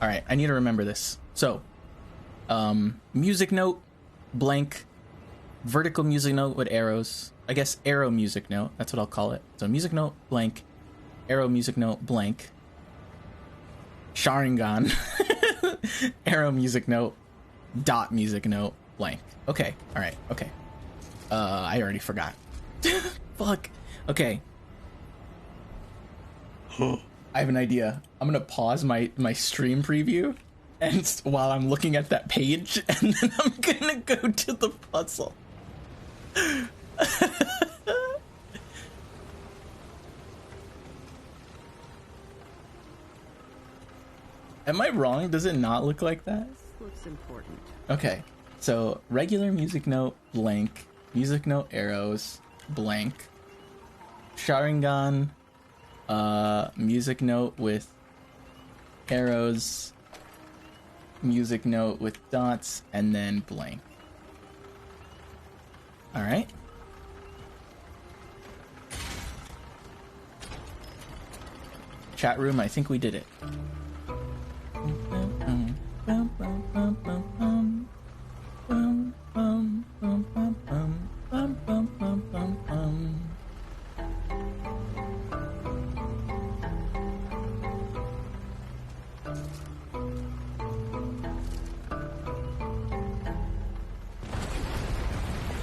A: All right, I need to remember this. So, music note, blank, vertical music note with arrows. I guess arrow music note, that's what I'll call it. So music note, blank, arrow music note, blank, Sharingan, arrow music note, dot music note, blank. Okay, all right, okay. I already forgot. Fuck. Okay. I have an idea. I'm gonna pause my stream preview and while I'm looking at that page, and then I'm gonna go to the puzzle. Am I wrong? Does it not look like that?
E: This looks important.
A: Okay, so regular music note, blank, music note arrows, blank, Sharingan, music note with arrows, music note with dots, and then blank. All right. Chat room, I think we did it.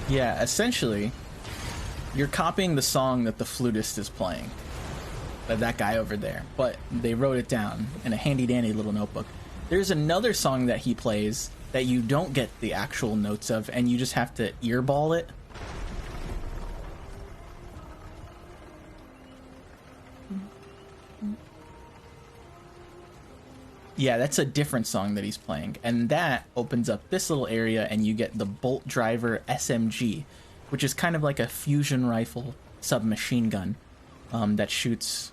A: Yeah, essentially, you're copying the song that the flutist is playing. That guy over there. But they wrote it down in a handy-dandy little notebook. There's another song that he plays that you don't get the actual notes of, and you just have to earball it. Yeah, that's a different song that he's playing, and that opens up this little area, and you get the Bolt Driver SMG, which is kind of like a fusion rifle submachine gun that shoots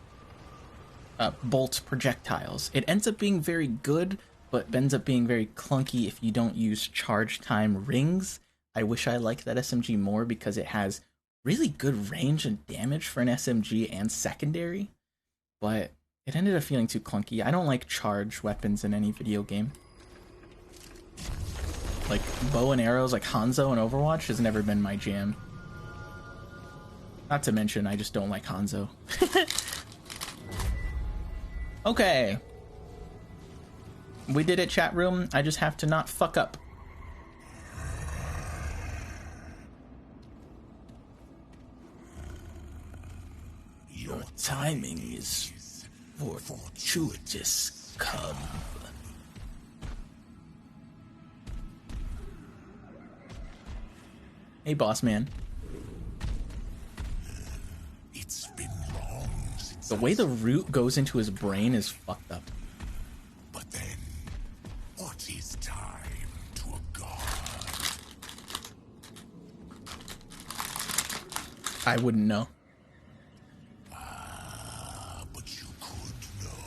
A: bolt projectiles. It ends up being very good, but ends up being very clunky if you don't use charge time rings. I wish I liked that SMG more because it has really good range and damage for an SMG and secondary, but it ended up feeling too clunky. I don't like charge weapons in any video game. Like bow and arrows like Hanzo in Overwatch has never been my jam. Not to mention, I just don't like Hanzo. Okay. We did it, chat room. I just have to not fuck up. Your timing is fortuitous, cub. Hey, boss man.
D: It's been long since
A: The way the root goes into his brain is fucked up.
D: But then, what is time to a god?
A: I wouldn't know.
D: But you could know.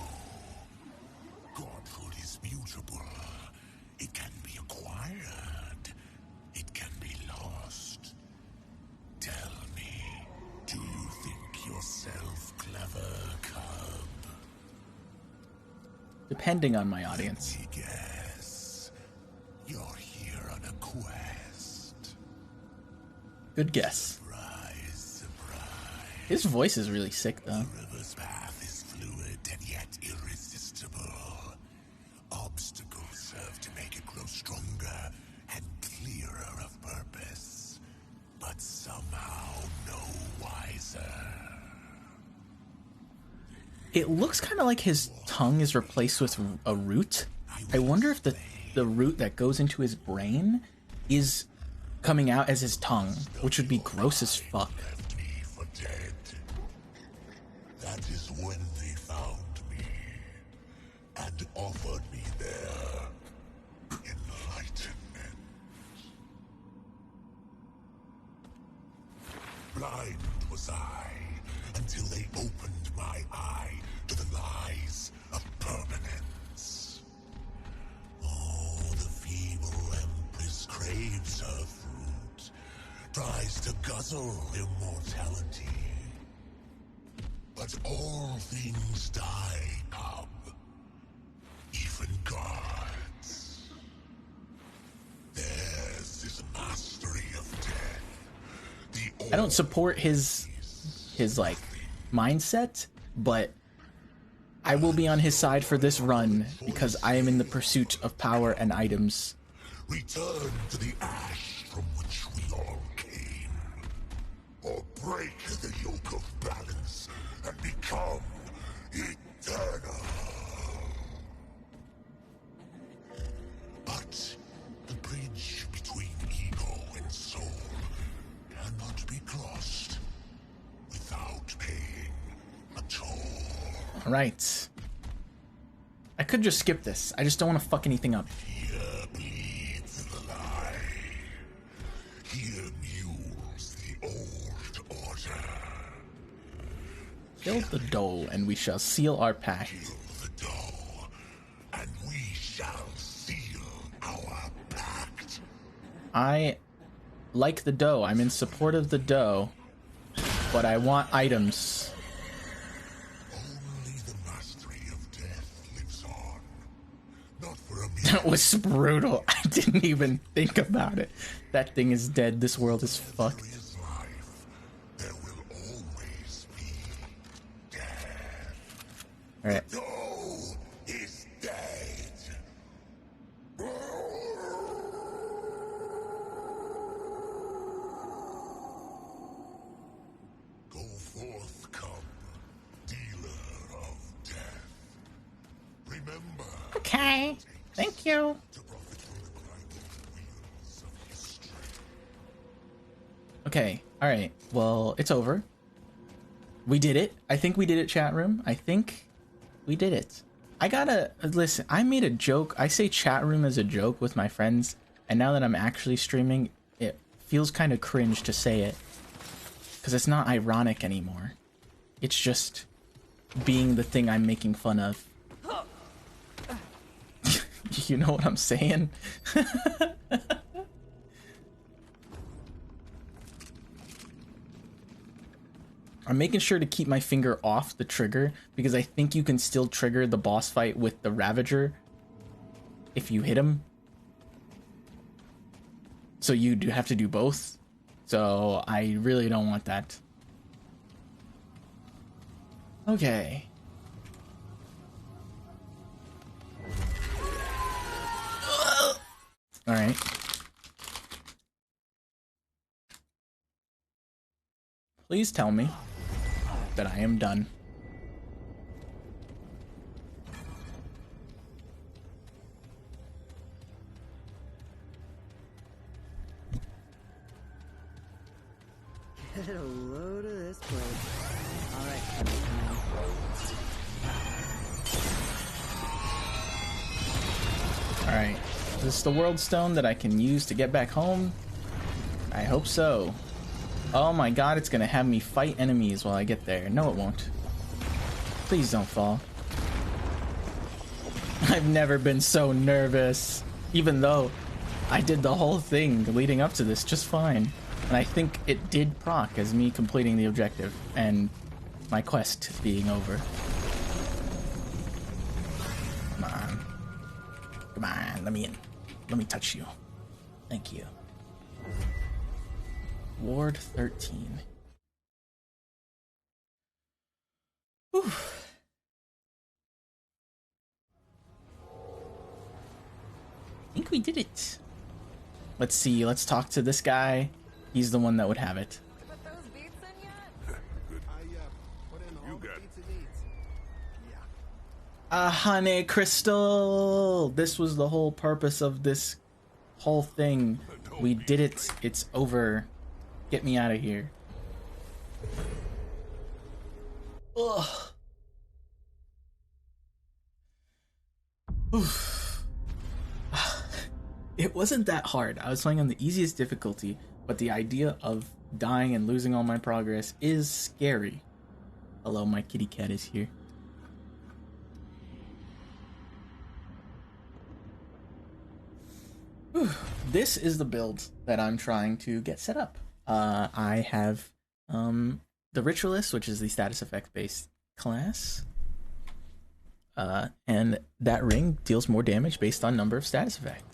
D: Godhood is mutable. It can be acquired. It can be lost. Tell me, do you think yourself clever, cub?
A: Depending on my audience.
D: Let me guess. You're here on a quest.
A: Good guess.
D: Surprise, surprise.
A: His voice is really sick, though.
D: The river's path is fluid and yet irresistible. Obstacles serve to make it grow stronger and clearer of purpose, but somehow no wiser.
A: It looks kind of like his tongue is replaced with a root. I wonder if the root that goes into his brain is coming out as his tongue, which would be gross as fuck.
D: Left me for dead. That is when they found me and offered me their enlightenment. Blind was I until they opened my eye to the lies of permanence. Oh, the feeble empress craves her fruit, tries to guzzle immortality. But all things die, cub. Even God.
A: I don't support his like mindset, but I will be on his side for this run because I am in the pursuit of power and items.
D: Return to the ash from which we all came, or break the yoke of balance and become eternal. But the bridge between ego and soul cannot be crossed without paying a toll.
A: All right. I could just skip this. I just don't want to fuck anything up.
D: Here bleeds the lie. Here mules the old order.
A: Kill the doe, and we shall seal our pact.
D: Kill the doe, and we shall seal our pact.
A: I like the doe. I'm in support of the doe, but I want items.
D: Only the mastery of death lives on. Not for a
A: That was brutal. I didn't even think about it. That thing is dead. This world is fucked.
D: his life. There will always be death.
A: Alright.
D: Doe is dead. Go forth, come, dealer of death. Remember
A: Okay. Thank you.
D: to profit from the grinding wheels of history.
A: Okay. Alright. Well, it's over. We did it. I think we did it, chat room. I think we did it. I gotta listen. I made a joke. I say chat room as a joke with my friends, and now that I'm actually streaming, it feels kind of cringe to say it because it's not ironic anymore. It's just being the thing I'm making fun of. You know what I'm saying? I'm making sure to keep my finger off the trigger because I think you can still trigger the boss fight with the Ravager if you hit him. So you do have to do both. So I really don't want that. Okay. All right. Please tell me that I am done.
E: Get a load of this place. All right.
A: All right. Is this the world stone that I can use to get back home? I hope so. Oh my god, it's gonna have me fight enemies while I get there. No, it won't. Please don't fall. I've never been so nervous. Even though I did the whole thing leading up to this just fine. And I think it did proc as me completing the objective and my quest being over. Come on. Come on, let me in. Let me touch you. Thank you. Ward 13. Whew. I think we did it. Let's see, let's talk to this guy. He's the one that would have it.
E: Put those beats in yet?
F: Put in all the beats it needs. Yeah.
A: A honey crystal! This was the whole purpose of this whole thing. We did it. It's over. Get me out of here. Ugh. Oof. It wasn't that hard. I was playing on the easiest difficulty, but the idea of dying and losing all my progress is scary. Hello, my kitty cat is here. Whew. This is the build that I'm trying to get set up. I have the Ritualist, which is the status effect based class. And that ring deals more damage based on number of status effects.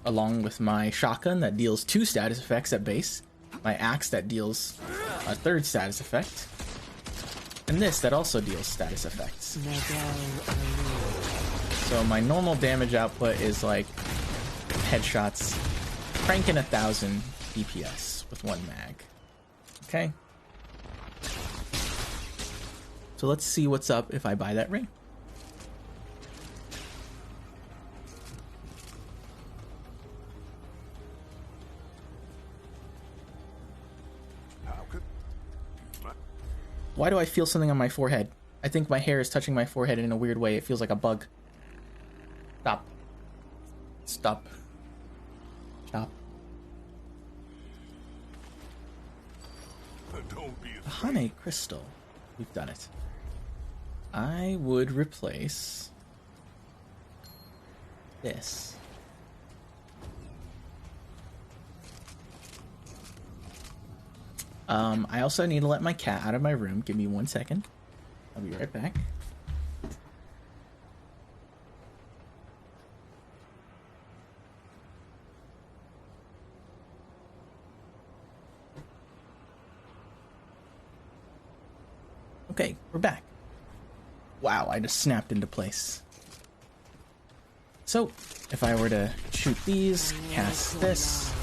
A: Along with my shotgun that deals 2 status effects at base, my axe that deals a third status effect, and this that also deals status effects. So my normal damage output is like headshots, cranking 1,000 DPS with one mag. Okay. So let's see what's up if I buy that ring. Why do I feel something on my forehead? I think my hair is touching my forehead in a weird way. It feels like a bug. Stop. Stop. Stop. The honey crystal. We've done it. I would replace this. I also need to let my cat out of my room. Give me 1 second. I'll be right back. Okay, we're back. Wow, I just snapped into place. So, if I were to shoot these, cast this.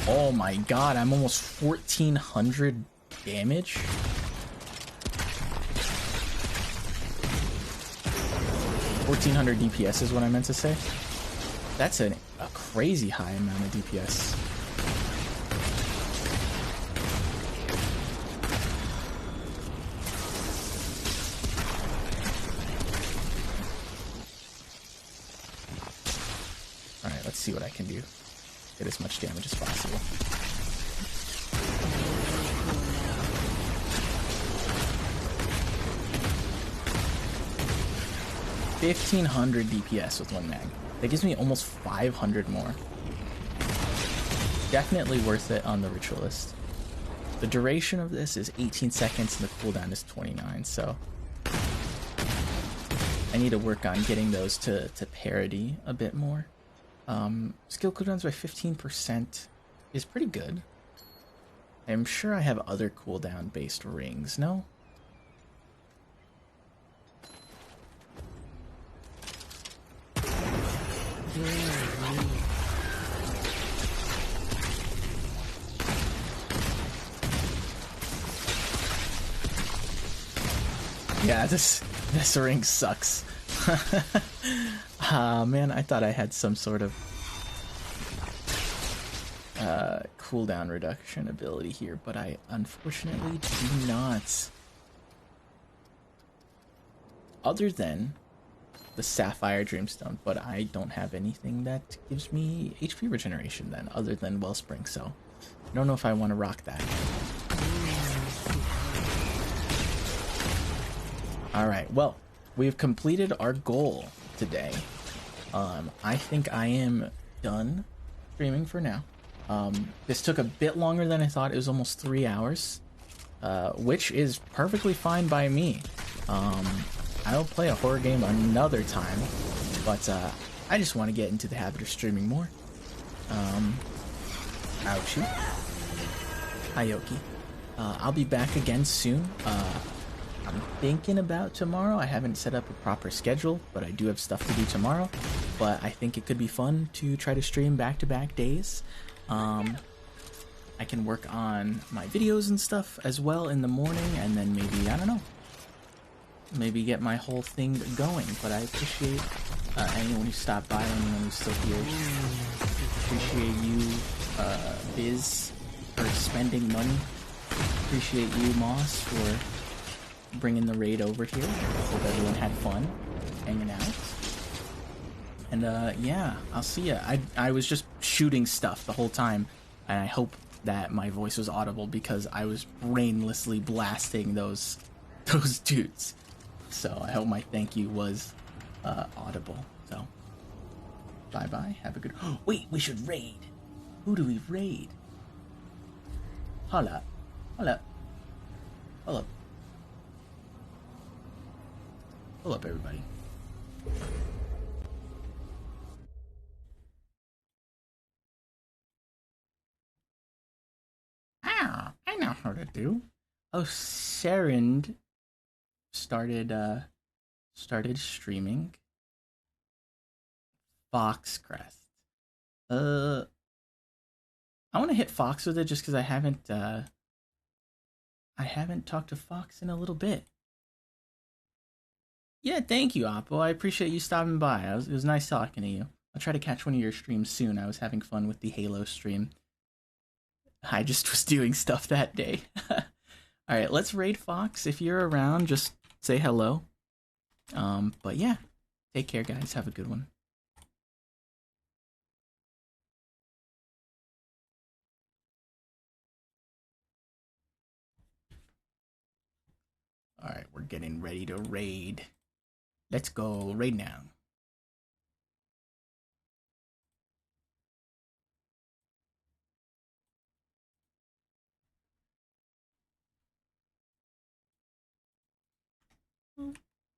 A: Oh my god, I'm almost 1,400 damage. 1,400 DPS is what I meant to say. That's a crazy high amount of DPS. Alright, let's see what I can do. Get as much damage as possible. $1,500 DPS with one mag. That gives me almost 500 more. Definitely worth it on the Ritualist. The duration of this is 18 seconds and the cooldown is 29, so I need to work on getting those to parity a bit more. Skill cooldowns by 15% is pretty good. I'm sure I have other cooldown based rings, no? Yeah, this ring sucks. Man, I thought I had some sort of cooldown reduction ability here, but I unfortunately do not. Other than the Sapphire Dreamstone, but I don't have anything that gives me HP regeneration then, other than Wellspring, so I don't know if I want to rock that. Alright, well, we've completed our goal today. I think I am done streaming for now. This took a bit longer than I thought. It was almost 3 hours, which is perfectly fine by me. I'll play a horror game another time, but I just want to get into the habit of streaming more. Ouchie. Hi, Yoki. I'll be back again soon. I'm thinking about tomorrow. I haven't set up a proper schedule, but I do have stuff to do tomorrow. But I think it could be fun to try to stream back-to-back days. I can work on my videos and stuff as well in the morning, and then maybe, I don't know, maybe get my whole thing going. But I appreciate anyone who stopped by, anyone who's still here. Appreciate you, Biz, for spending money. Appreciate you, Moss, for bringing the raid over here. Hope everyone had fun hanging out. And yeah, I'll see ya. I was just shooting stuff the whole time, and I hope that my voice was audible because I was brainlessly blasting those dudes. So I hope my thank you was audible. So bye bye. Have a good. Wait, we should raid. Who do we raid? Holla, holla, hold up. Hold up, everybody. or to do. Oh, Saren started streaming Foxcrest. I want to hit Fox with it just because I haven't talked to Fox in a little bit. Yeah, thank you, Oppo. I appreciate you stopping by. It was nice talking to you. I'll try to catch one of your streams soon. I was having fun with the Halo stream. I just was doing stuff that day. Alright, let's raid Fox. If you're around, just say hello. But yeah, take care, guys. Have a good one. Alright, we're getting ready to raid. Let's go raid now.